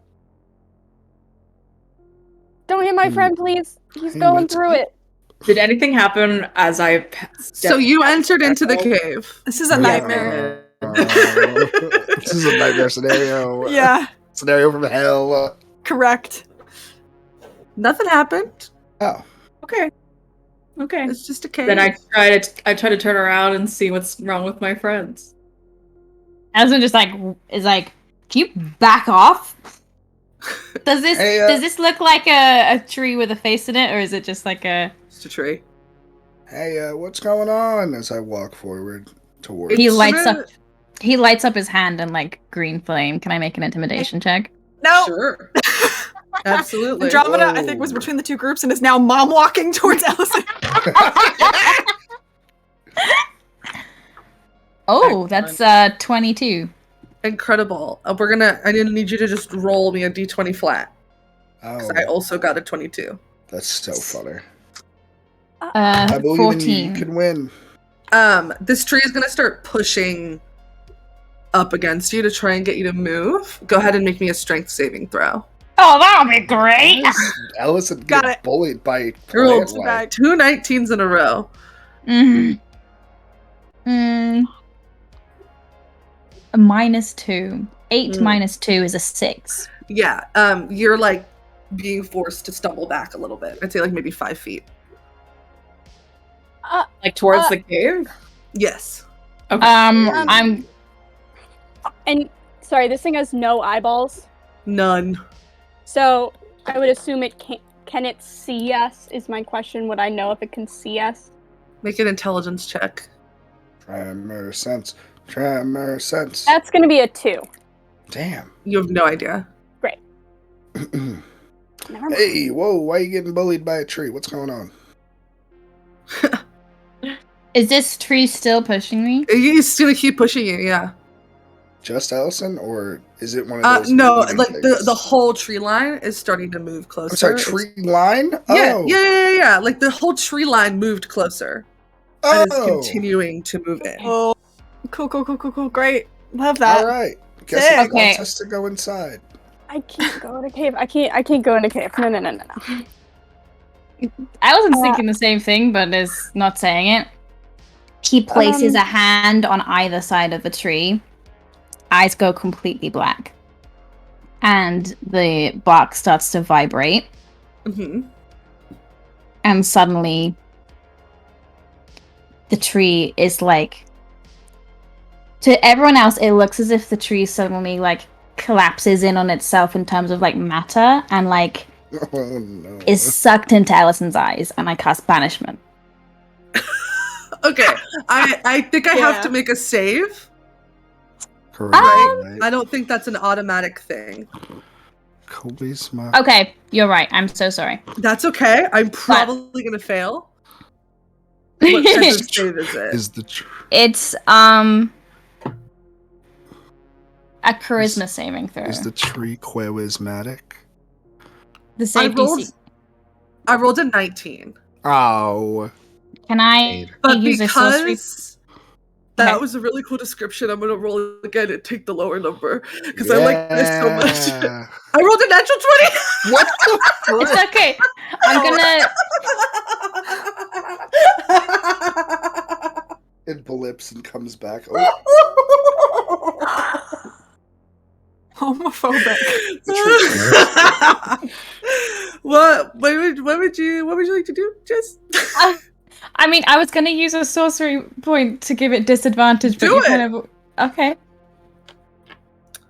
Don't hit my friend, please. He's going through it. Did anything happen as I So you entered into the cave. This is a nightmare. This is a nightmare scenario. Yeah, Scenario from hell. correct. Nothing happened. Oh. Okay. It's just a cave. Then I try to turn around and see what's wrong with my friends. Aslan just is like, can you back off? Does this look like a tree with a face in it, or is it just like a? Just a tree. Hey, what's going on? As I walk forward towards. He lights up his hand in like green flame. Can I make an intimidation check? No. Sure. Absolutely. Andromeda, Whoa. I think, was between the two groups and is now mom walking towards Ellison. Oh, that's 22. Incredible. I need you to just roll me a d20 flat. Oh, 'Cause I also got a 22. that's so funny. I believe 14. in you can win. This tree is gonna start pushing up against you to try and get you to move. Go ahead and make me a strength saving throw. Oh, that'll be great. Ellison Got get it. bullied by Rolled plant back. life. 2 19s in a row. A -2. 8 Mm. minus 2 is a 6. Yeah. You're like being forced to stumble back a little bit. I'd say like maybe 5 feet. Like towards the cave? Yes. Okay. I'm And sorry, this thing has no eyeballs, None. so I would assume it can't. can it see us? Is my question. Would I know if it can see us? Make an intelligence check. Tremor sense. Tremor sense. That's gonna be a 2. Damn. You have no idea. Never mind. Hey, whoa, why are you getting bullied by a tree? What's going on? Is this tree still pushing me? He's gonna keep pushing you, yeah. Just Ellison, or is it one of those? No, moving like things? the whole tree line is starting to move closer. I'm sorry, tree line? Yeah, Oh. yeah. Like the whole tree line moved closer. And is continuing to move in. Oh, cool. Great. Love that. All right. Guess Sick. it Okay. wants us to go inside. I can't go in a cave. I can't go in a cave. No. I wasn't thinking the same thing, but is not saying it. He places a hand on either side of the tree. Eyes go completely black. And the bark starts to vibrate. Mm-hmm. And suddenly, the tree is like... To everyone else, it looks as if the tree suddenly, like, collapses in on itself in terms of, like, matter. And, like, Oh, no. is sucked into Allison's eyes. And I cast Banishment. Okay, I think I have Yeah. to make a save. Correct. Right? I don't think that's an automatic thing. Kobe's my... Okay, you're right. I'm so sorry. That's okay. I'm probably gonna fail. What type of save is it? Is the tree... It's a charisma saving throw. Is the tree charismatic? The save DC. I rolled a 19. Oh. Can I But use a sorcery? because that Okay. was a really cool description, I'm gonna roll it again and take the lower number. Because I like this so much. Yeah. I rolled a natural What the It's frick? okay. I'm gonna. 20! It blips and comes back. Oh, Homophobic. What would you like to do, Jess? I mean, I was gonna use a sorcery point to give it disadvantage, but Do you it. kind of. Okay.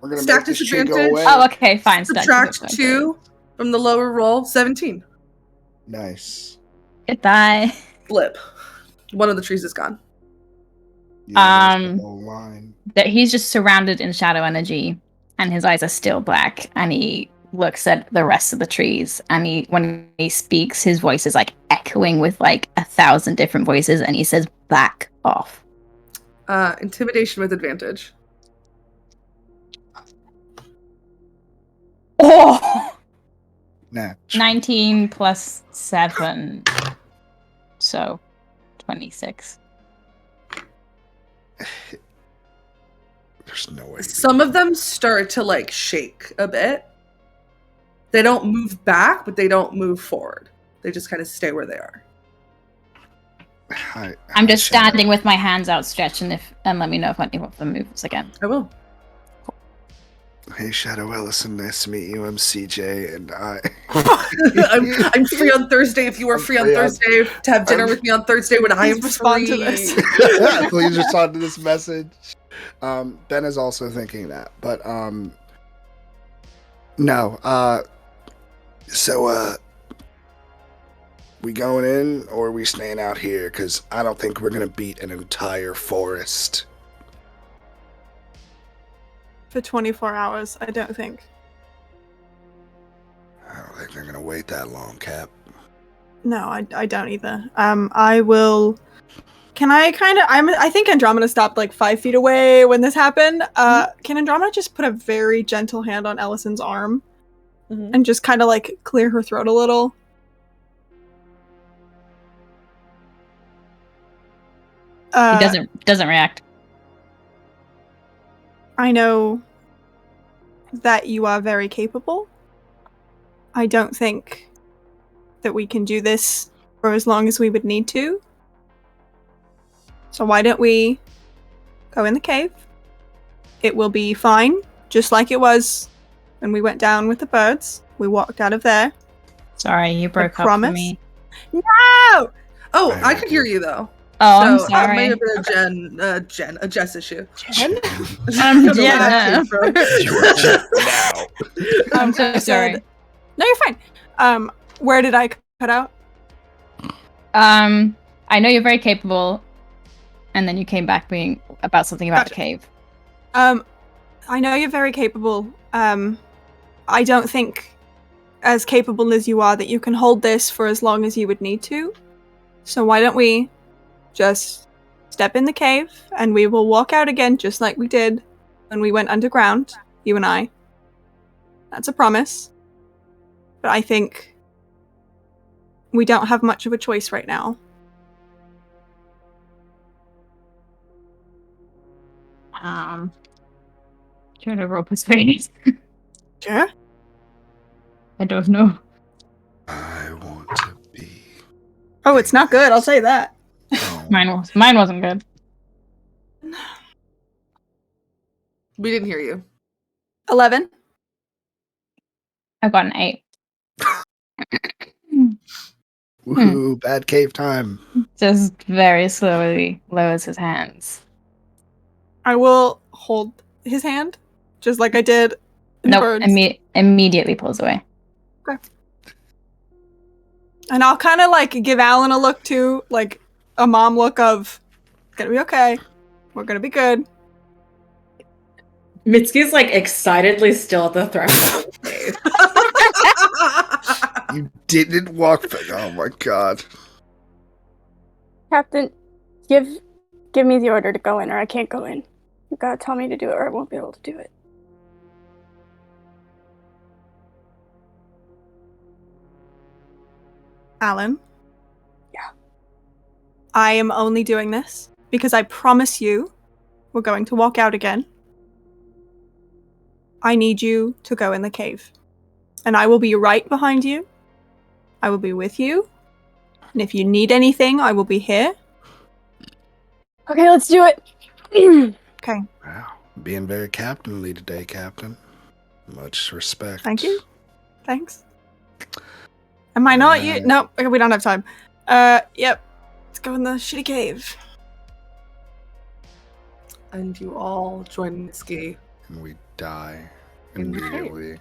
we're gonna Stack make this tree go disadvantage. away. Oh, okay, fine. Subtract 2 from the lower roll, 17. Nice. Goodbye. Blip. One of the trees is gone. Yeah, there's the whole line. That he's just surrounded in shadow energy, and his eyes are still black, and he looks at the rest of the trees, and when he speaks, his voice is like echoing with like 1,000 different voices, and he says, "Back off." Intimidation with advantage. Oh! Nah. 19 plus 7, so 26. There's no way. Some of them start to like shake a bit. They don't move back, but they don't move forward. They just kind of stay where they are. I'm just standing with my hands outstretched, and let me know if any of them moves again. I will. Hey, Shadow Ellison, nice to meet you. I'm CJ, and I. I'm free on Thursday. If you are free on Thursday, to have dinner with me on Thursday when I am Please respond free. to this. Please respond to this message. Ben is also thinking that, but no. So we going in or are we staying out here? Because I don't think we're gonna beat an entire forest. For 24 hours, I don't think. I don't think they're gonna wait that long, Cap. No, I don't either. I will. Can I kind of? I think Andromeda stopped like 5 feet away when this happened. Can Andromeda just put a very gentle hand on Ellison's arm and just kind of like clear her throat a little? He doesn't react. I know that you are very capable. I don't think that we can do this for as long as we would need to. So why don't we go in the cave? It will be fine, just like it was when we went down with the birds. We walked out of there. Sorry, you broke up for promise? me. No! Oh, I could hear you though. Oh, I'm So, sorry. It may have been a Jess issue. Jen? I'm I don't know where that came from. You are now. I'm so I sorry. said- No, you're fine. Where did I cut out? I know you're very capable, and then you came back being about something about the cave. I know you're very capable. I don't think as capable as you are that you can hold this for as long as you would need to. So why don't we just step in the cave and we will walk out again just like we did when we went underground, you and I. That's a promise. But I think we don't have much of a choice right now. Trying to roll persuade. Sure. I don't know. I want to be. Oh, it's not good, I'll say that. Oh. Mine wasn't good. We didn't hear you. 11. I got an 8. Woohoo, bad cave time. Just very slowly lowers his hands. I will hold his hand, just like I did in Nope, Birds. immediately pulls away. Okay. And I'll kind of like give Alan a look too, like a mom look of, gonna be okay, we're gonna be good. Mitsuki's like excitedly still at the threshold of the cave. You didn't walk back. Oh my god. Captain, give me the order to go in, or I can't go in. You gotta tell me to do it, or I won't be able to do it. Alan? Yeah. I am only doing this because I promise you we're going to walk out again. I need you to go in the cave. And I will be right behind you. I will be with you. And if you need anything, I will be here. Okay, let's do it. Okay. Wow. Being very captainly today, Captain. Much respect. Thank you. Thanks. Am I not you? No, okay, we don't have time. Yep. Let's go in the shitty cave. And you all join Mitsuki. And we die In the cave. immediately.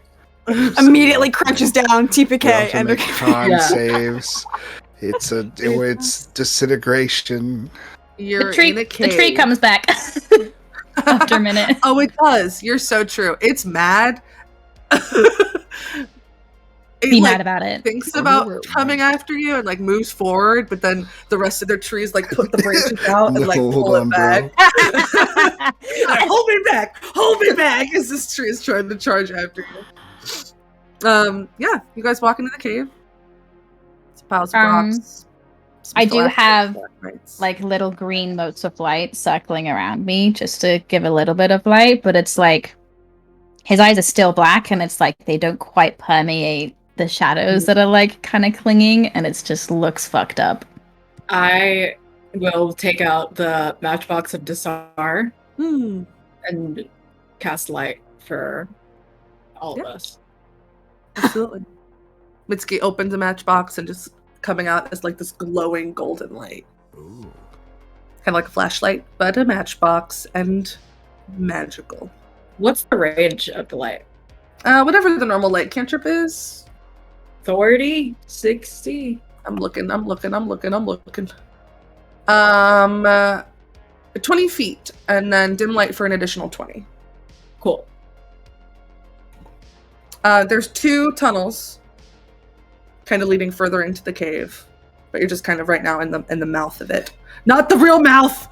Immediately crunches down TPK and and con Yeah. saves. It's disintegration. You're The tree, in a cave. the tree comes back after a minute. Oh, it does. You're so true. It's mad. Be mad about it. Thinks about coming after you and like moves forward, but then the rest of their trees like put the branches out and like No, pull hold it on, back. bro. Like, hold me back as this tree is trying to charge after you. Yeah, you guys walk into the cave. It's piles of rocks. some I do have stalagmites. like little green motes of light circling around me just to give a little bit of light, but it's like his eyes are still black and it's like they don't quite permeate the shadows that are like kind of clinging, and it just looks fucked up. I will take out the matchbox of Desar and cast light for all of us. Absolutely. Mitsuki opens a matchbox and just coming out as like this glowing golden light. Ooh. Kind of like a flashlight, but a matchbox and magical. What's the range of the light? Whatever the normal light cantrip is. 30? 60? I'm looking. 20 feet, and then dim light for an additional 20. Cool. There's 2 tunnels kind of leading further into the cave, but you're just kind of right now in the mouth of it. Not the real mouth.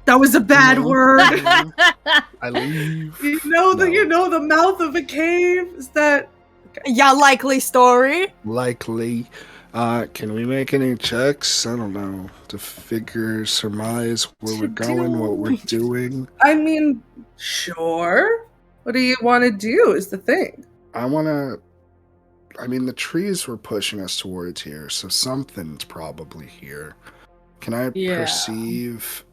That was a bad No. word. I leave. You know the mouth of a cave? Is that Yeah, likely story. Likely. Can we make any checks? I don't know. To surmise where we're going, what we're doing. I mean, sure. What do you want to do is the thing. The trees were pushing us towards here, so something's probably here. Can I perceive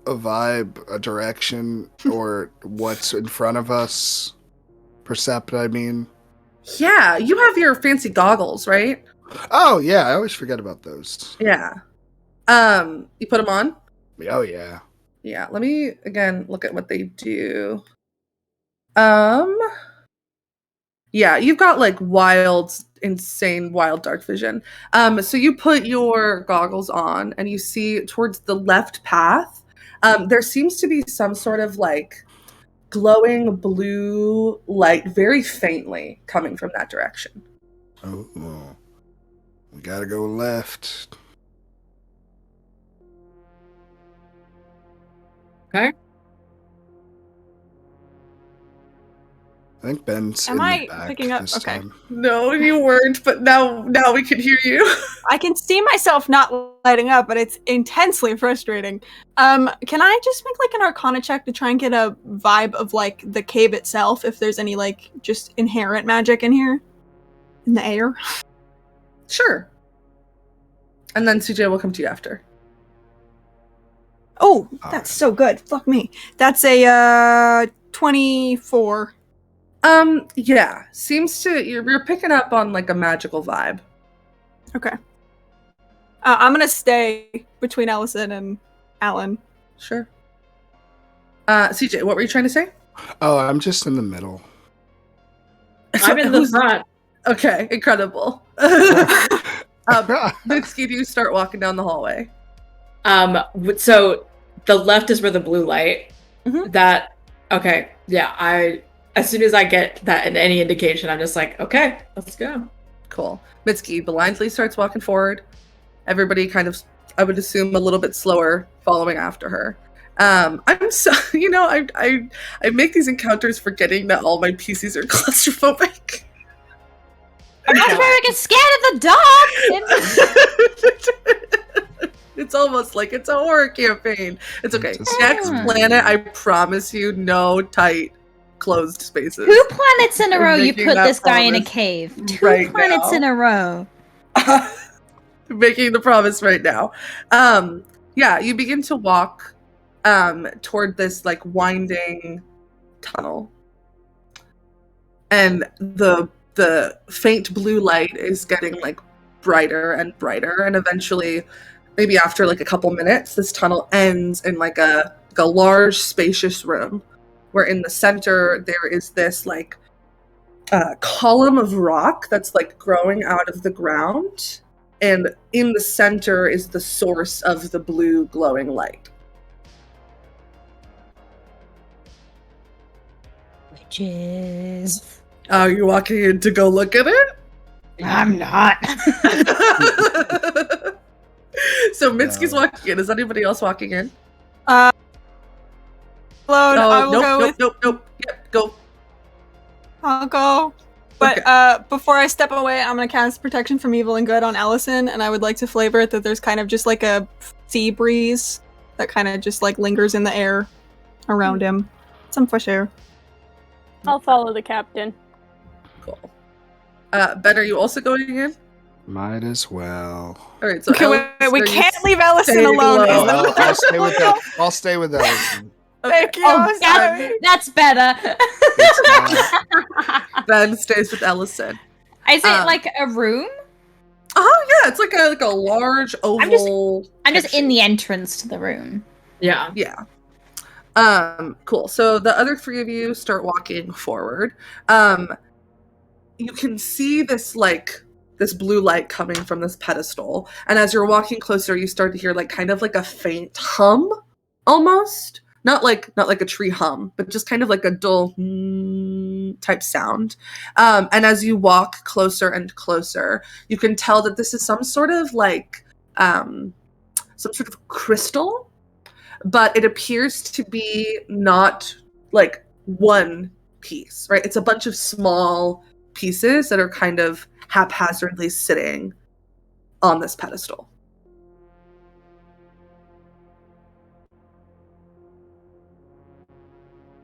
a vibe, a direction, or what's in front of us? Percept, I mean. Yeah, you have your fancy goggles, right? Oh, yeah, I always forget about those. Yeah. You put them on? Oh, yeah. Yeah, let me, again, look at what they do. Yeah, you've got, like, wild insane wild dark vision. So you put your goggles on and you see towards the left path, there seems to be some sort of like glowing blue light very faintly coming from that direction. Oh, we gotta go left. Okay. I think Ben's Am in I the back picking up? this Okay. time. No, you weren't, but now we can hear you. I can see myself not lighting up, but it's intensely frustrating. Can I just make like an Arcana check to try and get a vibe of like the cave itself, if there's any like just inherent magic in here, in the air? Sure. And then CJ will come to you after. Oh, that's so good. Fuck me. That's a 24. Yeah. Seems to you're picking up on like a magical vibe. Okay. I'm gonna stay between Allison and Alan. Sure. CJ, what were you trying to say? Oh, I'm just in the middle. I'm in the front. Okay, incredible. Mitsuki, do you start walking down the hallway? So the left is where the blue light. Mhm. Okay, yeah. As soon as I get that in any indication, I'm just like, okay, let's go. Cool. Mitsuki blindly starts walking forward. Everybody kind of, I would assume, a little bit slower following after her. I'm so, I make these encounters forgetting that all my PCs are claustrophobic. That's where I get scared of the dog! It's almost like it's a horror campaign. It's okay. It's a Next scary planet, I promise you, no tight, closed spaces. 2 planets in a I'm row you making put that this guy in a promise cave. 2 right planets now. in a row. Making the promise right now. Yeah, you begin to walk toward this like winding tunnel. And the faint blue light is getting like brighter and brighter, and eventually, maybe after like a couple minutes, this tunnel ends in like a large spacious room where in the center there is this like column of rock that's like growing out of the ground, and in the center is the source of the blue glowing light. Witches. Are you walking in to go look at it? I'm not. So Mitsuki's No. walking in. Is anybody else walking in? Hello, I will go with. Nope. Yep, go. I'll go. But before I step away, I'm gonna cast Protection from Evil and Good on Allison, and I would like to flavor it that there's kind of just like a sea breeze that kind of just like lingers in the air around him. Some fresh air. I'll follow the captain. Cool. Ben, are you also going in? Might as well. All right. So Okay, Ellison, we are you can't leave Allison staying alone. alone? Is that I'll stay with that. I'll stay with Ellison. Thank you. Oh, I'm sorry. that's better. It's not- Ben stays with Ellison. Is it like a room? Oh yeah, it's like a large oval. I'm just section. in the entrance to the room. Yeah. Yeah. Cool. So the other three of you start walking forward. You can see this blue light coming from this pedestal, and as you're walking closer, you start to hear like kind of like a faint hum, almost. Not like a tree hum, but just kind of like a dull type sound. And as you walk closer and closer, you can tell that this is some sort of crystal, but it appears to be not like one piece, right? It's a bunch of small pieces that are kind of haphazardly sitting on this pedestal.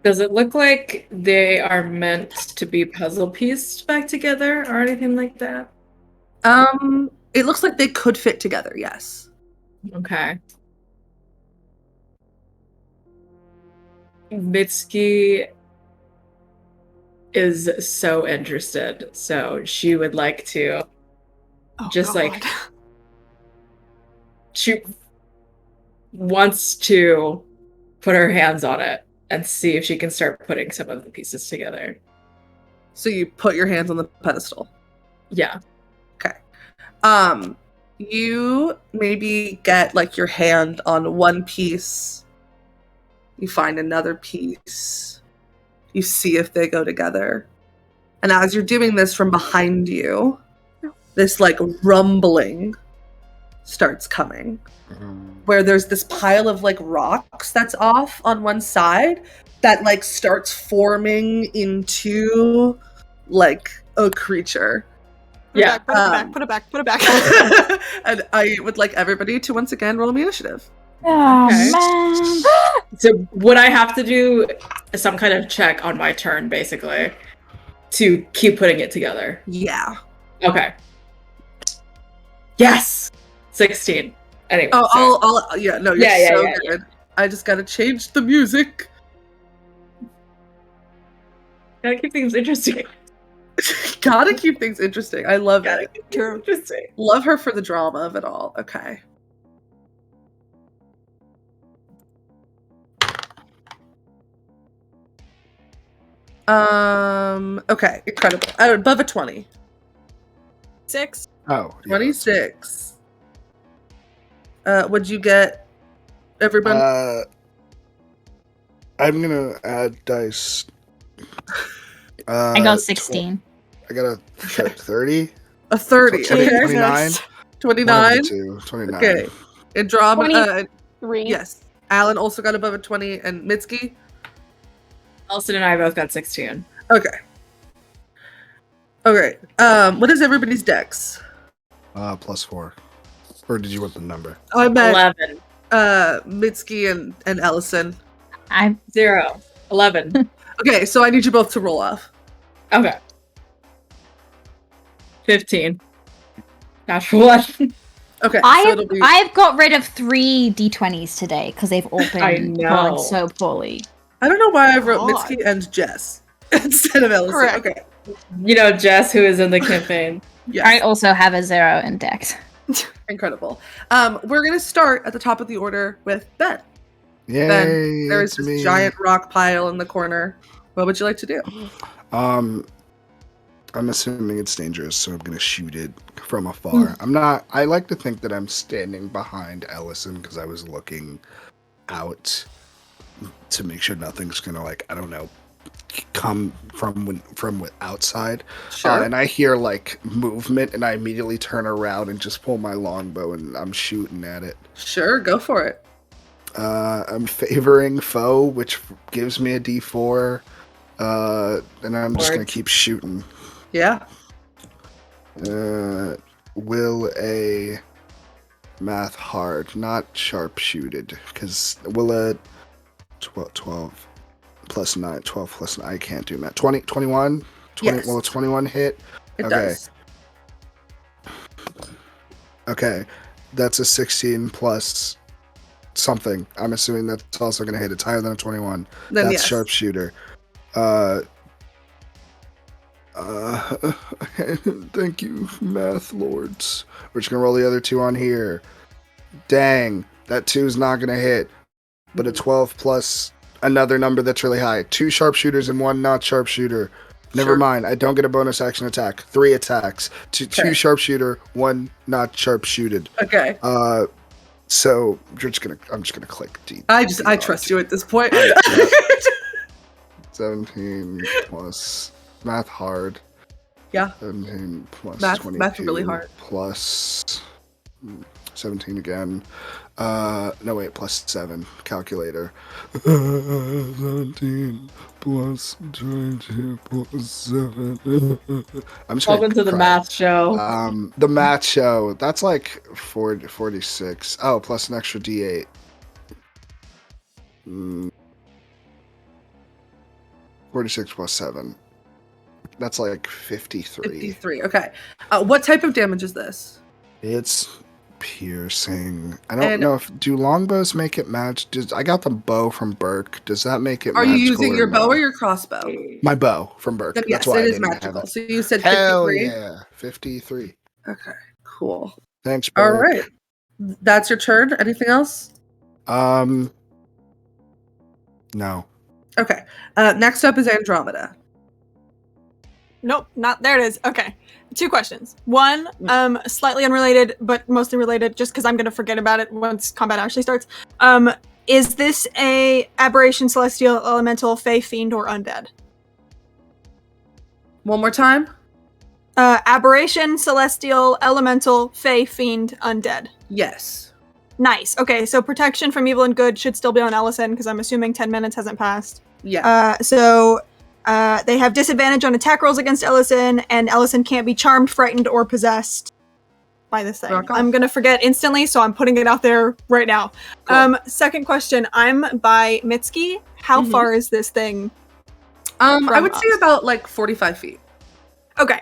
Does it look like they are meant to be puzzle pieced back together or anything like that? It looks like they could fit together, yes. Okay. Mitsuki is so interested, so she would like to just like she wants to put her hands on it and see if she can start putting some of the pieces together. So you put your hands on the pedestal. Yeah. You maybe get like your hand on one piece. You find another piece. You see if they go together. And as you're doing this from behind you, this like rumbling starts coming. Where there's this pile of like rocks that's off on one side that like starts forming into like a creature. Put it back. And I would like everybody to once again roll me initiative. Oh, Okay. man. So would I have to do some kind of check on my turn, basically, to keep putting it together? Yeah. Okay. Yes! 16. Anyway. Oh, yeah, no, you're so Yeah. good. I just gotta change the music. Gotta keep things interesting. Gotta keep things interesting. I love it. Interesting. Love her for the drama of it all. Okay. Okay, incredible. Above a 20. 6. Oh, yeah. 26. Would you get everyone? I'm gonna add dice. I got 16. I got a 30. A 30. 20, Okay. 29. 29. 29. Okay. Andromeda. 23. Yes. Alan also got above a 20, and Mitski. Elson and I both got 16. Okay. Okay. What is everybody's dex? +4. Or did you want the number? I meant 11. Mitski and Ellison. 0. 11. Okay, so I need you both to roll off. Okay. 15. Natural 1. Okay. I've got rid of 3 d20s today because they've all I been know. rolling so poorly. I don't know why I wrote God. Mitski and Jess instead of Ellison. Correct. Okay. You know, Jess, who is in the campaign. Yes. I also have a 0 in dex. Incredible. We're gonna start at the top of the order with Ben. Yay! Ben, there is it's this me. giant rock pile in the corner. What would you like to do? I'm assuming it's dangerous, so I'm gonna shoot it from afar. I like to think that I'm standing behind Ellison because I was looking out to make sure nothing's gonna, like, I don't know, come from outside. Sure. And I hear like movement, and I immediately turn around and just pull my longbow, and I'm shooting at it. Sure, go for it. I'm favoring foe, which gives me a D4, and I'm just gonna keep shooting. Yeah. Will a math hard, not sharpshooted, because will a 12 plus 9, 12 plus 9, I can't do math. 21? Yes. Will a 21 hit? It Okay. does. Okay, that's a 16 plus something. I'm assuming that's also going to hit. It's higher than a 21. Then That's yes. sharpshooter. Thank you, math lords. We're just going to roll the other 2 on here. Dang, that 2's not going to hit. But a 12 plus another number that's really high. 2 sharpshooters and 1 not sharpshooter. Never Sure. mind. I don't get a bonus action attack. 3 attacks. 2 Okay. sharpshooter, 1 not sharpshooted. Okay. So I'm just gonna click D. I trust you at this point. 17 plus math hard. Yeah. 17 plus Math 22 really hard. plus 17 again. No wait, plus 7. Calculator. 17 plus 22 plus 7. I'm just Welcome to the cry. math show. The math show. That's like 46. Oh, plus an extra D8. 46 plus 7. That's like 53. 53. Okay. What type of damage is this? It's piercing. I don't know if do longbows make it match. I got the bow from Burke. Does that make it? Are you magical using your bow no? or your crossbow? My bow from Burke? Then yes, That's why it I is didn't have magical. it. So you said 53. Hell yeah, 53. Okay. Cool. Thanks, Burke. All right. That's your turn. Anything else? No. Okay. Next up is Andromeda. Nope, not there. It is. Okay, 2 questions. One, slightly unrelated, but mostly related, just because I'm gonna forget about it once combat actually starts. Is this a aberration, celestial, elemental, fey, fiend, or undead? One more time. Aberration, celestial, elemental, fey, fiend, undead. Yes. Nice. Okay, so protection from evil and good should still be on Ellison, because I'm assuming 10 minutes hasn't passed. Yeah. So they have disadvantage on attack rolls against Ellison, and Ellison can't be charmed, frightened, or possessed by this thing. Rock on. I'm gonna forget instantly, so I'm putting it out there right now. Cool. Second question. I'm by Mitsuki. How far is this thing? I would us? say about like 45 feet. Okay.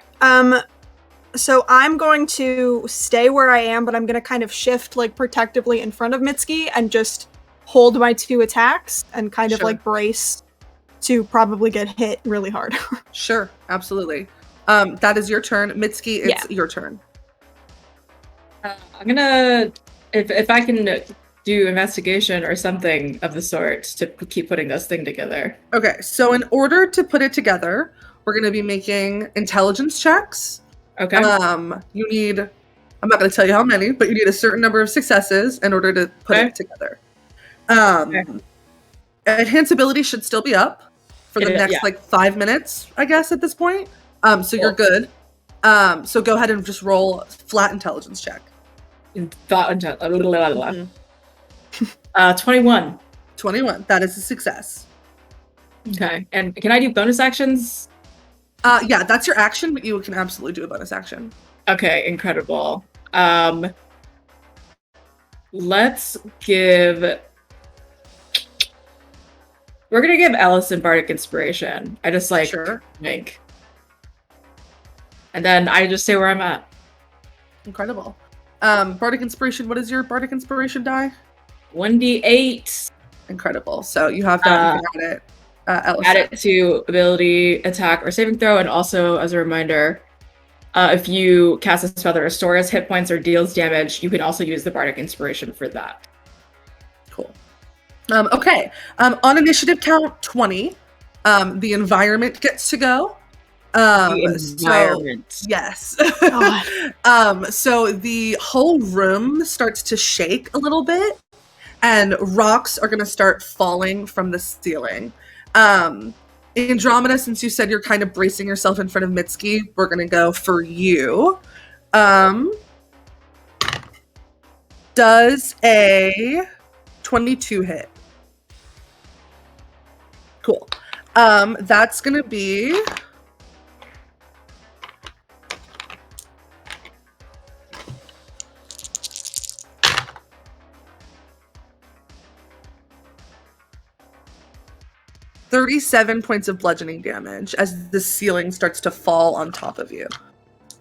So I'm going to stay where I am, but I'm gonna kind of shift like protectively in front of Mitsuki and just hold my 2 attacks and kind of Sure. like brace to probably get hit really hard. Sure, absolutely. That is your turn. Mitsuki, it's your turn. I'm gonna, if I can do investigation or something of the sort to keep putting this thing together. Okay, so in order to put it together, we're going to be making intelligence checks. Okay. You need, I'm not going to tell you how many, but you need a certain number of successes in order to put it together. Enhance ability should still be up for the next like 5 minutes, I guess, at this point. So you're good. So go ahead and just roll flat intelligence check. 21. 21. That is a success. Okay. And can I do bonus actions? Yeah, that's your action, but you can absolutely do a bonus action. Okay, incredible. Let's give... We're gonna give Allison Bardic Inspiration. I just like think. And then I just say where I'm at. Incredible. Bardic Inspiration, what is your Bardic Inspiration die? 1d8. Incredible. So you have that, you can add it. Add it to ability, attack, or saving throw, and also, as a reminder, if you cast a spell that restores hit points or deals damage, you can also use the Bardic Inspiration for that. Cool. Okay. On initiative count 20, the environment gets to go. The environment. So, yes. So the whole room starts to shake a little bit, and rocks are going to start falling from the ceiling. Andromeda, since you said you're kind of bracing yourself in front of Mitsuki, we're going to go for you. Does a 22 hit? Cool. That's going to be... $37 points of bludgeoning damage as the ceiling starts to fall on top of you.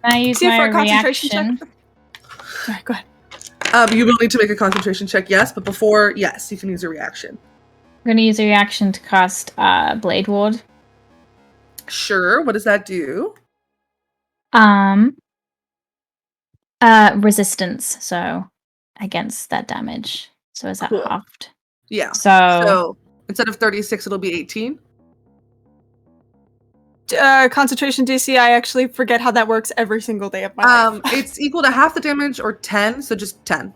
Can I use my reaction? Sorry, go ahead. You will need to make a concentration check, yes, but before, yes, you can use a reaction. I'm going to use a reaction to cast Blade Ward. Sure, what does that do? Resistance, so against that damage. So is that halved? Yeah. So instead of 36, it'll be 18. Concentration DC, I actually forget how that works every single day of my life. It's equal to half the damage or 10, so just 10.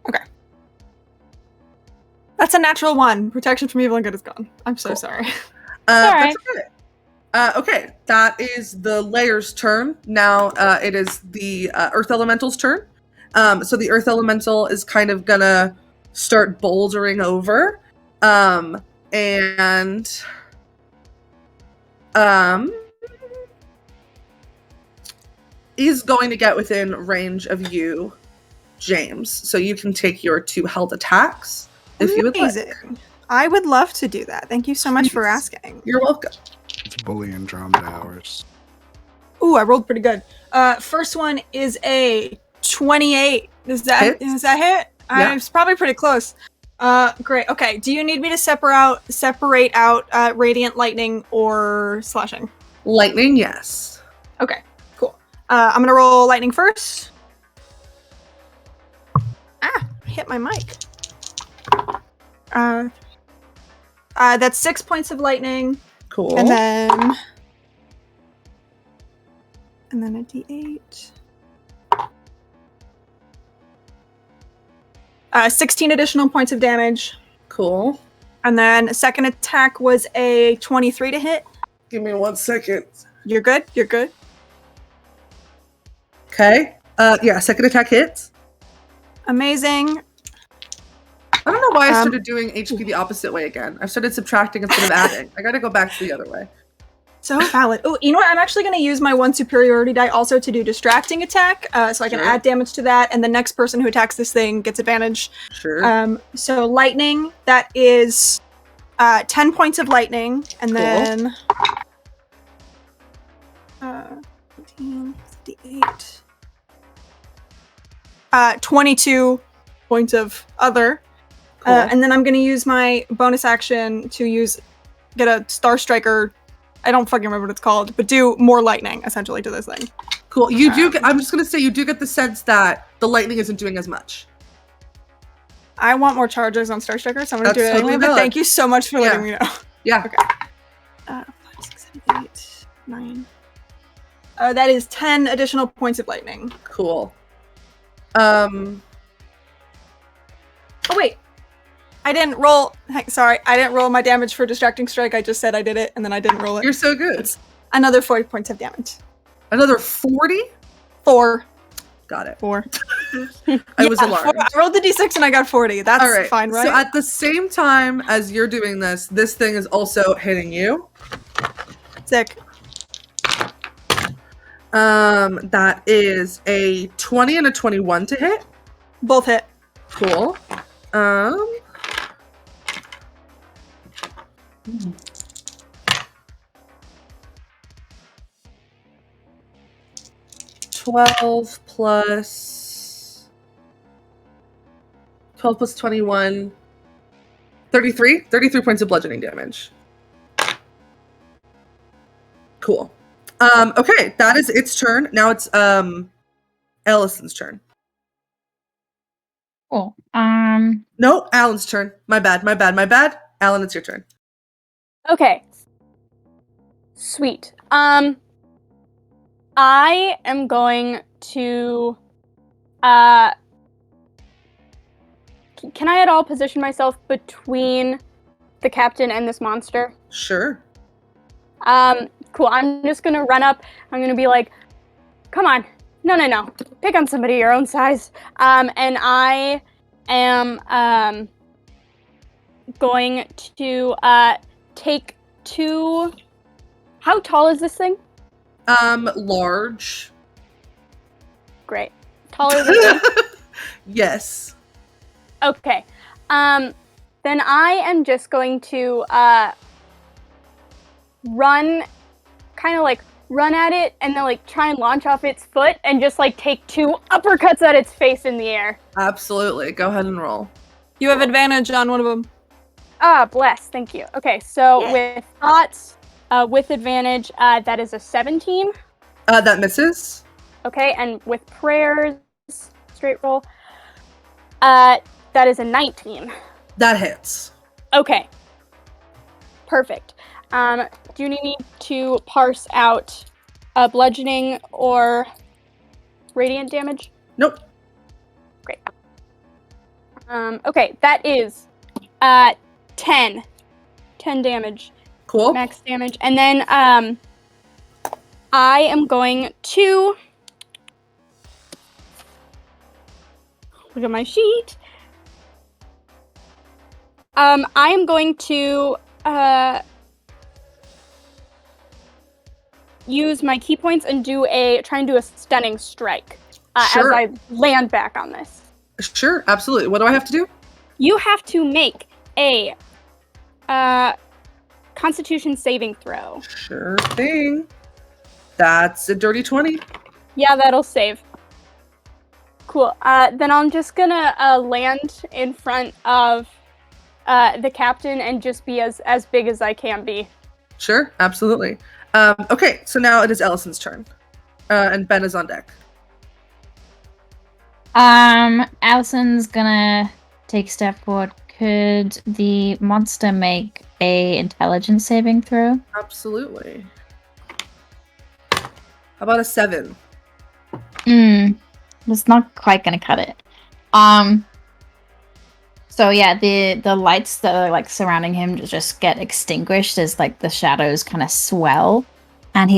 Okay. That's a natural 1. Protection from evil and good is gone. I'm so sorry. Alright. That's okay. Okay, that is the Layer's turn. Now it is the Earth Elemental's turn. So the Earth Elemental is kind of gonna start bouldering over. Is going to get within range of you, James. So you can take your 2 held attacks if you would like. I would love to do that. Thank you so much for asking. You're welcome. It's bully Andromeda hours. Ooh, I rolled pretty good. First one is a 28. Is that hit? Yeah. It's probably pretty close. Great. Okay. Do you need me to separate out radiant lightning or slashing? Lightning, yes. Okay. Cool. I'm gonna roll lightning first. I hit my mic. That's 6 points of lightning. Cool. And then and then a d8. 16 additional points of damage. Cool. And then second attack was a 23 to hit. Give me 1 second. You're good? You're good? Okay. Yeah, second attack hits. Amazing. I don't know why I started doing HP the opposite way again. I've started subtracting instead of adding. I gotta go back to the other way. So valid. Oh, you know what? I'm actually going to use my 1 superiority die also to do distracting attack, so I can add damage to that, and the next person who attacks this thing gets advantage. Sure. So lightning, that is 10 points of lightning, and then 15, 58, 22 points of other. Cool. And then I'm going to use my bonus action to get a Star Striker. I don't fucking remember what it's called, but do more lightning essentially to this thing. Cool. You do. I'm just gonna say you do get the sense that the lightning isn't doing as much. I want more charges on Star Striker, so I'm gonna do it That's totally anyway. But valid. thank you so much for letting me know. Yeah. Okay. 5, 6, 7, 8, 9. That is 10 additional points of lightning. Cool. Oh wait, I didn't roll. Sorry, I didn't roll my damage for distracting strike. I just said I did it, and then I didn't roll it. You're so good. It's another 40 points of damage. Another 40? 4. Got it. 4. I was alarmed. 4. I rolled the d6 and I got 40. That's All right. fine, right? So at the same time as you're doing this thing is also hitting you. Sick. That is a 20 and a 21 to hit. Both hit. Cool. 12 plus 21. 33 points of bludgeoning damage. Cool. Okay, that is its turn. Now it's Ellison's turn. Cool. No, Alan's turn. My bad. Alan, it's your turn. Okay. Sweet. I am going to can I at all position myself between the captain and this monster? Sure. Cool. I'm just gonna run up. I'm gonna be like, come on. No. Pick on somebody your own size. And I am going to take 2. How tall is this thing? Large. Great. Taller than me? Yes. Okay. Then I am just going to run at it and then try and launch off its foot and just take 2 uppercuts at its face in the air. Absolutely. Go ahead and roll. You have advantage on one of them. Ah, bless. Thank you. Okay, so with thoughts, with advantage, that is a 17. That misses. Okay, and with prayers, straight roll, that is a 19. That hits. Okay. Perfect. Do you need me to parse out bludgeoning or radiant damage? Nope. Great. Okay, that is 10 damage. Cool. Max damage. And then I am going to look at my sheet. I am going to use my key points and try and do a stunning strike Sure. as I land back on this. Sure, absolutely. What do I have to do? You have to make a Constitution saving throw. Sure thing. That's a dirty 20. Yeah, that'll save. Cool. Then I'm just gonna land in front of the captain and just be as big as I can be. Sure, absolutely. Okay, so now it is Ellison's turn. And Ben is on deck. Allison's gonna take a step forward. Could the monster make a intelligence saving throw? Absolutely. How about a 7? It's not quite gonna cut it. So yeah, the lights that are like surrounding him just get extinguished as like the shadows kind of swell, and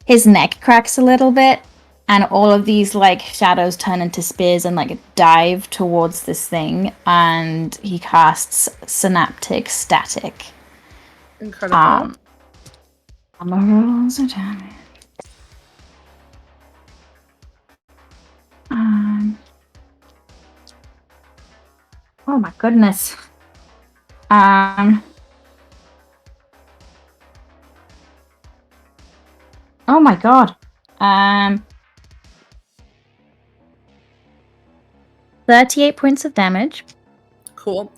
his neck cracks a little bit, and all of these like shadows turn into spears and like dive towards this thing, and he casts Synaptic Static. Incredible. I'm gonna roll the damage. Oh my goodness. Oh my god. 38 points of damage. Cool.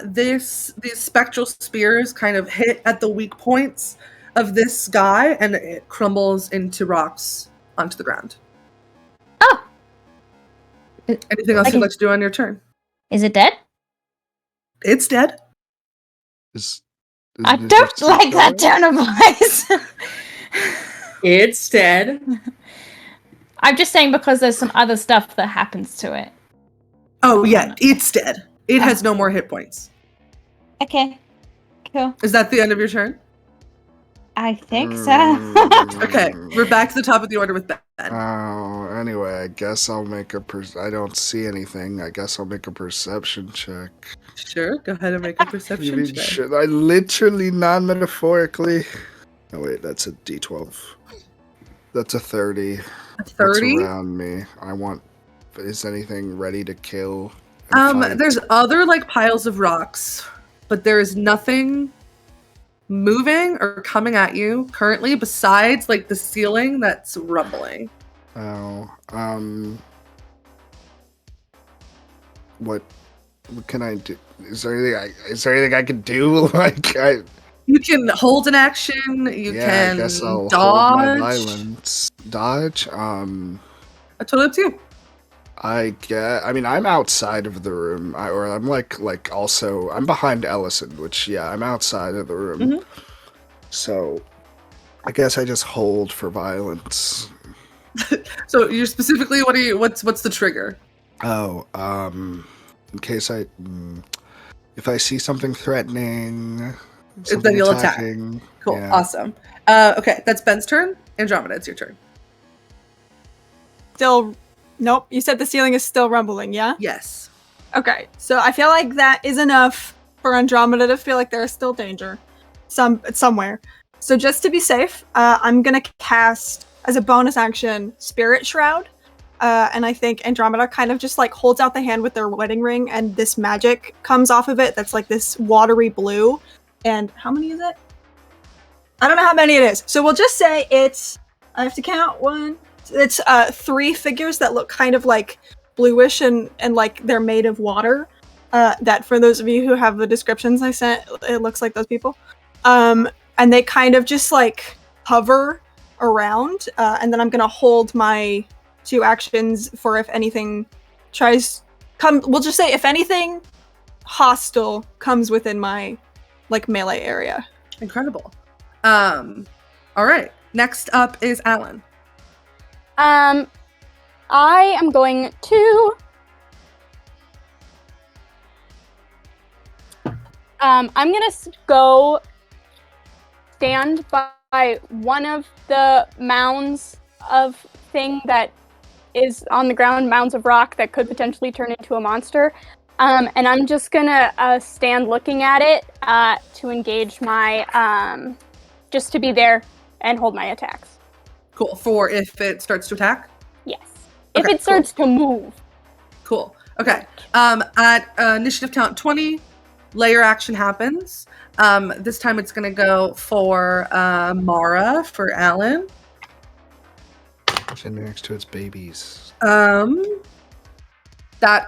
These spectral spears kind of hit at the weak points of this guy, and it crumbles into rocks onto the ground. Oh! Anything else you'd like to do on your turn? Is it dead? It's dead. I don't like that tone of voice. It's dead. I'm just saying because there's some other stuff that happens to it. Oh, yeah, it's dead. It has no more hit points. Okay, cool. Is that the end of your turn? I think so. Okay, we're back to the top of the order with Ben. Oh, anyway, I guess I'll make I don't see anything. I guess I'll make a perception check. Sure, go ahead and make a perception check. Should I literally, non-metaphorically? Oh wait, that's a D12. That's a 30. A 30? What's around me? Is anything ready to kill? Fight? There's other like piles of rocks, but there is nothing moving or coming at you currently besides like the ceiling that's rumbling. Oh, what can I do? Is there anything I can do? You can hold an action. You can I guess I'll dodge. hold my violence. Dodge. That's totally up to you. I'm outside of the room, I'm also I'm behind Ellison, which I'm outside of the room. Mm-hmm. So, I guess I just hold for violence. So you're specifically what's the trigger? Oh, in case if I see something threatening, Then you'll attack. Cool, yeah. Awesome. Okay, that's Ben's turn. Andromeda, it's your turn. Nope, you said the ceiling is still rumbling, yeah? Yes. Okay, so I feel like that is enough for Andromeda to feel like there is still danger somewhere. So just to be safe, I'm gonna cast, as a bonus action, Spirit Shroud. And I think Andromeda kind of just like holds out the hand with their wedding ring, and this magic comes off of it that's like this watery blue. And how many is it? I don't know how many it is. So we'll just say I have to count one. It's 3 figures that look kind of like bluish and like they're made of water. That for those of you who have the descriptions I sent, it looks like those people. And they kind of just like hover around. And then I'm gonna hold my 2 actions for if anything we'll just say if anything hostile comes within my like melee area. Incredible. All right. Next up is Alan. I am going to I'm gonna go stand by one of the mounds of thing that is on the ground, mounds of rock that could potentially turn into a monster. And I'm just gonna stand looking at it to engage my just to be there and hold my attacks. Cool. For if it starts to attack? Yes. Okay, If it starts to move. Cool. Okay. At initiative count 20, layer action happens. This time it's going to go for Mara for Alan. Sitting next to its babies. That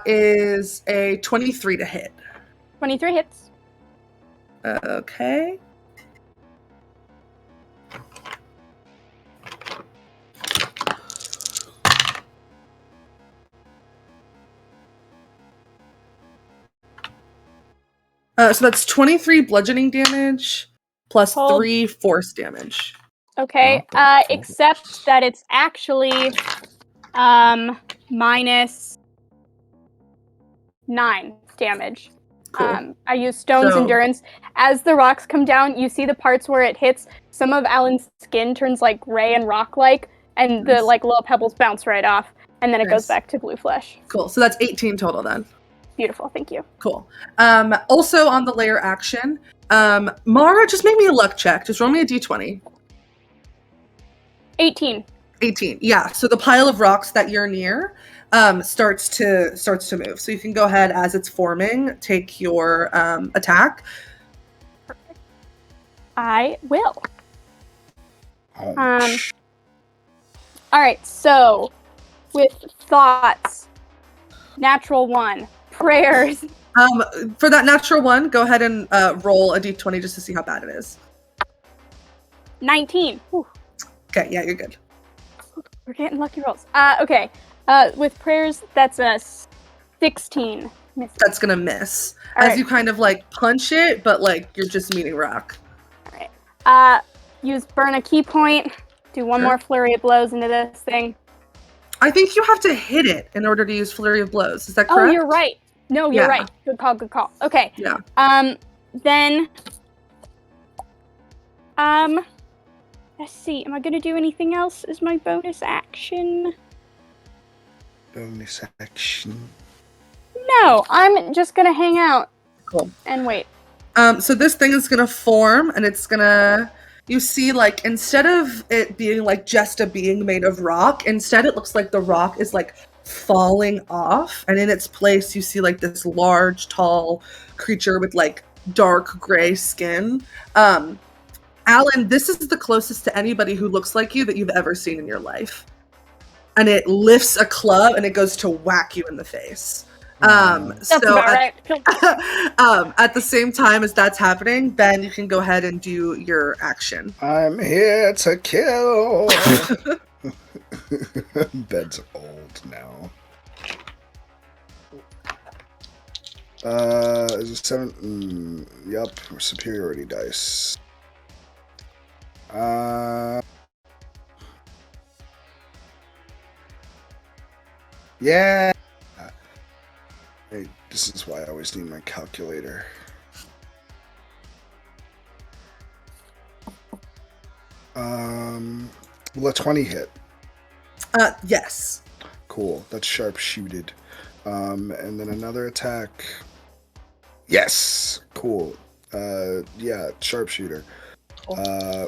is a 23 to hit. 23 hits. Okay. So that's 23 bludgeoning damage plus Hold. 3 force damage. Okay. Not bad. Except that it's actually minus 9 damage. Cool. I use Stone's So- Endurance. As the rocks come down, you see the parts where it hits. Some of Alan's skin turns like gray and rock-like, and the Nice. like little pebbles bounce right off, and then it goes Nice. back to blue flesh. Cool. So that's 18 total then. Beautiful, thank you. Cool. Also on the layer action, Mara, just make me a luck check. Just roll me a d20. 18. 18. Yeah. So the pile of rocks that you're near starts to move. So you can go ahead as it's forming, take your attack. I will. Oh, All right, so with thoughts, natural 1, prayers, For that natural one, go ahead and roll a d20 just to see how bad it is. 19. Whew, Okay. Yeah, you're good. we're getting lucky rolls. Okay, with prayers, that's a 16. Miss. That's gonna miss All as right. you kind of like punch it, but like you're just meeting rock. Use burn a key point. Do one Sure. more flurry of blows into this thing. I think you have to hit it in order to use flurry of blows. Is that correct? Oh, you're right. No, you're Yeah. right. Good call. Good call. Okay. Yeah. Then. Let's see. Am I gonna do anything else as my bonus action? bonus action. No, I'm just gonna hang out. Cool. And wait. So this thing is gonna form, and it's gonna. You see, like instead of it being like just a being made of rock, instead it looks like the rock is like falling off, and in its place you see like this large, tall creature with like dark gray skin. Alan, this is the closest to anybody who looks like you that you've ever seen in your life. And it lifts a club and it goes to whack you in the face. That's So about at, right. at the same time as that's happening, Ben, you can go ahead and do your action. I'm here to kill. Ben's old now. Is it 7? Yup, superiority dice. Yeah. Hey, this is why I always need my calculator. Will a 20 hit? Yes. Cool. That's sharpshooted. And then another attack. Yes. Cool. Yeah, sharpshooter.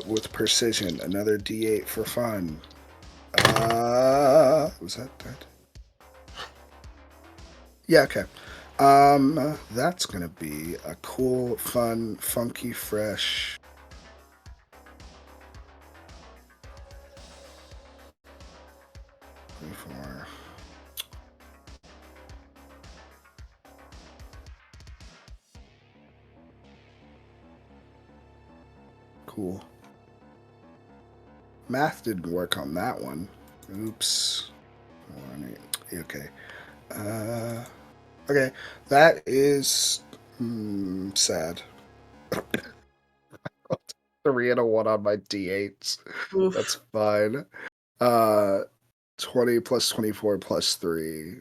With precision. Another D8 for fun. Was that? Yeah, okay. That's gonna be a cool, fun, funky, fresh. For cool. Math didn't work on that one. Oops. Okay. Okay. That is sad. 3 and a 1 on my D8s. Oof. That's fine. 20 plus 24 plus 3.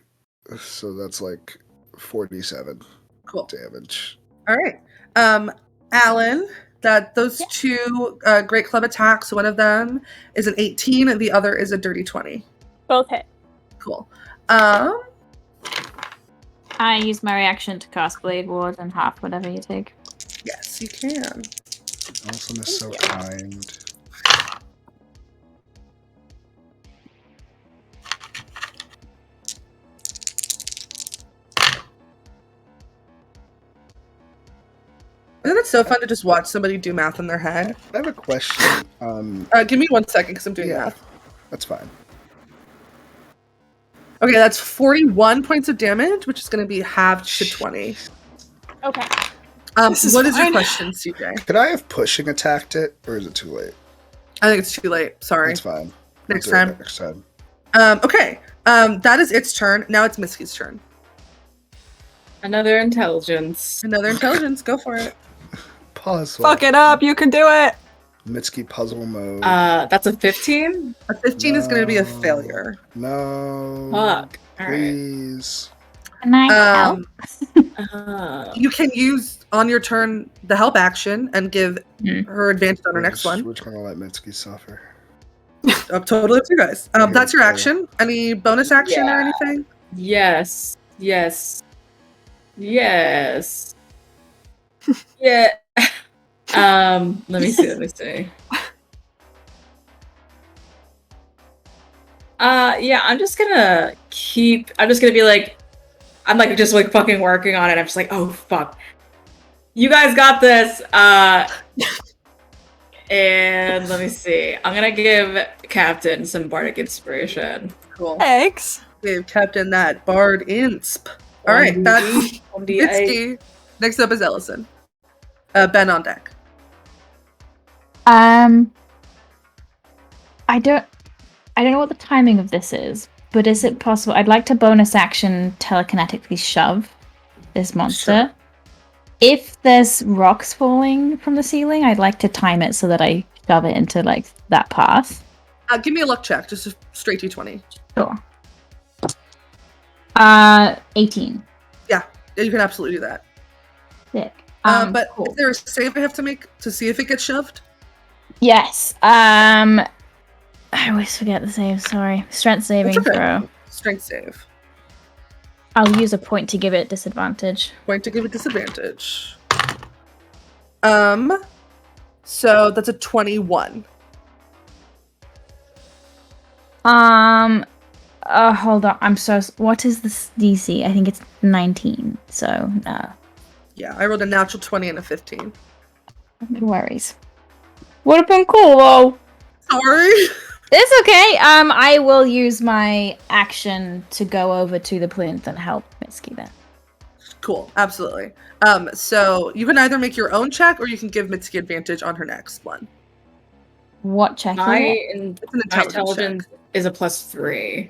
So that's like 47 Cool. damage. All right. Alan, those two Great Club attacks, one of them is an 18 and the other is a dirty 20. Both hit. Cool. I use my reaction to cast Blade Ward and half whatever you take. Yes, you can. Awesome is so kind. Isn't it so fun to just watch somebody do math in their head? I have a question. Give me 1 second because I'm doing Yeah. math. That's fine. Okay, that's 41 points of damage, which is going to be halved to 20. Okay. This is What is your fine. question, CJ? Could I have pushing attacked it, or is it too late? I think it's too late. Sorry. That's fine. Next We'll do it time. Next time. Okay. That is its turn. Now it's Misky's turn. Another intelligence. Another intelligence. Go for it. Pause. Fuck it up, you can do it! Mitsuki puzzle mode. That's a 15? A 15 is going to be a No. failure. No. Fuck. Alright. Please. Can I help? You can use on your turn the help action and give her advantage on her next one. We're just gonna let Mitsuki suffer. Totally up to you guys. That's your action. Any bonus action or anything? Yes. Yes. Yes. Yeah. Let me see. Yeah, I'm just gonna be like, I'm like just like fucking working on it. I'm just like, oh fuck. You guys got this. And let me see. I'm gonna give Captain some bardic inspiration. Cool. Thanks. Give Captain that bard insp. All right, that's 1d8. Mitsuki. Next up is Ellison. Ben on deck. I don't know what the timing of this is, but is it possible? I'd like to bonus action telekinetically shove this monster. Sure. If there's rocks falling from the ceiling, I'd like to time it so that I shove it into like that path. Give me a luck check, just a straight d20. Sure. 18. Yeah, you can absolutely do that. Sick. But Cool. is there a save I have to make to see if it gets shoved? Yes. I always forget the save. Sorry. Strength saving That's okay. throw. Strength save. I'll use a point to give it disadvantage. Point to give it disadvantage. So that's a 21. Hold on. What is this DC? I think it's 19. So no. Yeah, I rolled a natural 20 and a 15. No worries. Would have been cool though. Sorry. It's okay. I will use my action to go over to the plinth and help Mitsuki then. Cool, absolutely. So you can either make your own check or you can give Mitsuki advantage on her next one. What check? My It's an intelligence is a +3.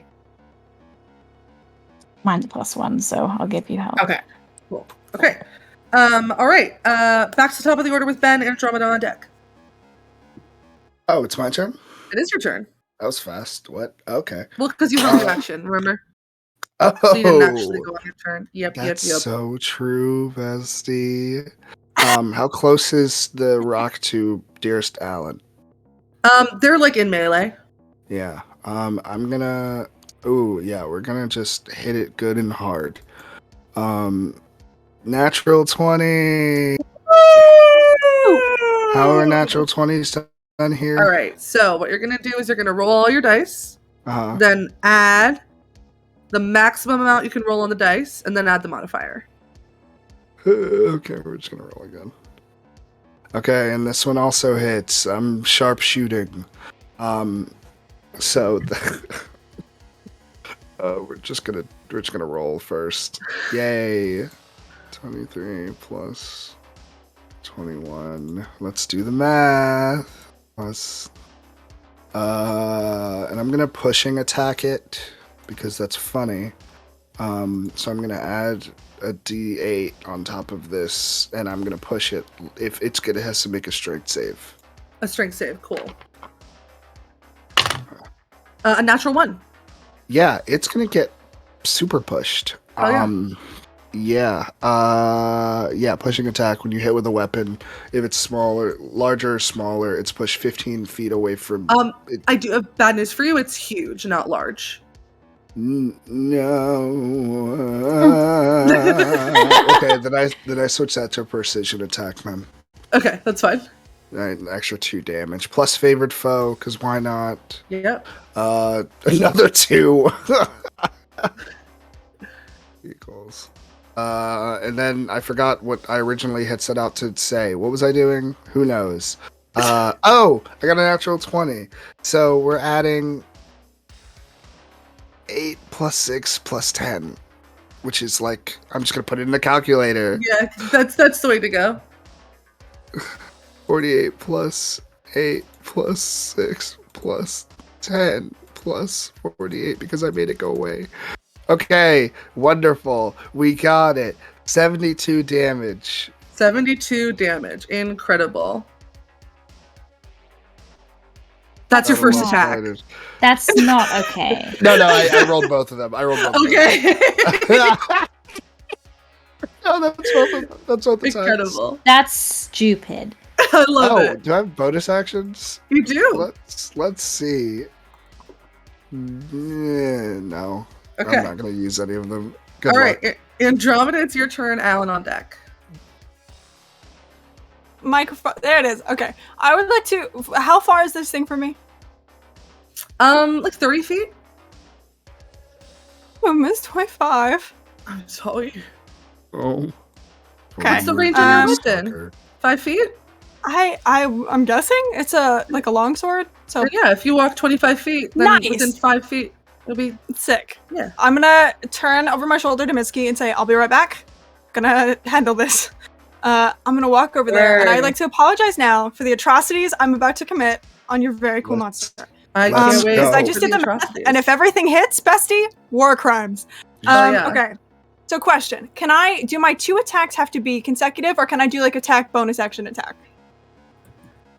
Mine's a +1, so I'll give you help. Okay. Cool. Okay. All right. Back to the top of the order with Ben and Andromeda on deck. Oh, it's my turn? It is your turn. That was fast. What? Okay. Well, because you held your action, remember? Oh, So you didn't actually go on your turn. Yep. that's so true, bestie. How close is the rock to Dearest Alan? They're like in melee. Yeah. I'm gonna. Ooh, yeah. We're gonna just hit it good and hard. Natural 20. How are natural 20s done here? All right. So what you're gonna do is you're gonna roll all your dice, Uh-huh. then add the maximum amount you can roll on the dice, and then add the modifier. Okay, we're just gonna roll again. Okay, and this one also hits. I'm sharpshooting. So we're just gonna roll first. Yay! 23 plus 21. Let's do the math. Plus, and I'm gonna pushing attack it because that's funny. So I'm gonna add a D8 on top of this, and I'm gonna push it. If it's good, it has to make a strength save. A strength save. Cool. A natural 1. Yeah, it's gonna get super pushed. Oh, yeah. Yeah, pushing attack when you hit with a weapon. If it's larger or smaller, it's pushed 15 feet away from. I do have bad news for you. It's huge, not large. No. Okay, then I switch that to a precision attack, man. Okay, that's fine. Right, an extra 2 damage plus favored foe, because why not? Yep. Another 2 equals. And then I forgot what I originally had set out to say. What was I doing? Who knows? Oh, I got a natural 20. So we're adding 8 plus 6 plus 10, which is like, I'm just gonna put it in the calculator. Yeah, that's the way to go. 48 plus 8 plus 6 plus 10 plus 48 because I made it go away. Okay, wonderful. We got it. 72 damage. 72 damage. Incredible. That's your I'm first a little attack. excited. That's not okay. No, I rolled both of them. I rolled both of them. Okay. No, that's both attacks. Incredible. That's stupid. I love it. Do I have bonus actions? You do. Let's see. No. Okay. I'm not going to use any of them. Good All luck. right, Andromeda, it's your turn. Alan on deck. Microphone. There it is. Okay. I would like to. How far is this thing from me? Like 30 feet. I missed 25. I'm sorry. Oh. Okay. What's the range of your weapon? Fucker. 5 feet? I'm guessing it's a long sword. So Or yeah, if you walk 25 feet, then Nice. within 5 feet, it'll be sick. Yeah. I'm gonna turn over my shoulder to Mitsuki and say, "I'll be right back. Gonna handle this." I'm gonna walk over there, and I'd like to apologize now for the atrocities I'm about to commit on your very cool Let's- monster. I Let's can't wait. go. I just for did the math, atrocities. and if everything hits, bestie, war crimes. Oh, yeah. Okay. So, question: can I do my 2 attacks have to be consecutive, or can I do like attack bonus action attack?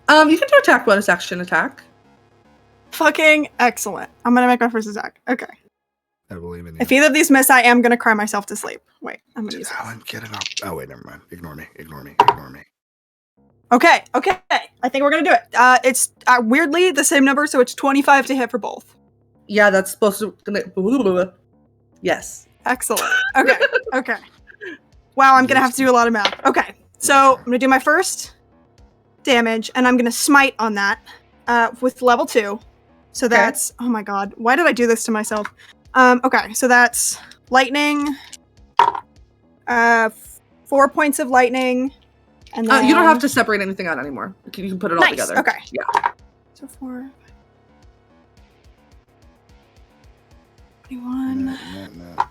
You can do attack bonus action attack. Fucking excellent. I'm gonna make my first attack. Okay. I believe in you. If either of these miss, I am gonna cry myself to sleep. Wait, I'm gonna use this. Alan, get it up. Oh, wait, never mind. Ignore me. Okay. I think we're gonna do it. It's weirdly the same number, so it's 25 to hit for both. Yeah, that's supposed to. Yes. Excellent. Okay. Wow, I'm gonna have to do a lot of math. Okay, so I'm gonna do my first damage, and I'm gonna smite on that with level 2. So that's oh my god, why did I do this to myself? Okay, so that's lightning, 4 points of lightning, and then You don't have to separate anything out anymore. You can put it all nice. together. Okay, Yeah. so 4, 21. No.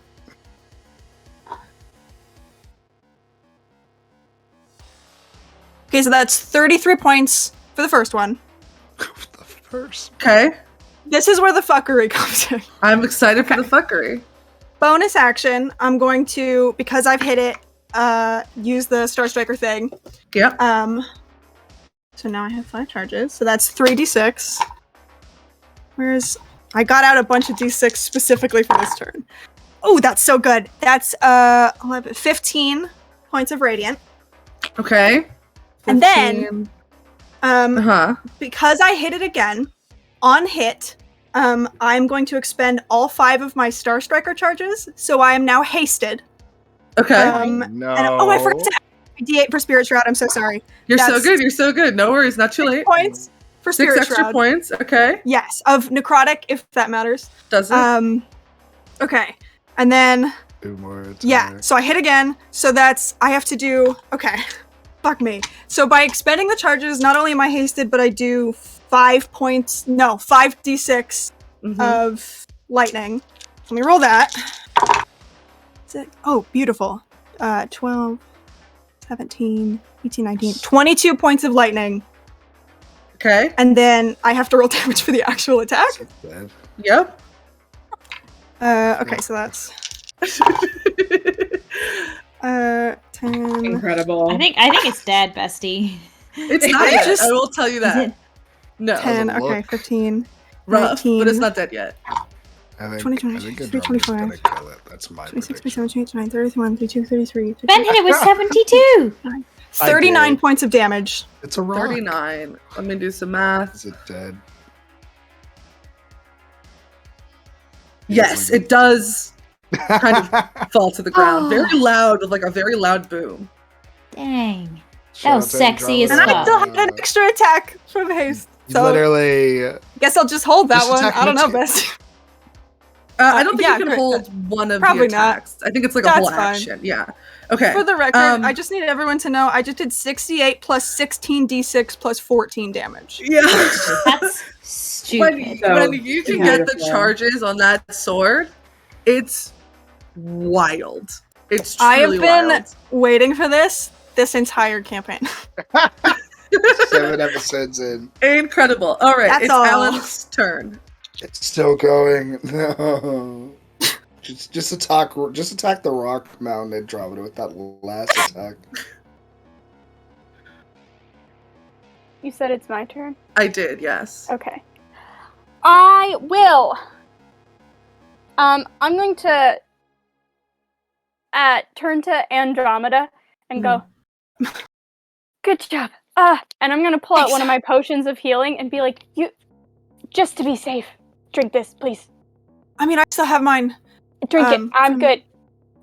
Okay, so that's 33 points for the first one. The first. Okay. This is where the fuckery comes in. I'm excited for the fuckery. Bonus action, I'm going to, because I've hit it, use the Star Striker thing. Yep. So now I have 5 charges. So that's 3d6. I got out a bunch of d6 specifically for this turn. Oh, that's so good. That's 15 points of radiant. Okay. And then 15. because I hit it again, on hit, I'm going to expend all 5 of my Star Striker charges, so I am now hasted. Okay. No. And, I forgot to add D8 for Spirit Shroud. I'm so sorry. You're so that's- good. You're so good. No worries. Not too 6 late. points for 6 Spirit extra Shroud. points. Okay. Yes, of necrotic, if that matters. Does it? Okay, and then 2 more attacks. yeah, so I hit again. So that's I have to do. Okay, fuck me. So by expending the charges, not only am I hasted, but I do 5 points. No, 5d6 Mhm. of lightning. Let me roll that. Oh, beautiful. 12, 17, 18, 19, 22 points of lightning. Okay. And then I have to roll damage for the actual attack. So bad. Yep. Okay, so that's 10. Incredible. I think it's dead, bestie. It's not yet. Just- I will tell you that. it? No. 10, Doesn't okay, look. 15, Rough, 19, but it's not dead yet. I think 20, Andromeda's 24. gonna kill it. That's my 26, prediction. 27, 28, 29, 31, 32, 33, Ben hit it with 72. 39 did. points of damage. It's a rock. 39. Let me do some math. Is it dead? Yes, it does kind of fall to the ground. Very loud, with like a very loud boom. Dang. Shout was out to sexy as And Andromeda. I still have an extra attack from haste. So Literally, guess I'll just hold that Just one. attack I don't know, Mitsuki. best. I don't think yeah, you can great. hold one of Probably the not. attacks. I think it's like a That's whole fine. action. Yeah. Okay. For the record, Um, I just need everyone to know I just did 68 plus 16d6 plus 14 damage. Yeah. That's stupid. So when you can get the beautiful. charges on that sword, it's wild. It's I have truly been wild. waiting for this entire campaign. 7 episodes in. Incredible. All right, That's it's all. Alan's turn. It's still going. No. Just attack the rock mountain Andromeda with that last attack. You said it's my turn? I did, yes. Okay. I will. I'm going to turn to Andromeda and go, good job. And I'm going to pull out one of my potions of healing and be like, you, just to be safe, drink this, please. I mean, I still have mine. Drink it. I'm good.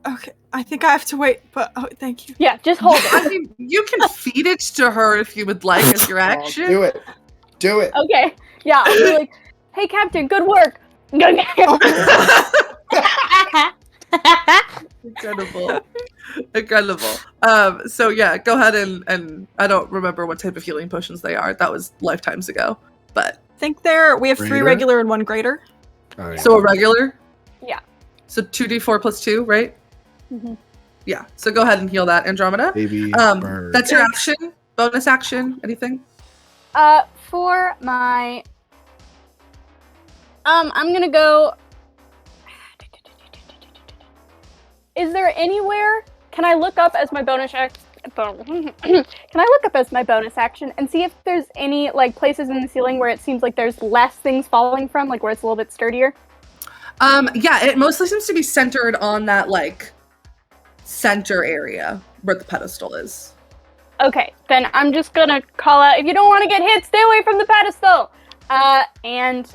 Okay, I think I have to wait, but thank you. Yeah, just hold it. I mean, you can feed it to her if you would like as your action. Do it. Do it. Okay. Yeah, I'll be like, hey, Captain, good work. Incredible. So yeah, go ahead and I don't remember what type of healing potions they are. That was lifetimes ago. But I think we have 3 Greater? regular and 1 greater. Oh, yeah. so a regular? Yeah. So 2d4 plus 2, right? Mm-hmm. Yeah. So go ahead and heal that, Andromeda. Baby bird. That's your action. Bonus action. Anything? For my I'm gonna go. Is there anywhere? Can I look up as my bonus action? Can I look up as my bonus action and see if there's any like places in the ceiling where it seems like there's less things falling from, like where it's a little bit sturdier? Yeah, it mostly seems to be centered on that like center area where the pedestal is. Okay, then I'm just gonna call out, if you don't want to get hit, stay away from the pedestal! And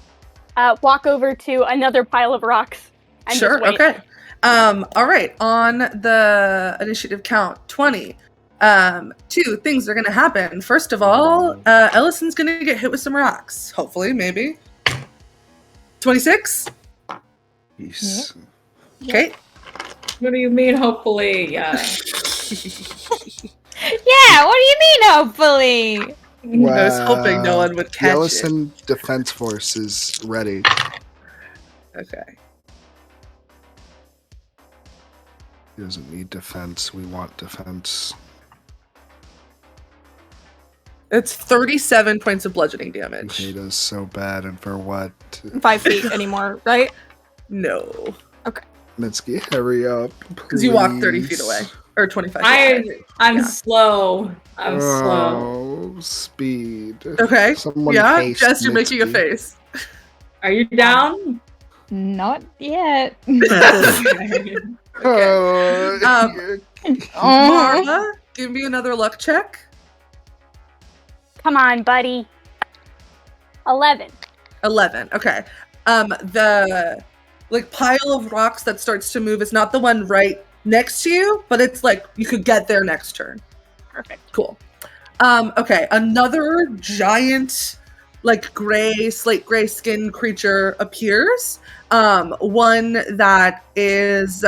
walk over to another pile of rocks. And Sure, just wait. okay. All right, on the initiative count, 20. 2 things are gonna happen. First of all, Ellison's gonna get hit with some rocks. Hopefully, maybe. 26? Yes. Okay. What do you mean, hopefully? Yeah. Yeah, what do you mean, hopefully? I was hoping no one would The catch it. Ellison Defense Force is ready. Okay. He doesn't need defense. We want defense. It's 37 points of bludgeoning He damage. hate us so bad, and for what? 5 feet anymore, right? No. Mitsuki, hurry up. Because you walk 30 please. feet away. Or 25 feet away. I'm Yeah. slow. I'm slow. Oh, speed. Okay. Someone Yeah, haste Jess, you're making a Mitsuki. face. Are you down? Not yet. Oh, Mara, give me another luck check. Come on, buddy. 11. 11. Okay. The like pile of rocks that starts to move is not the one right next to you, but it's like you could get there next turn. Perfect. Cool. Okay. Another giant, like slate gray skin creature appears. One that is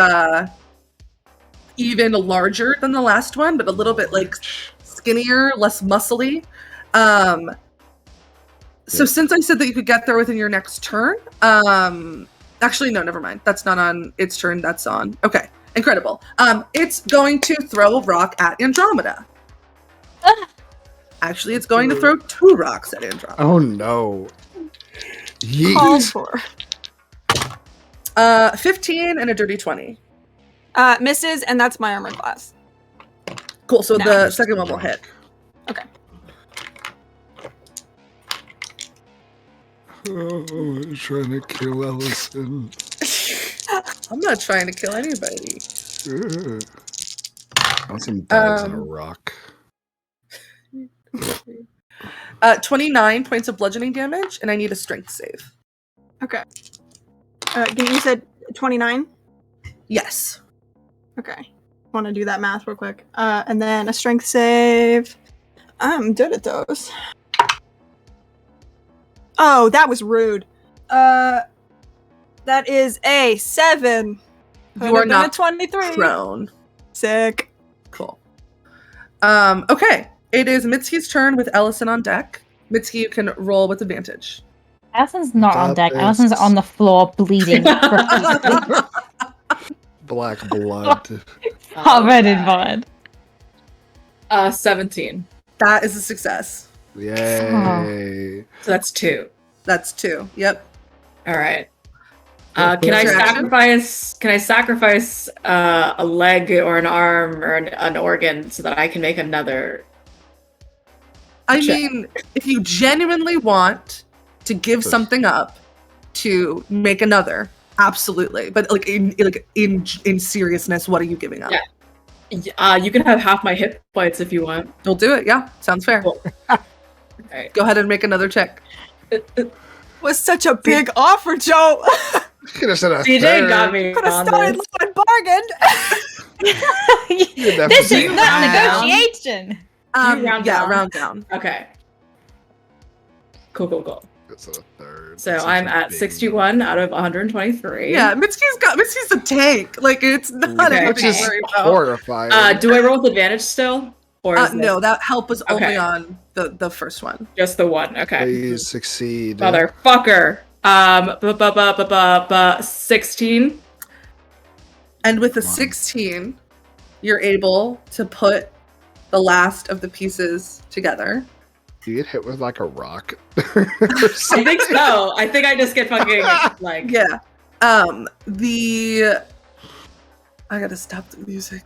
even larger than the last one, but a little bit like skinnier, less muscly. So since I said that you could get there within your next turn, actually, no, never mind. That's not on its turn. That's on. Okay. Incredible. It's going to throw a rock at Andromeda. Actually, it's going to throw 2 rocks at Andromeda. Oh no. Called Yeet. for. 15 and a dirty 20. Misses, and that's my armor class. Cool. So No. the second one will hit. Okay. Oh, I'm trying to kill Ellison. I'm not trying to kill anybody. Ellison dives in a rock. 29 points of bludgeoning damage, and I need a strength save. Okay. You said 29? Yes. Okay. Want to do that math real quick. And then a strength save. I'm good at those. Oh, that was rude. That is a 7. You are not 23. prone. Sick. Cool. Okay. It is Mitsuki's turn with Ellison on deck. Mitsuki, you can roll with advantage. Allison's not on deck. Stop it. Allison's on the floor bleeding. Black blood. Covered in blood. 17. That is a success. Yay. So that's 2. That's 2. Yep. All right. What Can I was your action? sacrifice a leg or an arm or an organ so that I can make another? I Check. mean, if you genuinely want to give something up, to make another. Absolutely. But like in seriousness, what are you giving up? Yeah. You can have half my hit points if you want. We'll do it. Yeah. Sounds fair. Cool. Alright. Go ahead and make another check. Was such a big offer, Joe. Could have said a DJ third. got me Could have on started this. low and bargained. This is round not down. negotiation. You round down? Round down. Okay. Cool. It's a third. So That's I'm such a at big 61 out of 123. Yeah, Mitsu's a tank. Like it's not Okay. a Which is worry about. horrifying. Do I roll with advantage still? Or is No, that help was only Okay. on the first one. just the one? Okay. Please succeed. Motherfucker. 16. And with a Come on. 16, you're able to put the last of the pieces together. Do you get hit with like a rock? I think so. I think I just get fucking like. Yeah. I gotta stop the music.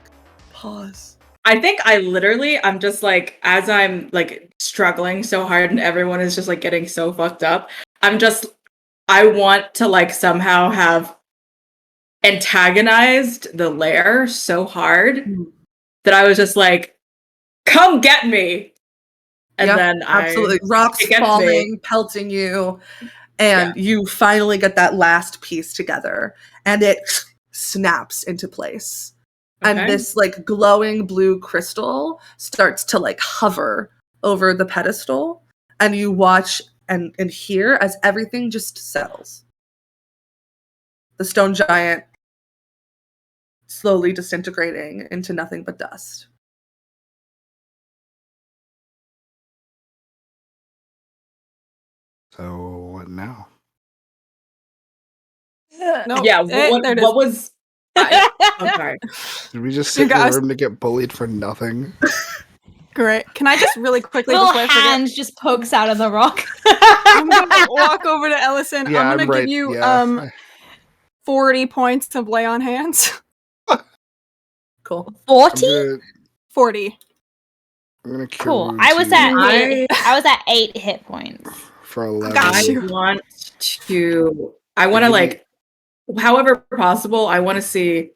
Pause. I think I'm just like, as I'm like struggling so hard and everyone is just like getting so fucked up, I want to like somehow have antagonized the lair so hard that I was just like, come get me. And Yeah, then absolutely. Rocks it gets falling, pelting you, and you finally get that last piece together, and it snaps into place. Okay. And this like glowing blue crystal starts to like hover over the pedestal, and you watch and hear as everything just settles. The stone giant slowly disintegrating into nothing but dust. So what now? No, Yeah, there it is. what was... I'm sorry. Did we just You sit in a guys- room to get bullied for nothing? Great. Can I just really quickly Little before I forget? hands just pokes out of the rock. I'm gonna walk over to Ellison. Yeah, I'm gonna I'm right. give you Yeah. 40 points of lay on hands. Cool. 40? 40. I'm gonna cure Cool. wounds I was you at 8 hit points. for 11. Got you. I want to like, however possible, I want to see,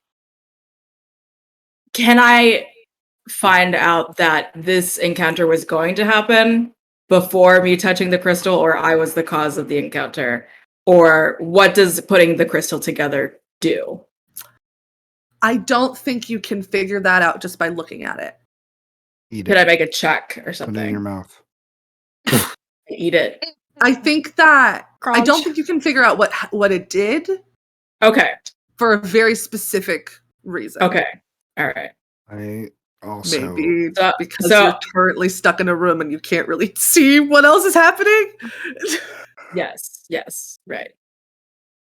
can I find out that this encounter was going to happen before me touching the crystal, or I was the cause of the encounter? Or what does putting the crystal together do? I don't think you can figure that out just by looking at it. Eat Could it. I make a check or Put it in something? your mouth. Eat it. I think that I don't Crunch. think you can figure out what it did Okay. for a very specific reason. Okay. All right. I also Maybe So- because so- you're currently stuck in a room and you can't really see what else is happening. Yes. Yes. Right.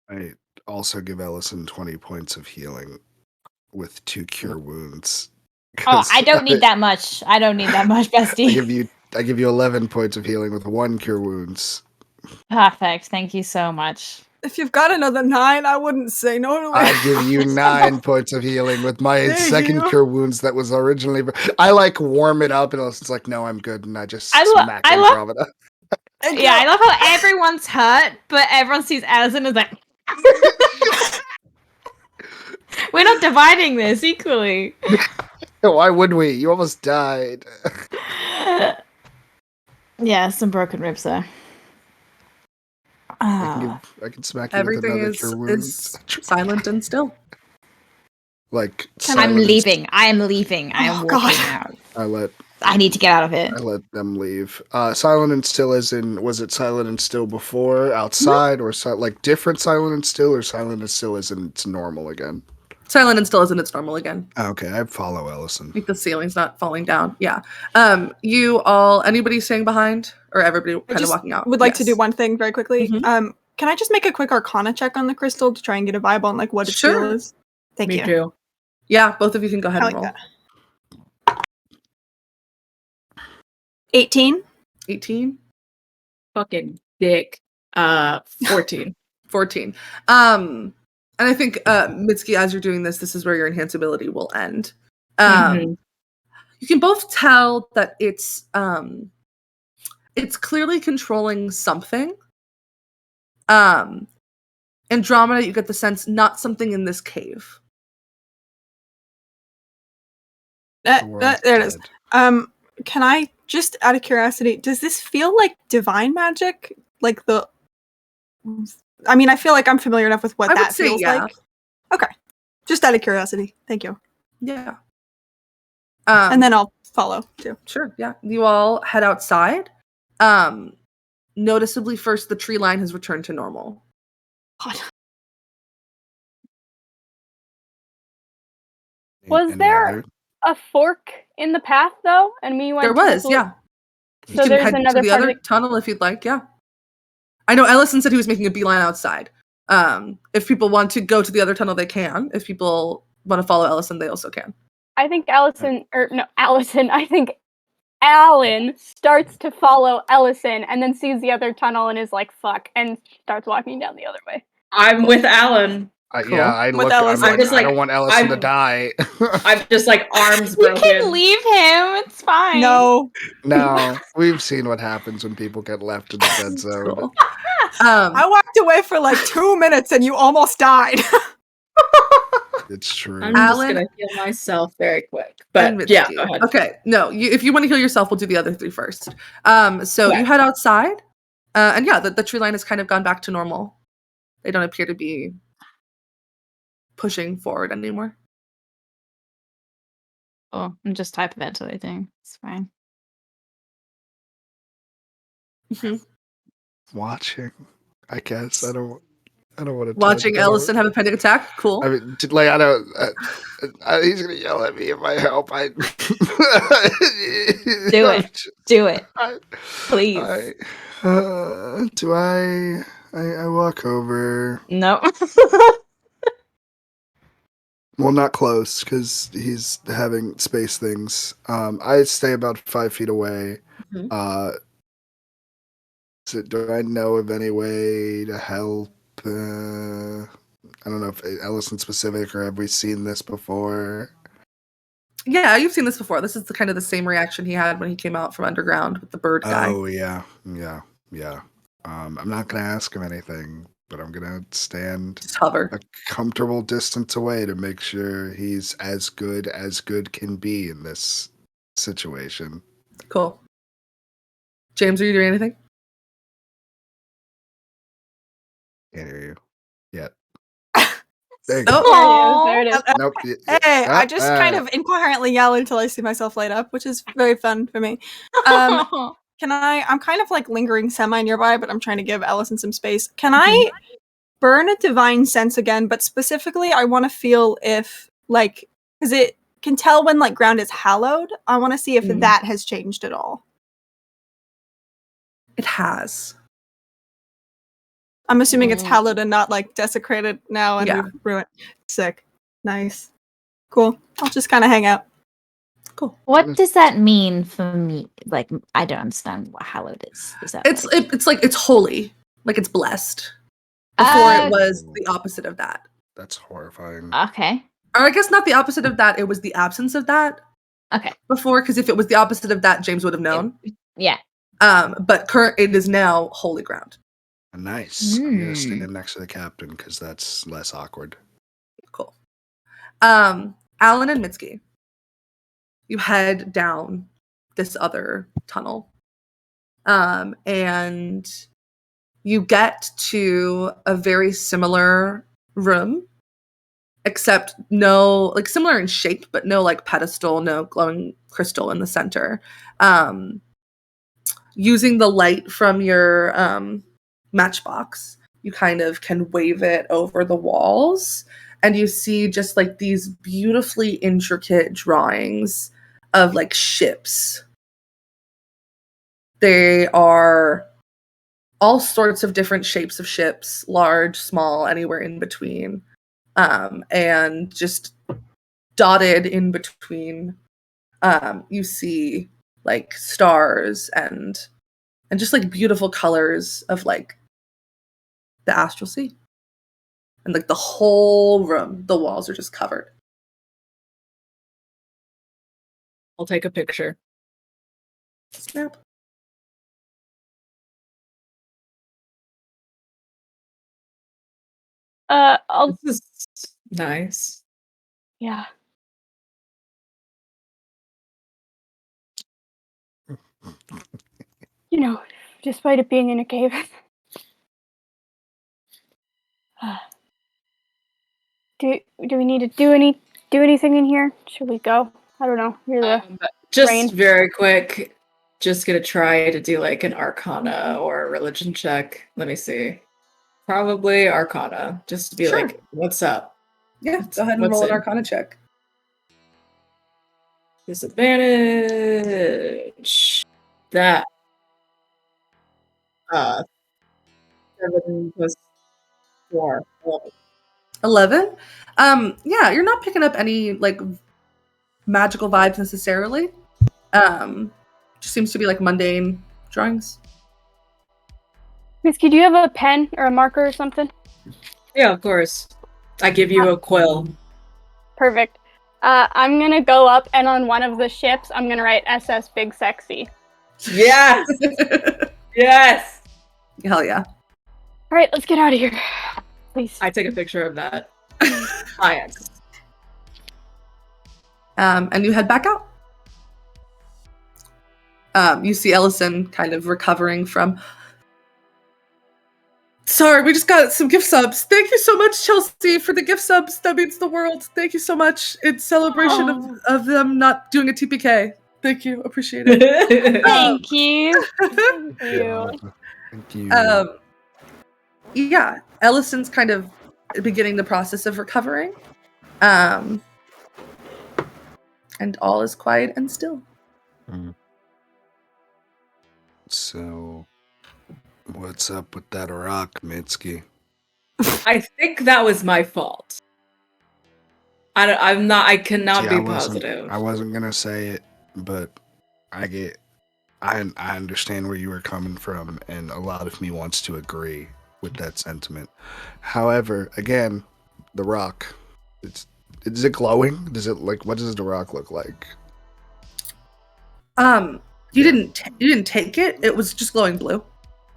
I also give Ellison 20 points of healing with 2 cure wounds. Oh, 'Cause I don't need that much. I don't need that much, I bestie. give you 11 points of healing with 1 cure wounds. Perfect. Thank you so much. If you've got another 9, I wouldn't say no to it. I give you 9 points of healing with my Thank second you. cure wounds that was originally. I like warm it up and Ellison's like, no, I'm good, and I just I lo- smack I him love- from it. Yeah, I love how everyone's hurt, but everyone sees Allison as like. We're not dividing this equally. Why would we? You almost died. Yeah, some broken ribs there. I can smack you Everything with another is cure wounds. silent and still. Like Can I'm silence. leaving. I am leaving. I am Oh, walking God. out. I need to get out of here. I let them leave. Silent and still, as in, was it silent and still before outside, or like different silent and still, or silent and still as in it's normal again? Silent and still isn't its normal again. Okay, I follow Ellison. I think the ceiling's not falling down. Yeah. You all, anybody staying behind, or everybody kind of just walking out? Would like to Yes. do one thing very quickly. Mhm. Can I just make a quick Arcana check on the crystal to try and get a vibe on like what its Sure. deal is? Thank Me you. too. Yeah, both of you can go ahead I and like roll. that. 18. 18, Fucking dick. 14. 14. And I think Mitsuki, as you're doing this is where your enhanceability will end. Mhm. You can both tell that it's clearly controlling something. Andromeda, you get the sense not something in this cave. There it is. Can I just out of curiosity, does this feel like divine magic? Like I mean, I feel like I'm familiar enough with what that feels like. Okay. Just out of curiosity. Thank you. Yeah. And then I'll follow too. Sure, yeah. You all head outside. Noticeably first, the tree line has returned to normal. God. Was there a fork in the path though? And we went. There was, yeah. So there's another to the other tunnel if you'd like, yeah. I know Ellison said he was making a beeline outside. If people want to go to the other tunnel, they can. If people want to follow Ellison, they also can. I think I think Alan starts to follow Ellison and then sees the other tunnel and is like, fuck, and starts walking down the other way. I'm with Alan. Cool. Yeah, I With look. Ellison. I'm like, I don't want Ellison to die. I'm just like arms We broken. can leave him. It's fine. No. No, we've seen what happens when people get left in the dead zone. Cool. I walked away for like 2 minutes and you almost died. It's true. I'm Alan- just gonna heal myself very quick. and But yeah, Mitski. go ahead. Okay, no, if you want to heal yourself, we'll do the other three first. So Okay. you head outside, and yeah, the tree line has kind of gone back to normal. They don't appear to be pushing forward anymore. Oh, I'm just hyperventilating. It's fine. Watching, I guess. I don't want to. Watching Ellison have a panic attack. Cool. I mean, like I don't. He's gonna yell at me if I help. Do it. Do it. Please. Do I walk over. No. Well, not close because he's having space things. I stay about 5 feet away. Mhm. Do I know of any way to help? I don't know if Ellison specific or have we seen this before? Yeah, you've seen this before. This is kind of the same reaction he had when he came out from underground with the bird guy. Oh yeah. I'm not gonna ask him anything, but I'm gonna stand Just hover. a comfortable distance away to make sure he's as good can be in this situation. Cool. James, are you doing anything? Can't hear you yet. There you Oh. go. There it is. Nope. Hey, I just kind of incoherently yell until I see myself light up, which is very fun for me. I'm kind of like lingering semi nearby, but I'm trying to give Ellison some space. Can I burn a divine sense again? But specifically, I want to feel if, like, because it can tell when, like, ground is hallowed. I want to see if that has changed at all. It has. I'm assuming it's hallowed and not, like, desecrated now and Yeah. we've ruined. Sick. Nice. Cool. I'll just kind of hang out. Cool. What does that mean for me? Like, I don't understand what hallowed is. Is that It's like it's holy, like it's blessed. Before it was the opposite of that. That's horrifying. okay? Or I guess not the opposite of that. It was the absence of that Okay. before, because if it was the opposite of that, James would have known. Yeah. But it is now holy ground. Nice. I'm gonna stand next to the captain because that's less awkward. Cool. Alan and Mitski, you head down this other tunnel. And you get to a very similar room, except similar in shape, but no like pedestal, no glowing crystal in the center. Using the light from your matchbox, you kind of can wave it over the walls, and you see just like these beautifully intricate drawings of like ships. They are all sorts of different shapes of ships, large, small, anywhere in between. And just dotted in between, you see like stars and just like beautiful colors of like the astral sea. And like the whole room, the walls are just covered. I'll take a picture. Snap. I'll This is nice. yeah. You know, despite it being in a cave. do we need to do anything in here? Should we go? I don't know. You're the Just brain. very quick, just gonna try to do like an Arcana or a religion check. Let me see. Probably Arcana, just to be Sure. like, what's up? Yeah, go ahead and What's roll an in? Arcana check. Disadvantage. That. 7 plus 4. 11. Yeah, you're not picking up any like magical vibes necessarily. Just seems to be like mundane drawings. Misky, do you have a pen or a marker or something? Yeah, of course. I give you a quill. Perfect. I'm gonna go up and on one of the ships, I'm gonna write SS Big Sexy. Yes! Yes! All Hell yeah. right, let's get out of here, please. I take a picture of that. Science. And you head back out. You see Ellison kind of recovering from. Sorry, we just got some gift subs. Thank you so much, Chelsea, for the gift subs. That means the world. Thank you so much. It's celebration of them not doing a TPK. Thank you. Appreciate it. Thank you. Thank you. Thank you. Yeah, Ellison's kind of beginning the process of recovering. And all is quiet and still. So, what's up with that rock, Mitski? I think that was my fault. I cannot be positive. I wasn't gonna say it, but I understand where you were coming from, and a lot of me wants to agree with that sentiment. However, again, the rock, is it glowing? Does it what does the rock look like? You didn't take it. It was just glowing blue.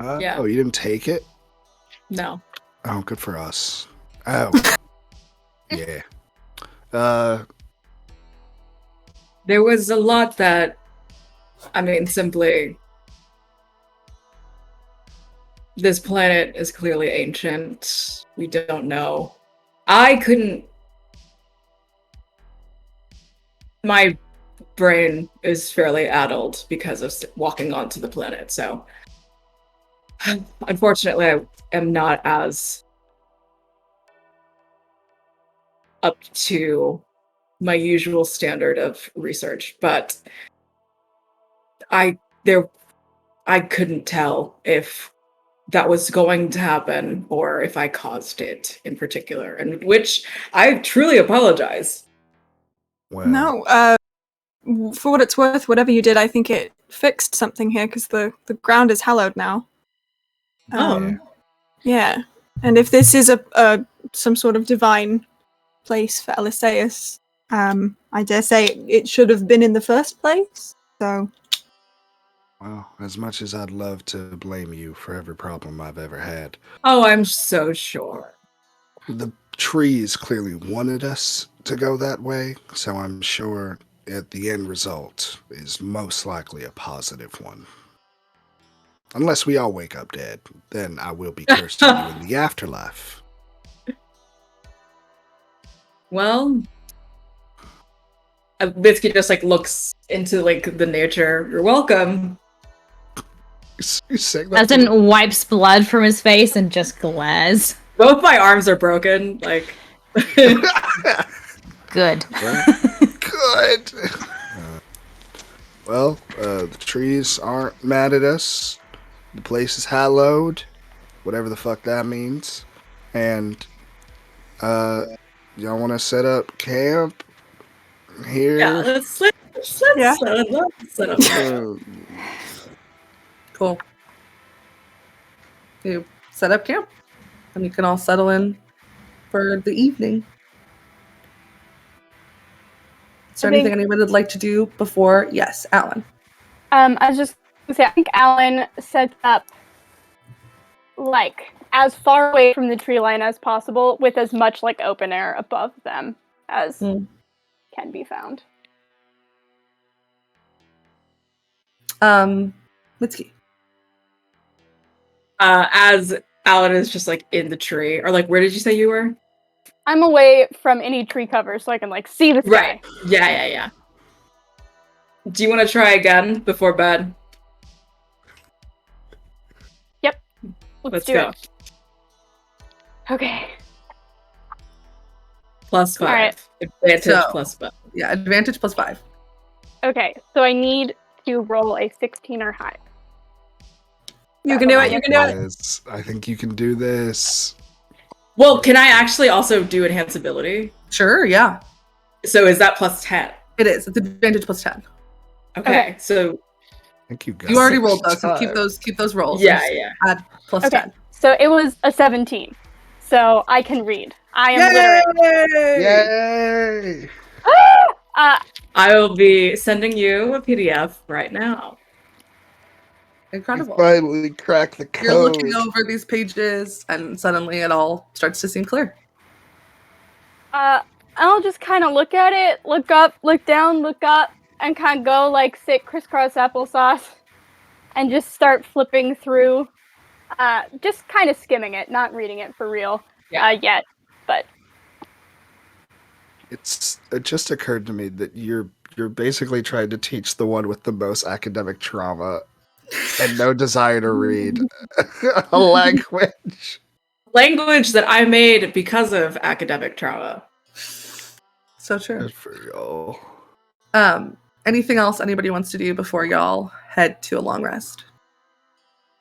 Yeah. Oh, you didn't take it? No. Oh, good for us. Oh. Yeah. There was a lot that, simply, this planet is clearly ancient. We don't know. My brain is fairly addled because of walking onto the planet, so unfortunately I am not as up to my usual standard of research, but I couldn't tell if that was going to happen or if I caused it in particular, and which I truly apologize. Well, No, for what it's worth, whatever you did, I think it fixed something here because the ground is hallowed now. Yeah, and if this is a some sort of divine place for Eliseus, I dare say it should have been in the first place. So, well, as much as I'd love to blame you for every problem I've ever had, Oh, I'm so sure. the trees clearly wanted us to go that way, so I'm sure the end result is most likely a positive one. Unless we all wake up dead, then I will be cursing you in the afterlife. Well, Biscuit just looks into the nature. You're welcome. You saying that As in wipes blood from his face and just glares. Both my arms are broken. Good. Good. Well, the trees aren't mad at us. The place is hallowed, whatever the fuck that means. And y'all want to set up camp here? Yeah, let's Yeah. set up. Cool. You set up camp, and you can all settle in for the evening. Is there anything anyone would like to do before? Yes, Alan. I was just gonna say, I think Alan set up as far away from the tree line as possible with as much like open air above them as can be found. Mitsuki. As Alan is just like in the tree, or like, where did you say you were? I'm away from any tree cover so I can like see the sky. Right. Yeah. Do you want to try again before bed? Yep. Let's do go. it. Okay. +5. All right. Advantage So- +5. Yeah, advantage +5. Okay, so I need to roll a 16 or higher. You can do it. You can do it. Yes, I think you can do this. Well, can I actually also do enhance ability? Sure, yeah. So is that +10? It is. It's advantage +10. Okay, so I think you got You already it. rolled those, so keep those rolls. yeah. Add +10. Okay, so it was a 17. So I can read. I am literate. Yay! I will be sending you a PDF right now. Incredible. You finally cracked the code. You're looking over these pages, and suddenly it all starts to seem clear. I'll just kind of look at it, look up, look down, look up, and kind of go like sit crisscross applesauce, and just start flipping through. Just kind of skimming it, not reading it for real yet, but It just occurred to me that you're basically trying to teach the one with the most academic trauma and no desire to read a language. Language that I made because of academic trauma. So true. Good for y'all. Anything else anybody wants to do before y'all head to a long rest?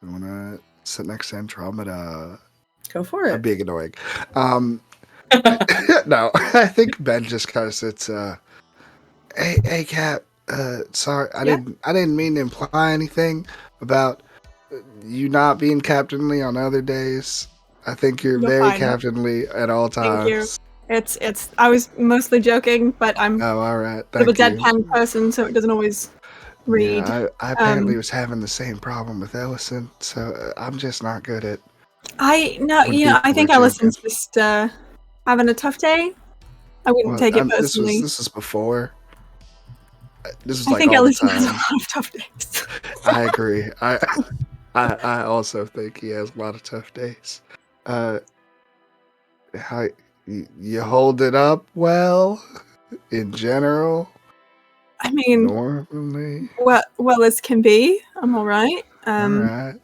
I wanna sit next to Andromeda. Go for I'm it. being annoying. No, I think Ben just kind of sits. Hey, Cap. Sorry, I didn't mean to imply anything about you not being captainly on other days. I think you're very fine. captainly at all times. Thank you. It's. I was mostly joking, but I'm Oh, all right. sort of a Thank you. deadpan person, so it doesn't always read. Yeah, I apparently was having the same problem with Ellison, so I'm just not good at. I When people think are Allison's joking. just having a tough day. I wouldn't take it personally. This is before. This is I like think all the Ellison has a time. lot of tough days. I agree. I also think he has a lot of tough days. How you hold it up well in general? I mean, Normally, well as can be. I'm all right. all right.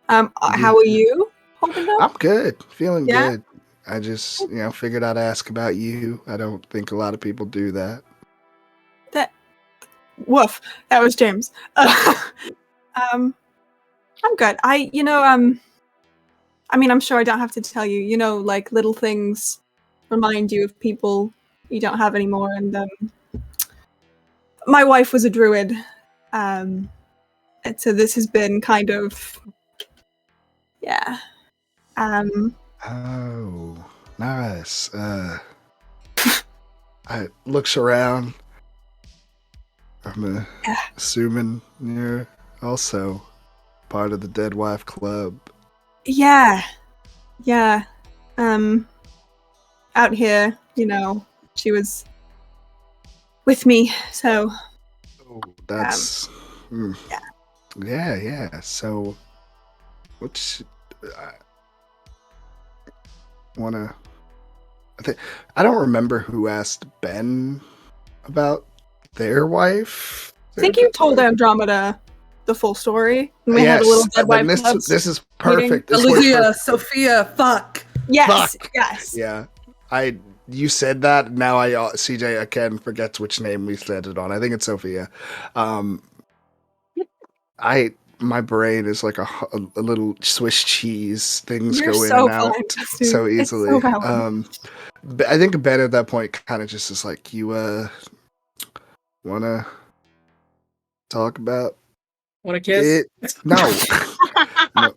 How are you holding up? I'm good, feeling Yeah? good. I just figured I'd ask about you. I don't think a lot of people do that. Woof. That was James. I'm good. I mean, I'm sure I don't have to tell you. Like little things remind you of people you don't have anymore. And my wife was a druid, and so this has been kind of, yeah. Oh, nice. I looks around. I'm assuming you're also part of the Dead Wife Club. Yeah. Out here, she was with me, so Oh, that's yeah. So, what's I don't remember who asked Ben about their wife. I think you told Andromeda the full story. And we had a Yes, little Dead then Wife Club. this is perfect. This works Olivia, perfect. Sophia, fuck. Yes, Fuck. yes. Yeah, you said that. Now CJ again forgets which name we said it on. I think it's Sophia. My brain is like a little Swiss cheese. Things You're go in so and out fine, Justin. so It's easily. so valid. But I think Ben at that point kind of just is like, you wanna talk about Want a kiss? it? No. No.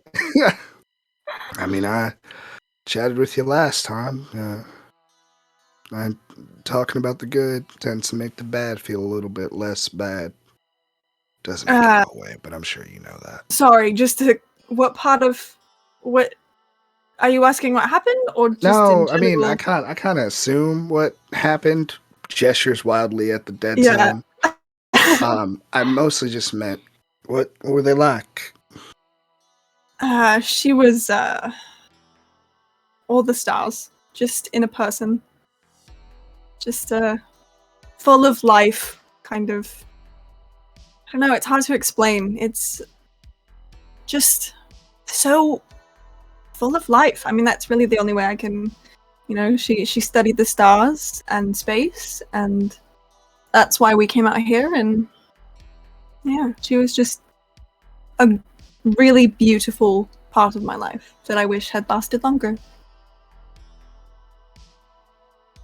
I mean, I chatted with you last time. I'm talking about the good tends to make the bad feel a little bit less bad. Doesn't make it go away, but I'm sure you know that. Sorry, just what part of what Are you asking what happened, or just No, in I mean, general? I kind of assume what happened. Gestures wildly at the dead Yeah. zone. I mostly just meant, what were they like? She was all the stars, just in a person, just full of life, kind of. I don't know. It's hard to explain. It's just so full of life. I mean, that's really the only way I can. She studied the stars and space, and that's why we came out here. And yeah, she was just a really beautiful part of my life that I wish had lasted longer.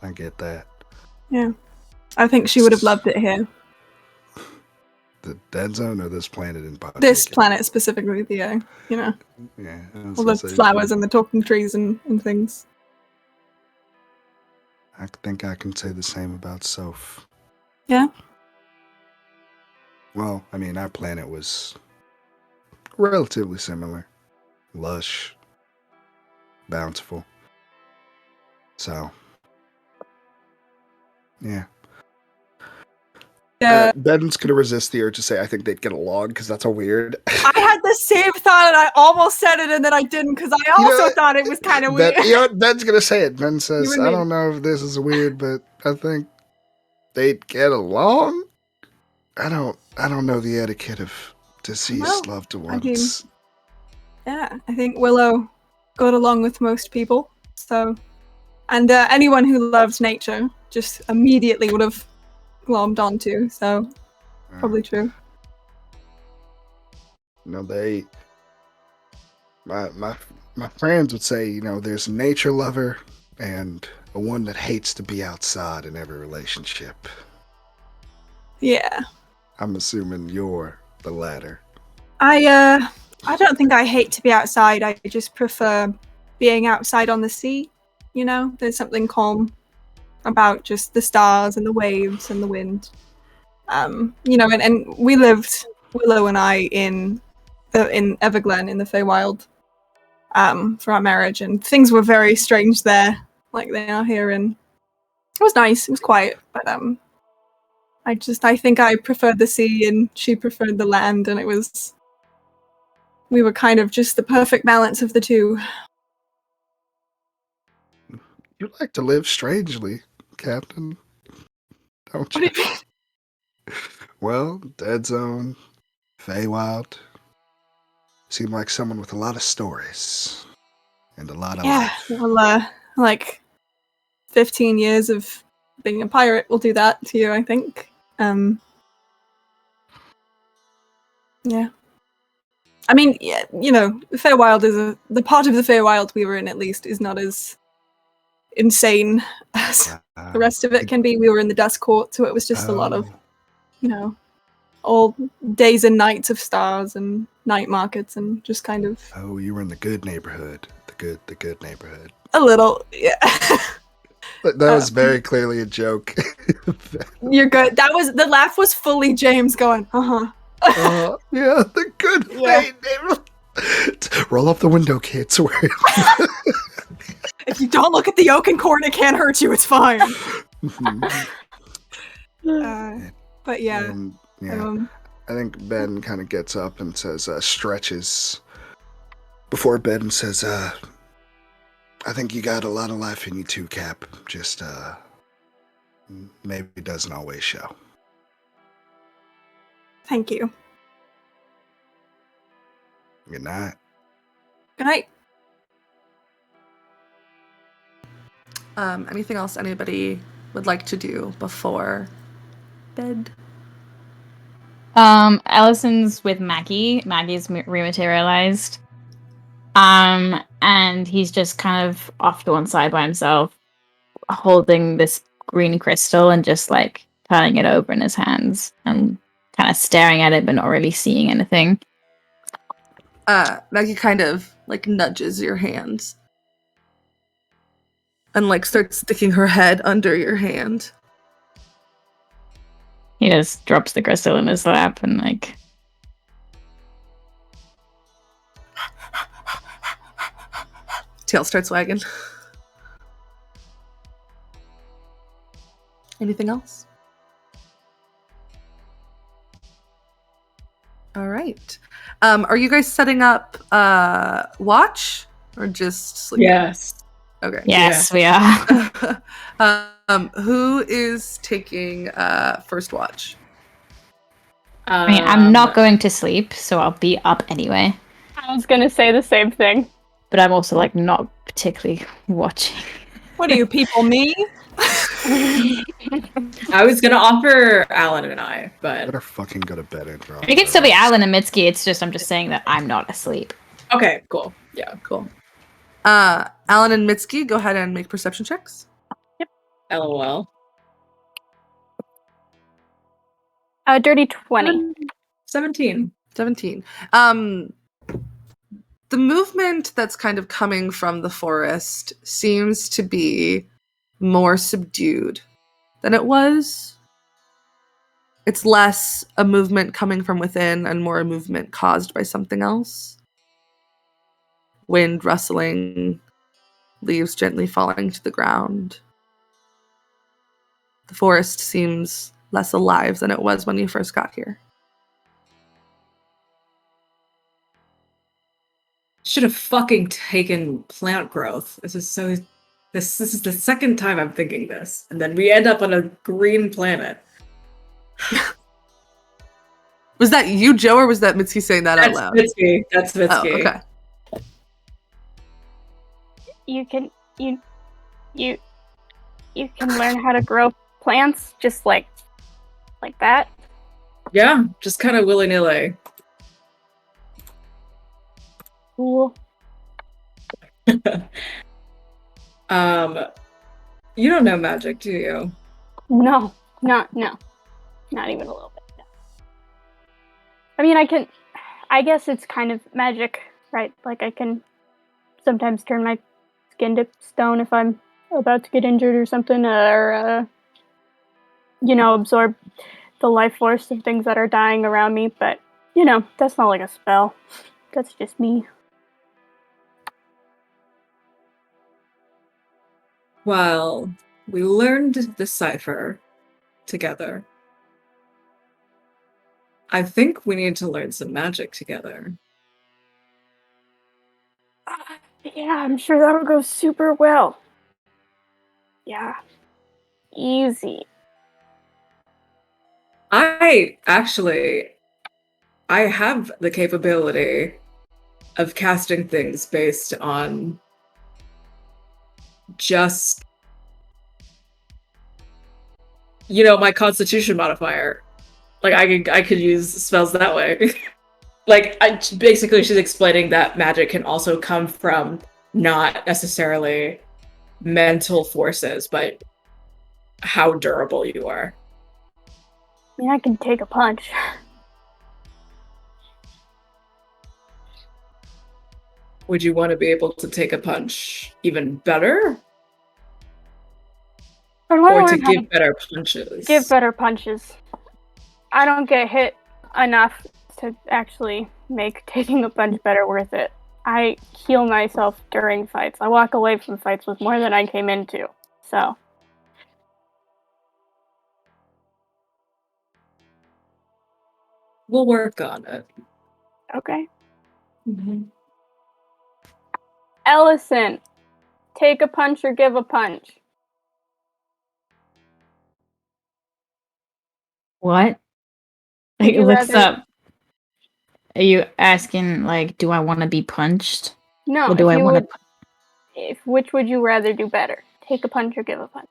I get that. Yeah, I think she would have loved it here. The dead zone or this planet in particular? This planet specifically, Yeah. All the flowers and the talking trees and things. I think I can say the same about Soph. Yeah? Well, I mean, our planet was relatively similar. Lush. Bountiful. So. Yeah. Yeah. Ben's going to resist the urge to say I think they'd get along, because that's a weird... I had the same thought and I almost said it and then I didn't, because I also thought it was kind of weird. Ben's going to say it. Ben says, You I and me. don't know if this is weird, but I think they'd get along? I don't know the etiquette of deceased loved ones. Yeah, I think Willow got along with most people, so... And anyone who loved nature just immediately would have glommed onto, so probably true. My friends would say, there's a nature lover and a one that hates to be outside in every relationship. Yeah. I'm assuming you're the latter. I don't think I hate to be outside. I just prefer being outside on the sea. There's something calm about just the stars and the waves and the wind. And we lived, Willow and I, in Everglen in the Feywild for our marriage, and things were very strange there, like they are here. And it was nice. It was quiet, but I think I preferred the sea and she preferred the land, and we were kind of just the perfect balance of the two. You like to live strangely, Captain. Don't you? What do you mean? Well, Dead Zone, Feywild. Seem like someone with a lot of stories. And a lot of life. Well, like 15 years of being a pirate will do that to you, I think. Yeah. I mean, yeah, the Feywild is the part of the Feywild we were in, at least, is not as insane as the rest of it can be. We were in the Dusk Court, so it was just a lot of, all days and nights of stars and night markets and just kind of... Oh, you were in the good neighborhood. The good neighborhood. A little, yeah. But that was very clearly a joke. You're good. The laugh was fully James going, uh-huh. Yeah, the good neighborhood. Roll up the window, kids. If you don't look at the oaken cord, it can't hurt you. It's fine. But yeah. I think Ben kind of gets up and says, stretches before bed and says, I think you got a lot of life in you too, Cap. Just, maybe it doesn't always show. Thank you. Good night. Good night. Anything else anybody would like to do before bed? Allison's with Maggie. Maggie's rematerialized. And he's just kind of off to one side by himself, holding this green crystal and just like turning it over in his hands and kind of staring at it but not really seeing anything. Maggie kind of like nudges your hands and like starts sticking her head under your hand. He just drops the crystal in his lap and like... Tail starts wagging. Anything else? All right. Are you guys setting up watch or just sleep? Yes. Okay. Yes, we are. Who is taking first watch? I mean, I'm not going to sleep, so I'll be up anyway. I was gonna say the same thing. But I'm also like not particularly watching. What are you people, me? I was gonna offer Alan and I, but Better fucking go to bed and drop. It can still be Alan and Mitski. It's just I'm just saying that I'm not asleep. okay, cool. Yeah. Cool. Alan and Mitski, go ahead and make perception checks. LOL. Dirty 20. 17. 17. The movement that's kind of coming from the forest seems to be more subdued than it was. It's less a movement coming from within and more a movement caused by something else. Wind rustling, leaves gently falling to the ground. The forest seems less alive than it was when you first got here. Should have fucking taken plant growth. This is the second time I'm thinking this. And then we end up on a green planet. Was that you, Joe, or was that Mitski saying that out That's loud? Mitski. That's Mitski. Oh, okay. You can learn how to grow plants just like that. Yeah, just kind of willy-nilly. Cool. You don't know magic, do you? No. Not even a little bit. No. I mean, I guess it's kind of magic, right? Like I can sometimes turn my skin to stone if I'm about to get injured or something, or absorb the life force of things that are dying around me, but that's not like a spell. That's just me. Well, we learned the cipher together. I think we need to learn some magic together. Yeah, I'm sure that'll go super well. Yeah. Easy. I have the capability of casting things based on just, my constitution modifier. Like I could use spells that way. Basically she's explaining that magic can also come from not necessarily mental forces, but how durable you are. I mean, I can take a punch. Would you want to be able to take a punch even better? Or to give better punches? Give better punches. I don't get hit enough to actually make taking a punch better worth it. I heal myself during fights. I walk away from fights with more than I came into. So. We'll work on it. Okay. Mm-hmm. Ellison, take a punch or give a punch? What? Like, what's up? Are you asking, like, do I want to be punched? No. Or do I want to... Which would you rather do better? Take a punch or give a punch?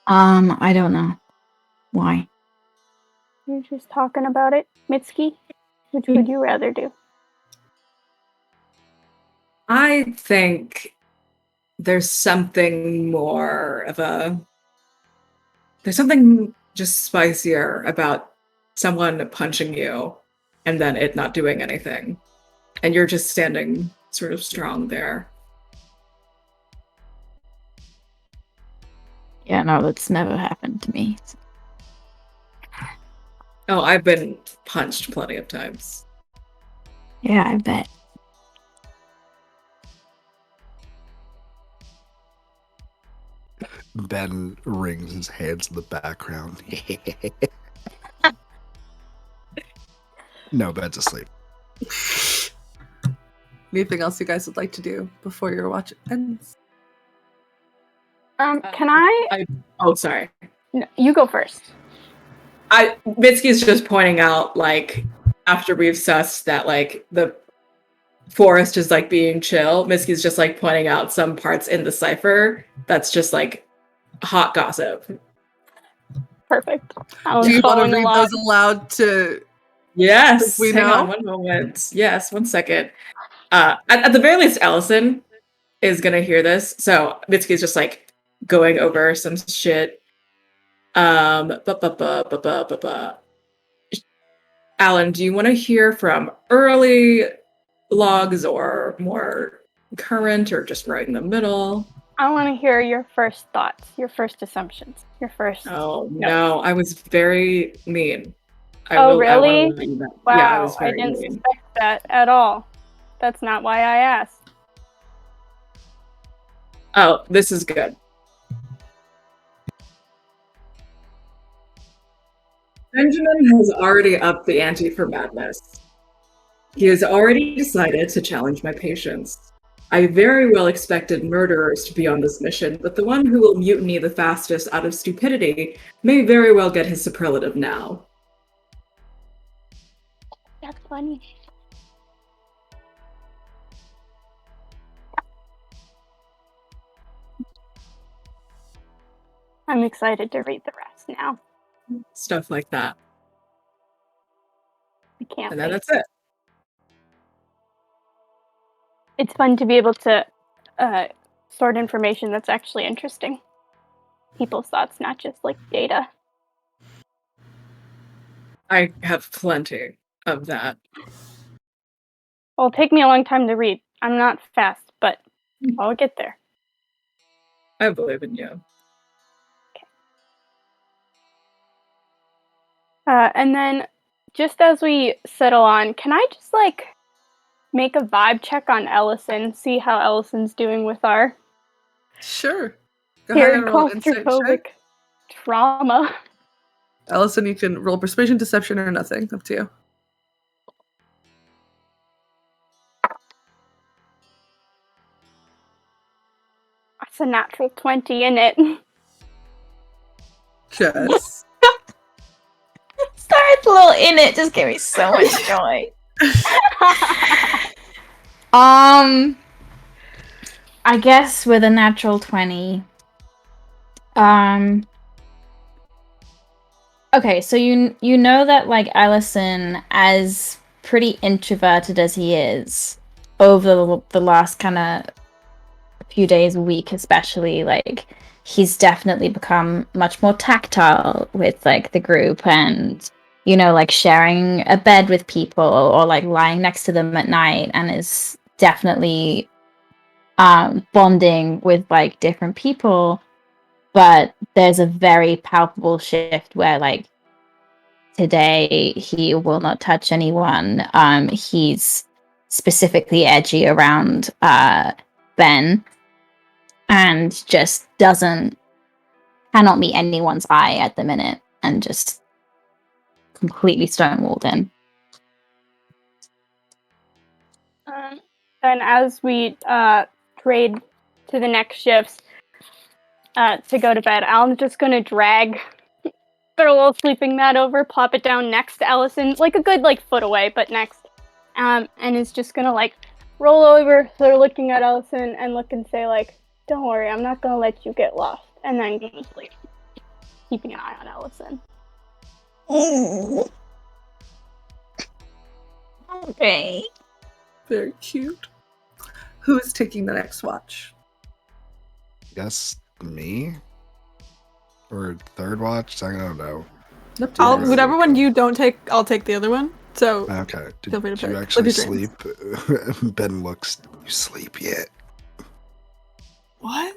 I don't know. Why? You're just talking about it. Mitski, which would you rather do? I think there's something just spicier about someone punching you and then it not doing anything. And you're just standing sort of strong there. Yeah, no, that's never happened to me. Oh, I've been punched plenty of times. Yeah, I bet. Ben wrings his hands in the background. No, Ben's asleep. Anything else you guys would like to do before your watch ends? Can I? Oh, sorry. No, you go first. Mitsuki's just pointing out, like, after we've sussed that, like, the forest is, like, being chill, Mitsuki's just, like, pointing out some parts in the cipher that's just, like, hot gossip. Perfect. Do you want to read those aloud to... Yes. We Hang know? on one moment. Yes, 1 second. At the very least, Allison is gonna hear this. So Mitsuki's just like going over some shit. Alan, do you want to hear from early logs or more current or just right in the middle? I want to hear your first thoughts, your first assumptions, your first. Oh no, I was very mean. I Really? let you know. Wow, Yeah, I was I very didn't mean. suspect that at all. That's not why I asked. Oh, this is good. Benjamin has already upped the ante for madness. He has already decided to challenge my patience. I very well expected murderers to be on this mission, but the one who will mutiny the fastest out of stupidity may very well get his superlative now. That's funny. I'm excited to read the rest now. Stuff like that. I can't And then wait. that's it. It's fun to be able to sort information that's actually interesting. People's thoughts, not just like data. I have plenty of that. Well, it'll take me a long time to read. I'm not fast, but I'll get there. I believe in you. And then, just as we settle on, can I just like make a vibe check on Ellison, see how Ellison's doing with our Sure. Go ahead and roll insight claustrophobic check. trauma? Allison, you can roll persuasion, deception, or nothing. Up to you. That's a natural 20 in it. Jess. Sorry, the little in it just gave me so much joy. I guess with a natural 20. Okay, so you know that like Allison, as pretty introverted as he is, over the last kind of few days, week especially, like he's definitely become much more tactile with like the group, and you know, like sharing a bed with people or like lying next to them at night, and is definitely bonding with like different people. But there's a very palpable shift where like today he will not touch anyone. He's specifically edgy around Ben, and just cannot meet anyone's eye at the minute, and just completely stonewalled in. And as we trade to the next shifts to go to bed, I'm just gonna drag their little sleeping mat over, plop it down next to Allison, like a good like foot away, but next, and is just gonna like roll over, sort of looking at Allison and look and say like, "Don't worry, I'm not gonna let you get lost," and then go to sleep, keeping an eye on Allison. Okay. Very cute. Who is taking the next watch? Guess me? Or third watch? I don't know. Up to you guys. Whatever one you don't take, I'll take the other one. So Okay. Feel free to Did you pick. actually Live your sleep? Ben looks. You sleep yet? what?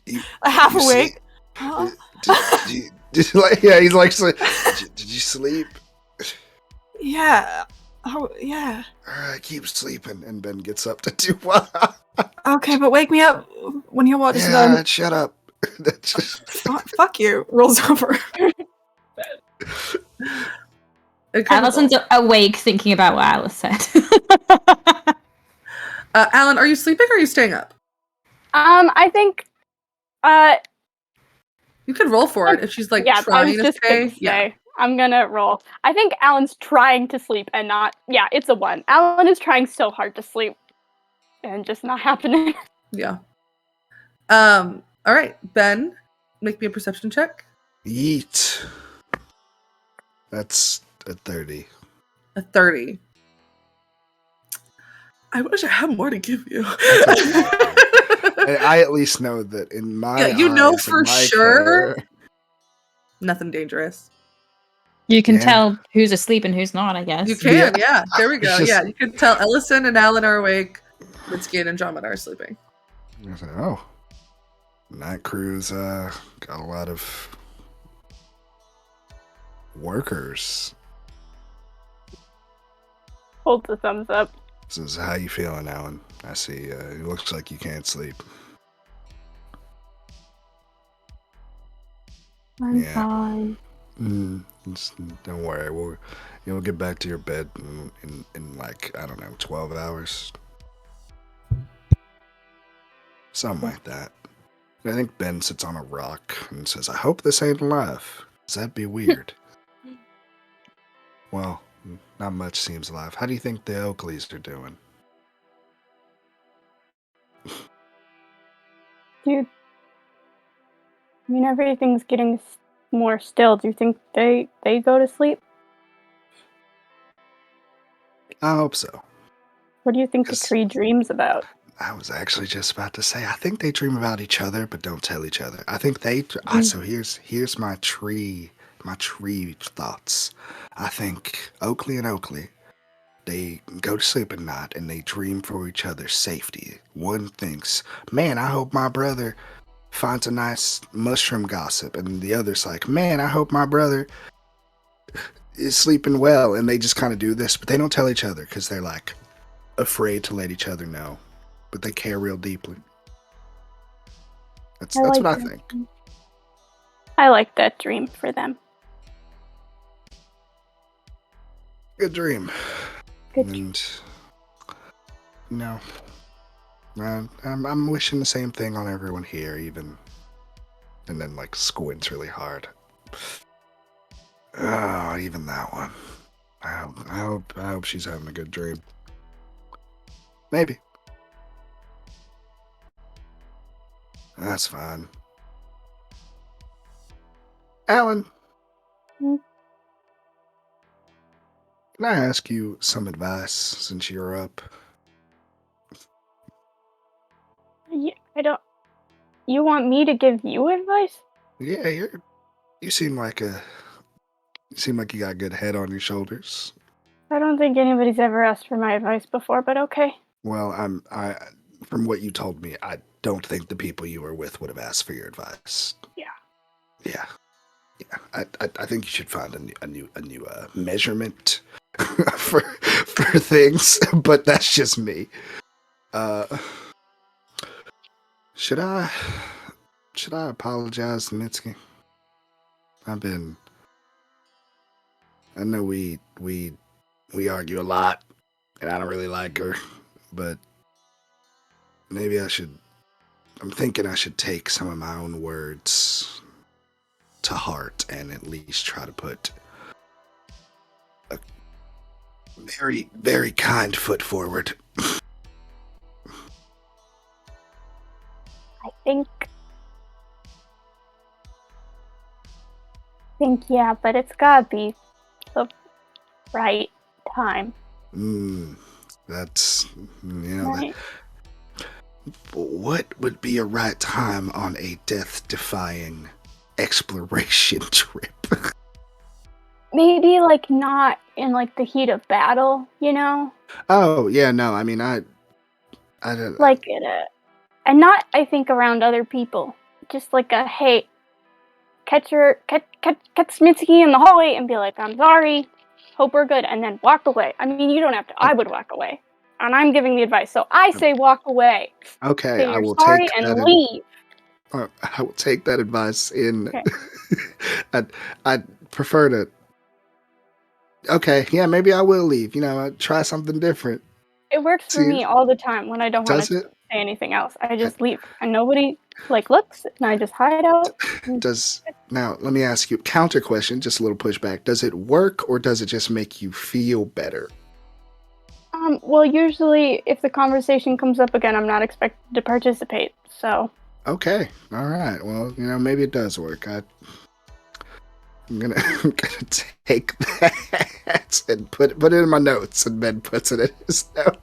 You- A half you awake. sleep? Did you like? Yeah, he's like. Did you sleep? Yeah. Oh, yeah. Alright, keep sleeping. And Ben gets up to do what? Okay, but wake me up when your water's Yeah, done. shut up. That's just... Fuck you. Rolls over. Allison's awake thinking about what Alice said. Alan, are you sleeping or are you staying up? I think, You could roll for it if she's like yeah, I trying was to just stay. gonna say, I'm gonna roll. I think Alan's trying to sleep and not, yeah, it's a 1. Alan is trying so hard to sleep and just not happening. Yeah. All right, Ben, make me a perception check. Yeet. That's a 30. A 30. I wish I had more to give you. I at least know that in my Yeah, you know eyes, in for my sure. care- Nothing dangerous. You can Yeah. tell who's asleep and who's not, I guess. You can, Yeah. yeah. There we go. It's Yeah, just- you can tell Ellison and Alan are awake. Mitski and Andromeda are sleeping. I said, oh, night crew's got a lot of workers. Hold the thumbs up. This is how you feeling, Alan? I see. It looks like you can't sleep. I'm Yeah. fine. Don't worry. You'll get back to your bed in like, I don't know, 12 hours. Something like that. I think Ben sits on a rock and says, I hope this ain't alive. Does that be weird? Well, not much seems alive. How do you think the Oakleys are doing? Dude, I mean, everything's getting more still. Do you think they go to sleep? I hope so. What do you think the Yes. tree dreams about? I was actually just about to say, I think they dream about each other, but don't tell each other. I think they. So here's my tree thoughts. I think Oakley and Oakley, they go to sleep at night and they dream for each other's safety. One thinks, man, I hope my brother finds a nice mushroom gossip, and the other's like, man, I hope my brother is sleeping well. And they just kind of do this, but they don't tell each other because they're like afraid to let each other know. But they care real deeply. That's like what I that. think. I like that dream for them. Good dream. Good dream. And no, I'm wishing the same thing on everyone here, even. And then like squints really hard. Oh, even that one. I hope she's having a good dream. Maybe. That's fine. Alan. Hmm? Can I ask you some advice since you're up? I don't. You want me to give you advice? Yeah, you seem like you got a good head on your shoulders. I don't think anybody's ever asked for my advice before, but okay. Well, from what you told me, I don't think the people you were with would have asked for your advice. Yeah. I think you should find a new measurement for things, but that's just me. Should I apologize to Mitski? I know we argue a lot, and I don't really like her, but maybe I'm thinking I should take some of my own words to heart and at least try to put a very, very kind foot forward. I think yeah, but it's gotta be the right time. That's, Right? what would be a right time on a death-defying exploration trip? Maybe like not in like the heat of battle, you know? Oh, yeah, no, I mean, I don't... Like and not I think around other people. Just like a hey, catch Mitsuki in the hallway and be like, I'm sorry, hope we're good, and then walk away. I mean, you don't have to. I would walk away. And I'm giving the advice, so I say walk away. Okay, Say I you're will sorry take and that. leave. I will take that advice. Okay. I'd prefer to. Okay, yeah, maybe I will leave. I'd try something different. It works for See, me all the time when I don't want does to it? say anything else. I just leave, and nobody looks, and I just hide out. Now, let me ask you counter question, just a little pushback. Does it work or does it just make you feel better? Well, usually if the conversation comes up again, I'm not expected to participate. So. Okay, all right. Well, maybe it does work. I'm gonna take that and put it in my notes, and Ben puts it in his note.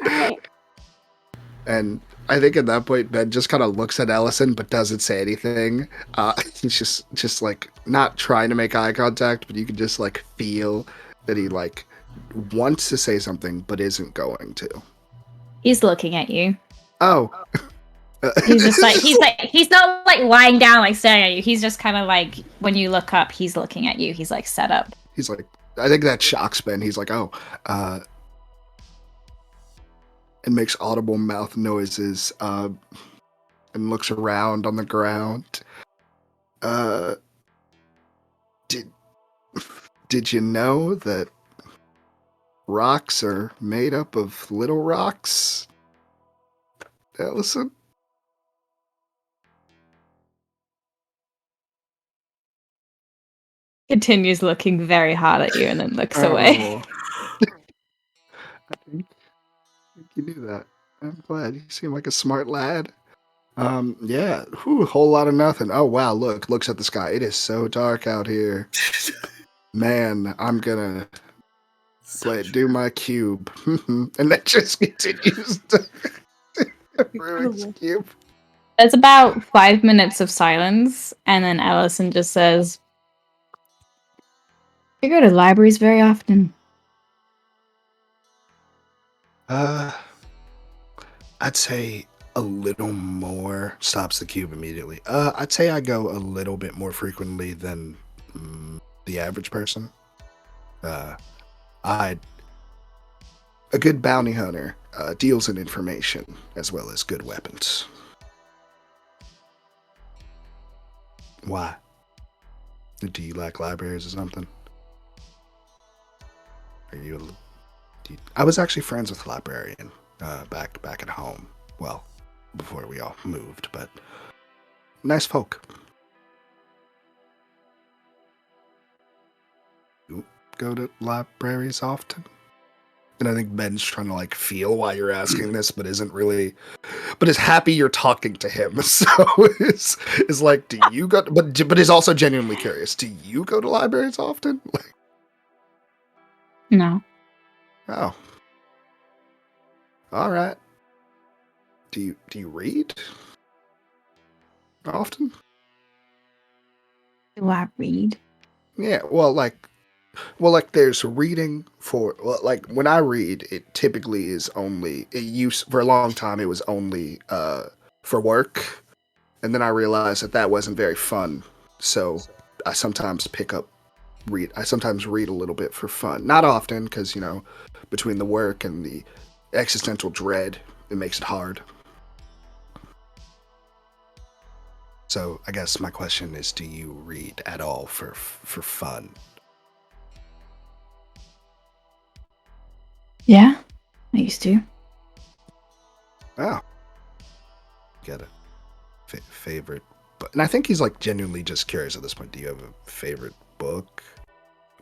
Alright. And I think at that point, Ben just kind of looks at Ellison, but doesn't say anything. He's just like not trying to make eye contact, but you can just like feel that he like wants to say something, but isn't going to. He's looking at you. Oh. He's just like he's not like lying down like staring at you. He's just kind of like when you look up, he's looking at you. He's like set up. He's like, I think that shocks Ben. He's like, oh, and makes audible mouth noises, and looks around on the ground. Did you know that rocks are made up of little rocks, Ellison? Continues looking very hard at you and then looks away. I think you knew that. I'm glad. You seem like a smart lad. Yeah. Whew, whole lot of nothing. Oh wow, looks at the sky. It is so dark out here. Man, I'm gonna do my cube. And that just continues to ruin his cube. There's about 5 minutes of silence, and then Allison just says, I go to libraries very often. I'd say a little more. Stops the cube immediately. I'd say I go a little bit more frequently than the average person. A good bounty hunter deals in information as well as good weapons. Why? Do you like libraries or something? I was actually friends with a librarian back at home. Well, before we all moved, but nice folk. You go to libraries often? And I think Ben's trying to like feel why you're asking this, but isn't really, but is happy you're talking to him. So is like, do you go? But is also genuinely curious. Do you go to libraries often? Like, No. oh, all right. Do you read often? Do I read? Yeah. Well, there's reading for like when I read, it typically is only for a long time. It was only for work, and then I realized that wasn't very fun. So I sometimes read a little bit for fun. Not often, because between the work and the existential dread, it makes it hard. So I guess my question is, do you read at all for fun? Yeah, I used to. Oh. Get it. Favorite book. And I think he's like genuinely just curious at this point. Do you have a favorite book?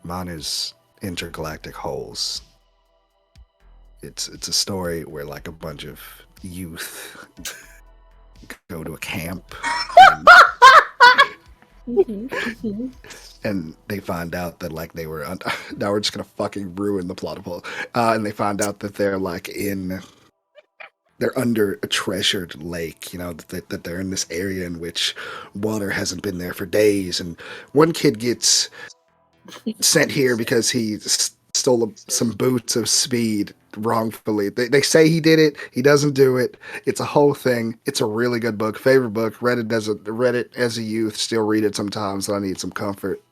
Mine is Intergalactic Holes. It's a story where like a bunch of youth go to a camp and they find out that like they were now we're just gonna fucking ruin the plot of all. And they find out that they're like they're under a treasured lake, that they're in this area in which water hasn't been there for days, and one kid gets sent here because he stole some boots of speed wrongfully. They say he did it. He doesn't do it. It's a whole thing. It's a really good book. Favorite book. Read it as a youth. Still read it sometimes when I need some comfort.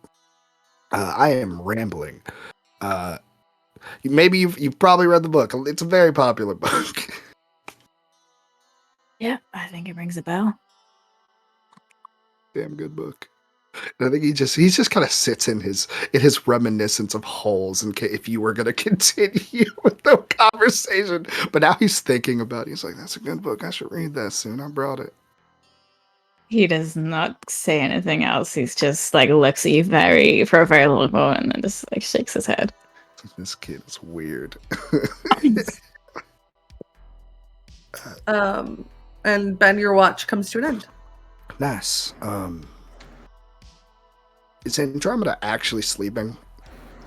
I am rambling. Maybe you've probably read the book. It's a very popular book. Yeah, I think it rings a bell. Damn good book. And I think he just kind of sits in his reminiscence of holes if you were going to continue with the conversation. But now he's thinking about it. He's like, that's a good book. I should read that soon. I brought it. He does not say anything else. He's just like looks at you for a very long moment and then just like shakes his head. This kid is weird. And Ben, your watch comes to an end. Nice. Is Andromeda actually sleeping?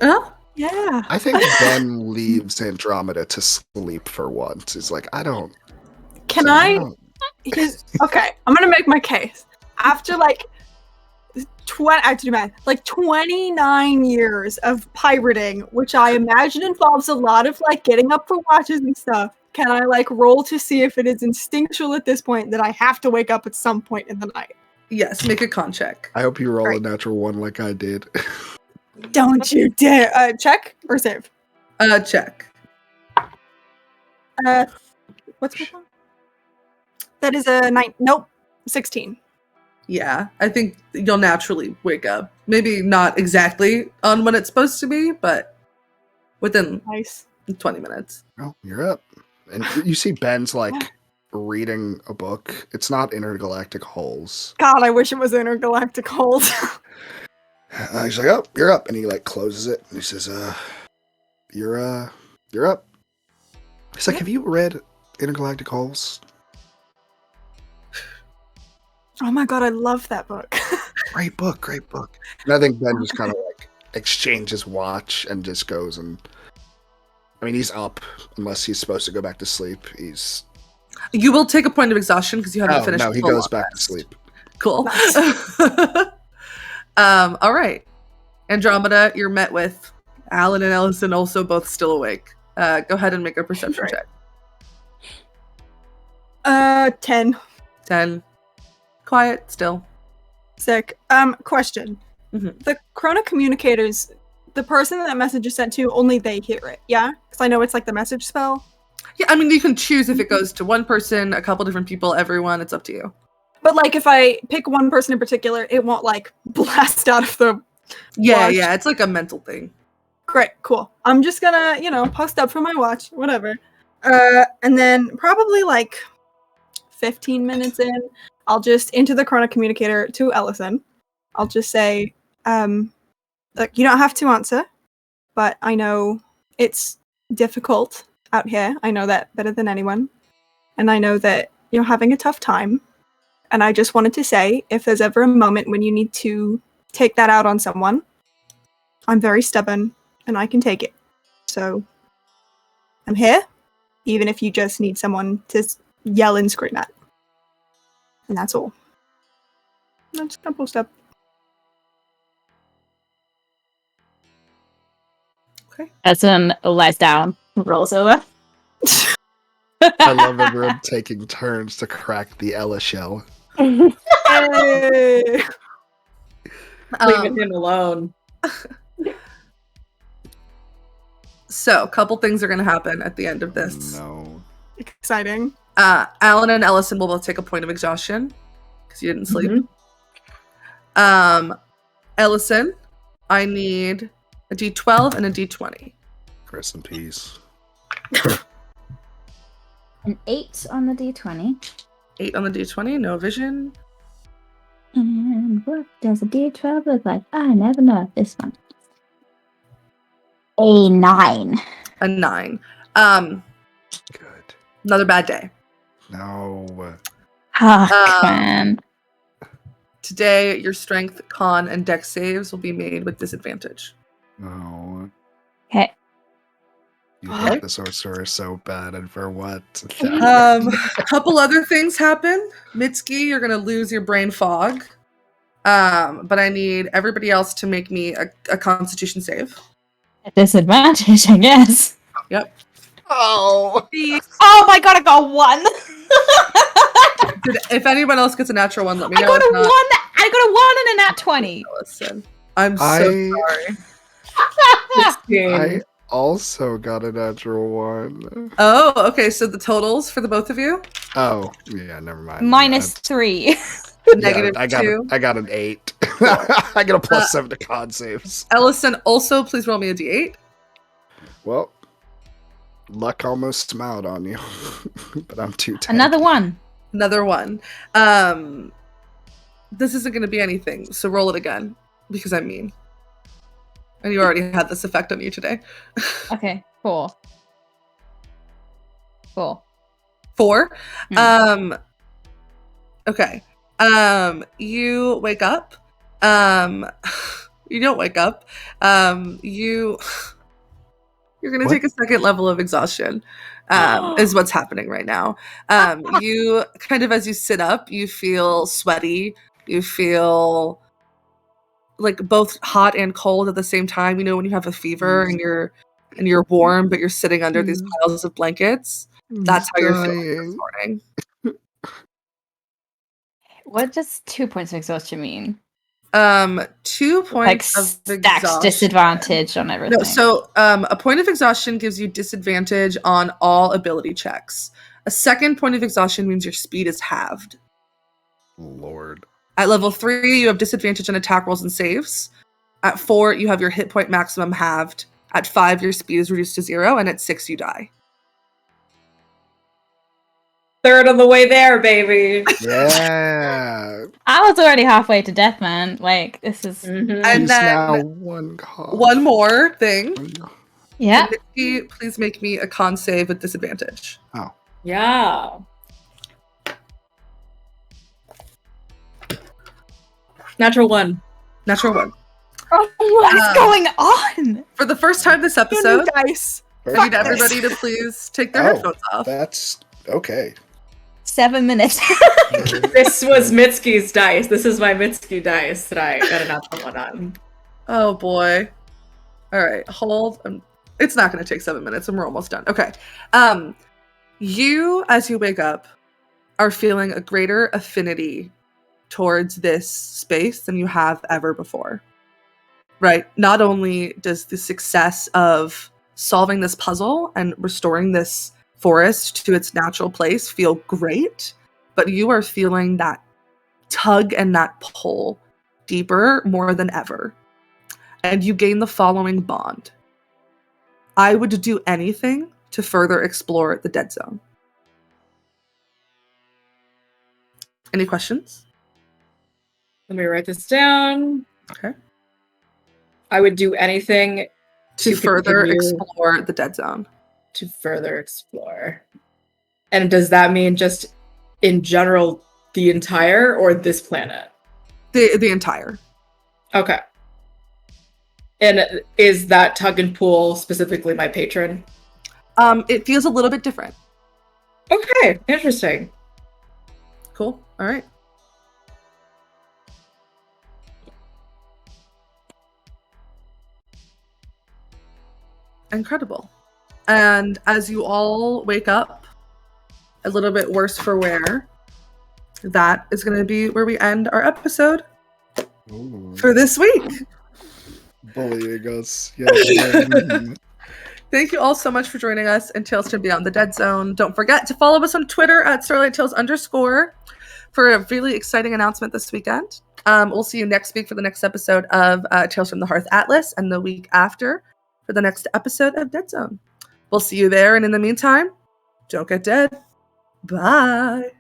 Huh? Yeah. I think Ben leaves Andromeda to sleep for once. He's like, I don't. Can okay, I'm gonna make my case. After like 29 years of pirating, which I imagine involves a lot of like getting up for watches and stuff, can I like roll to see if it is instinctual at this point that I have to wake up at some point in the night? Yes, make a con check. I hope you roll Right. a natural one like I did. Don't you dare! Check or save? Check. What's my phone? That is a 9. Nope, 16. Yeah, I think you'll naturally wake up. Maybe not exactly on when it's supposed to be, but within Nice. 20 minutes. Oh, you're up. And you see Ben's like reading a book. It's not Intergalactic Holes. God, I wish it was Intergalactic Holes. He's like, oh, you're up. And he like closes it. And he says, you're up. He's like, have you read Intergalactic Holes? Oh my god, I love that book. Great book. And I think Ben just kind of like exchanges watch and just goes and, I mean, he's up unless he's supposed to go back to sleep. You will take a point of exhaustion because you haven't finished. No, he the goes long back to rest. sleep. Cool. Nice. All right. Andromeda, you're met with Alan and Ellison also both still awake. Go ahead and make a perception Right. check. 10. 10. Quiet still. Sick. Question. Mhm. The Chrono communicators, the person that message is sent to, only they hear it, yeah? Because I know it's like the message spell. Yeah, I mean, you can choose if it goes to one person, a couple different people, everyone. It's up to you. But like if I pick one person in particular, it won't like blast out of the Yeah, watch. yeah, it's like a mental thing. Great, cool. I'm just gonna, post up for my watch, whatever. And then probably like 15 minutes in, I'll just into the Chrono communicator to Ellison. I'll just say, look, you don't have to answer, but I know it's difficult out here. I know that better than anyone. And I know that you're having a tough time. And I just wanted to say, if there's ever a moment when you need to take that out on someone, I'm very stubborn and I can take it. So I'm here, even if you just need someone to yell and scream at. And that's all. I'm just gonna post up. Okay. Edson lies down, rolls over. I love everyone taking turns to crack the Ella shell. Hey! Leaving him alone. So, a couple things are going to happen at the end of this. No. Exciting. Alan and Ellison will both take a point of exhaustion because you didn't sleep. Ellison, I need a D12 and a D20. Rest in peace. An 8 on the D20. 8 on the D20, no vision. And what does a D12 look like? I never know this one. A 9. A 9. Good. Another bad day. No. Oh, man. Today, your strength, con, and dex saves will be made with disadvantage. No. Okay. You hate the sorcerer so bad, and for what? A couple other things happen. Mitski, you're going to lose your brain fog. But I need everybody else to make me a constitution save. A disadvantage, I guess. Oh, Oh my god, I got 1. If anyone else gets a natural one, let me I know. got a If 1. not, I got a 1 and a nat 20. Listen, I'm so I sorry. 16. I also got a natural 1. Oh, okay. So the totals for the both of you? Oh, yeah, never mind. -3. Negative I got 2. I got an 8. I got a +7 to con saves. Ellison, also please roll me a d8. Well, luck almost smiled on you, but I'm too tanky. Another 1. Another 1. This isn't going to be anything, so roll it again because I'm mean. And you already had this effect on you today. Okay, 4. 4. 4. Okay. You wake up. You don't wake up. You're gonna What? take a second level of exhaustion. Is what's happening right now. You kind of, as you sit up, you feel sweaty. You feel like both hot and cold at the same time. You know when you have a fever and you're warm, but you're sitting under these piles of blankets. That's how you're feeling this morning. What does 2 points of exhaustion mean? 2 points Like of stacked exhaustion. disadvantage on everything. No, so a point of exhaustion gives you disadvantage on all ability checks. A second point of exhaustion means your speed is halved. Lord. At level 3, you have disadvantage on attack rolls and saves. At 4, you have your hit point maximum halved. At 5, your speed is reduced to 0, and at 6, you die. Third of the way there, baby. Yeah. I was already halfway to death, man. Like, this is... Mhm. And He's then now 1 cost. one more thing. Yeah. Nikki, please make me a con save with disadvantage. Yeah. Natural 1. Natural 1. Oh, What is going on? For the first time this New episode, dice. I need everybody to please take their headphones off. That's okay. 7 minutes. This was Mitski's dice. This is my Mitski dice that I got a natural 1 on. Oh boy. All right, hold. It's not going to take 7 minutes, and we're almost done. Okay. You, as you wake up, are feeling a greater affinity towards this space than you have ever before. Right? Not only does the success of solving this puzzle and restoring this forest to its natural place feel great, but you are feeling that tug and that pull deeper more than ever. And you gain the following bond. I would do anything to further explore the dead zone. Any questions? Let me write this down. Okay. I would do anything To further continue explore the dead zone. to further explore. And does that mean just in general the entire or this planet? The entire. Okay. And is that tug and pull specifically my patron? It feels a little bit different. Okay, interesting. Cool. All right. Incredible. And as you all wake up, a little bit worse for wear, that is going to be where we end our episode Ooh. for this week. Bullying us. Yeah. Thank you all so much for joining us in Tales from Beyond the Dead Zone. Don't forget to follow us on Twitter at StarlightTales_ for a really exciting announcement this weekend. We'll see you next week for the next episode of Tales from the Hearth Atlas, and the week after for the next episode of Dead Zone. We'll see you there, and in the meantime, don't get dead. Bye.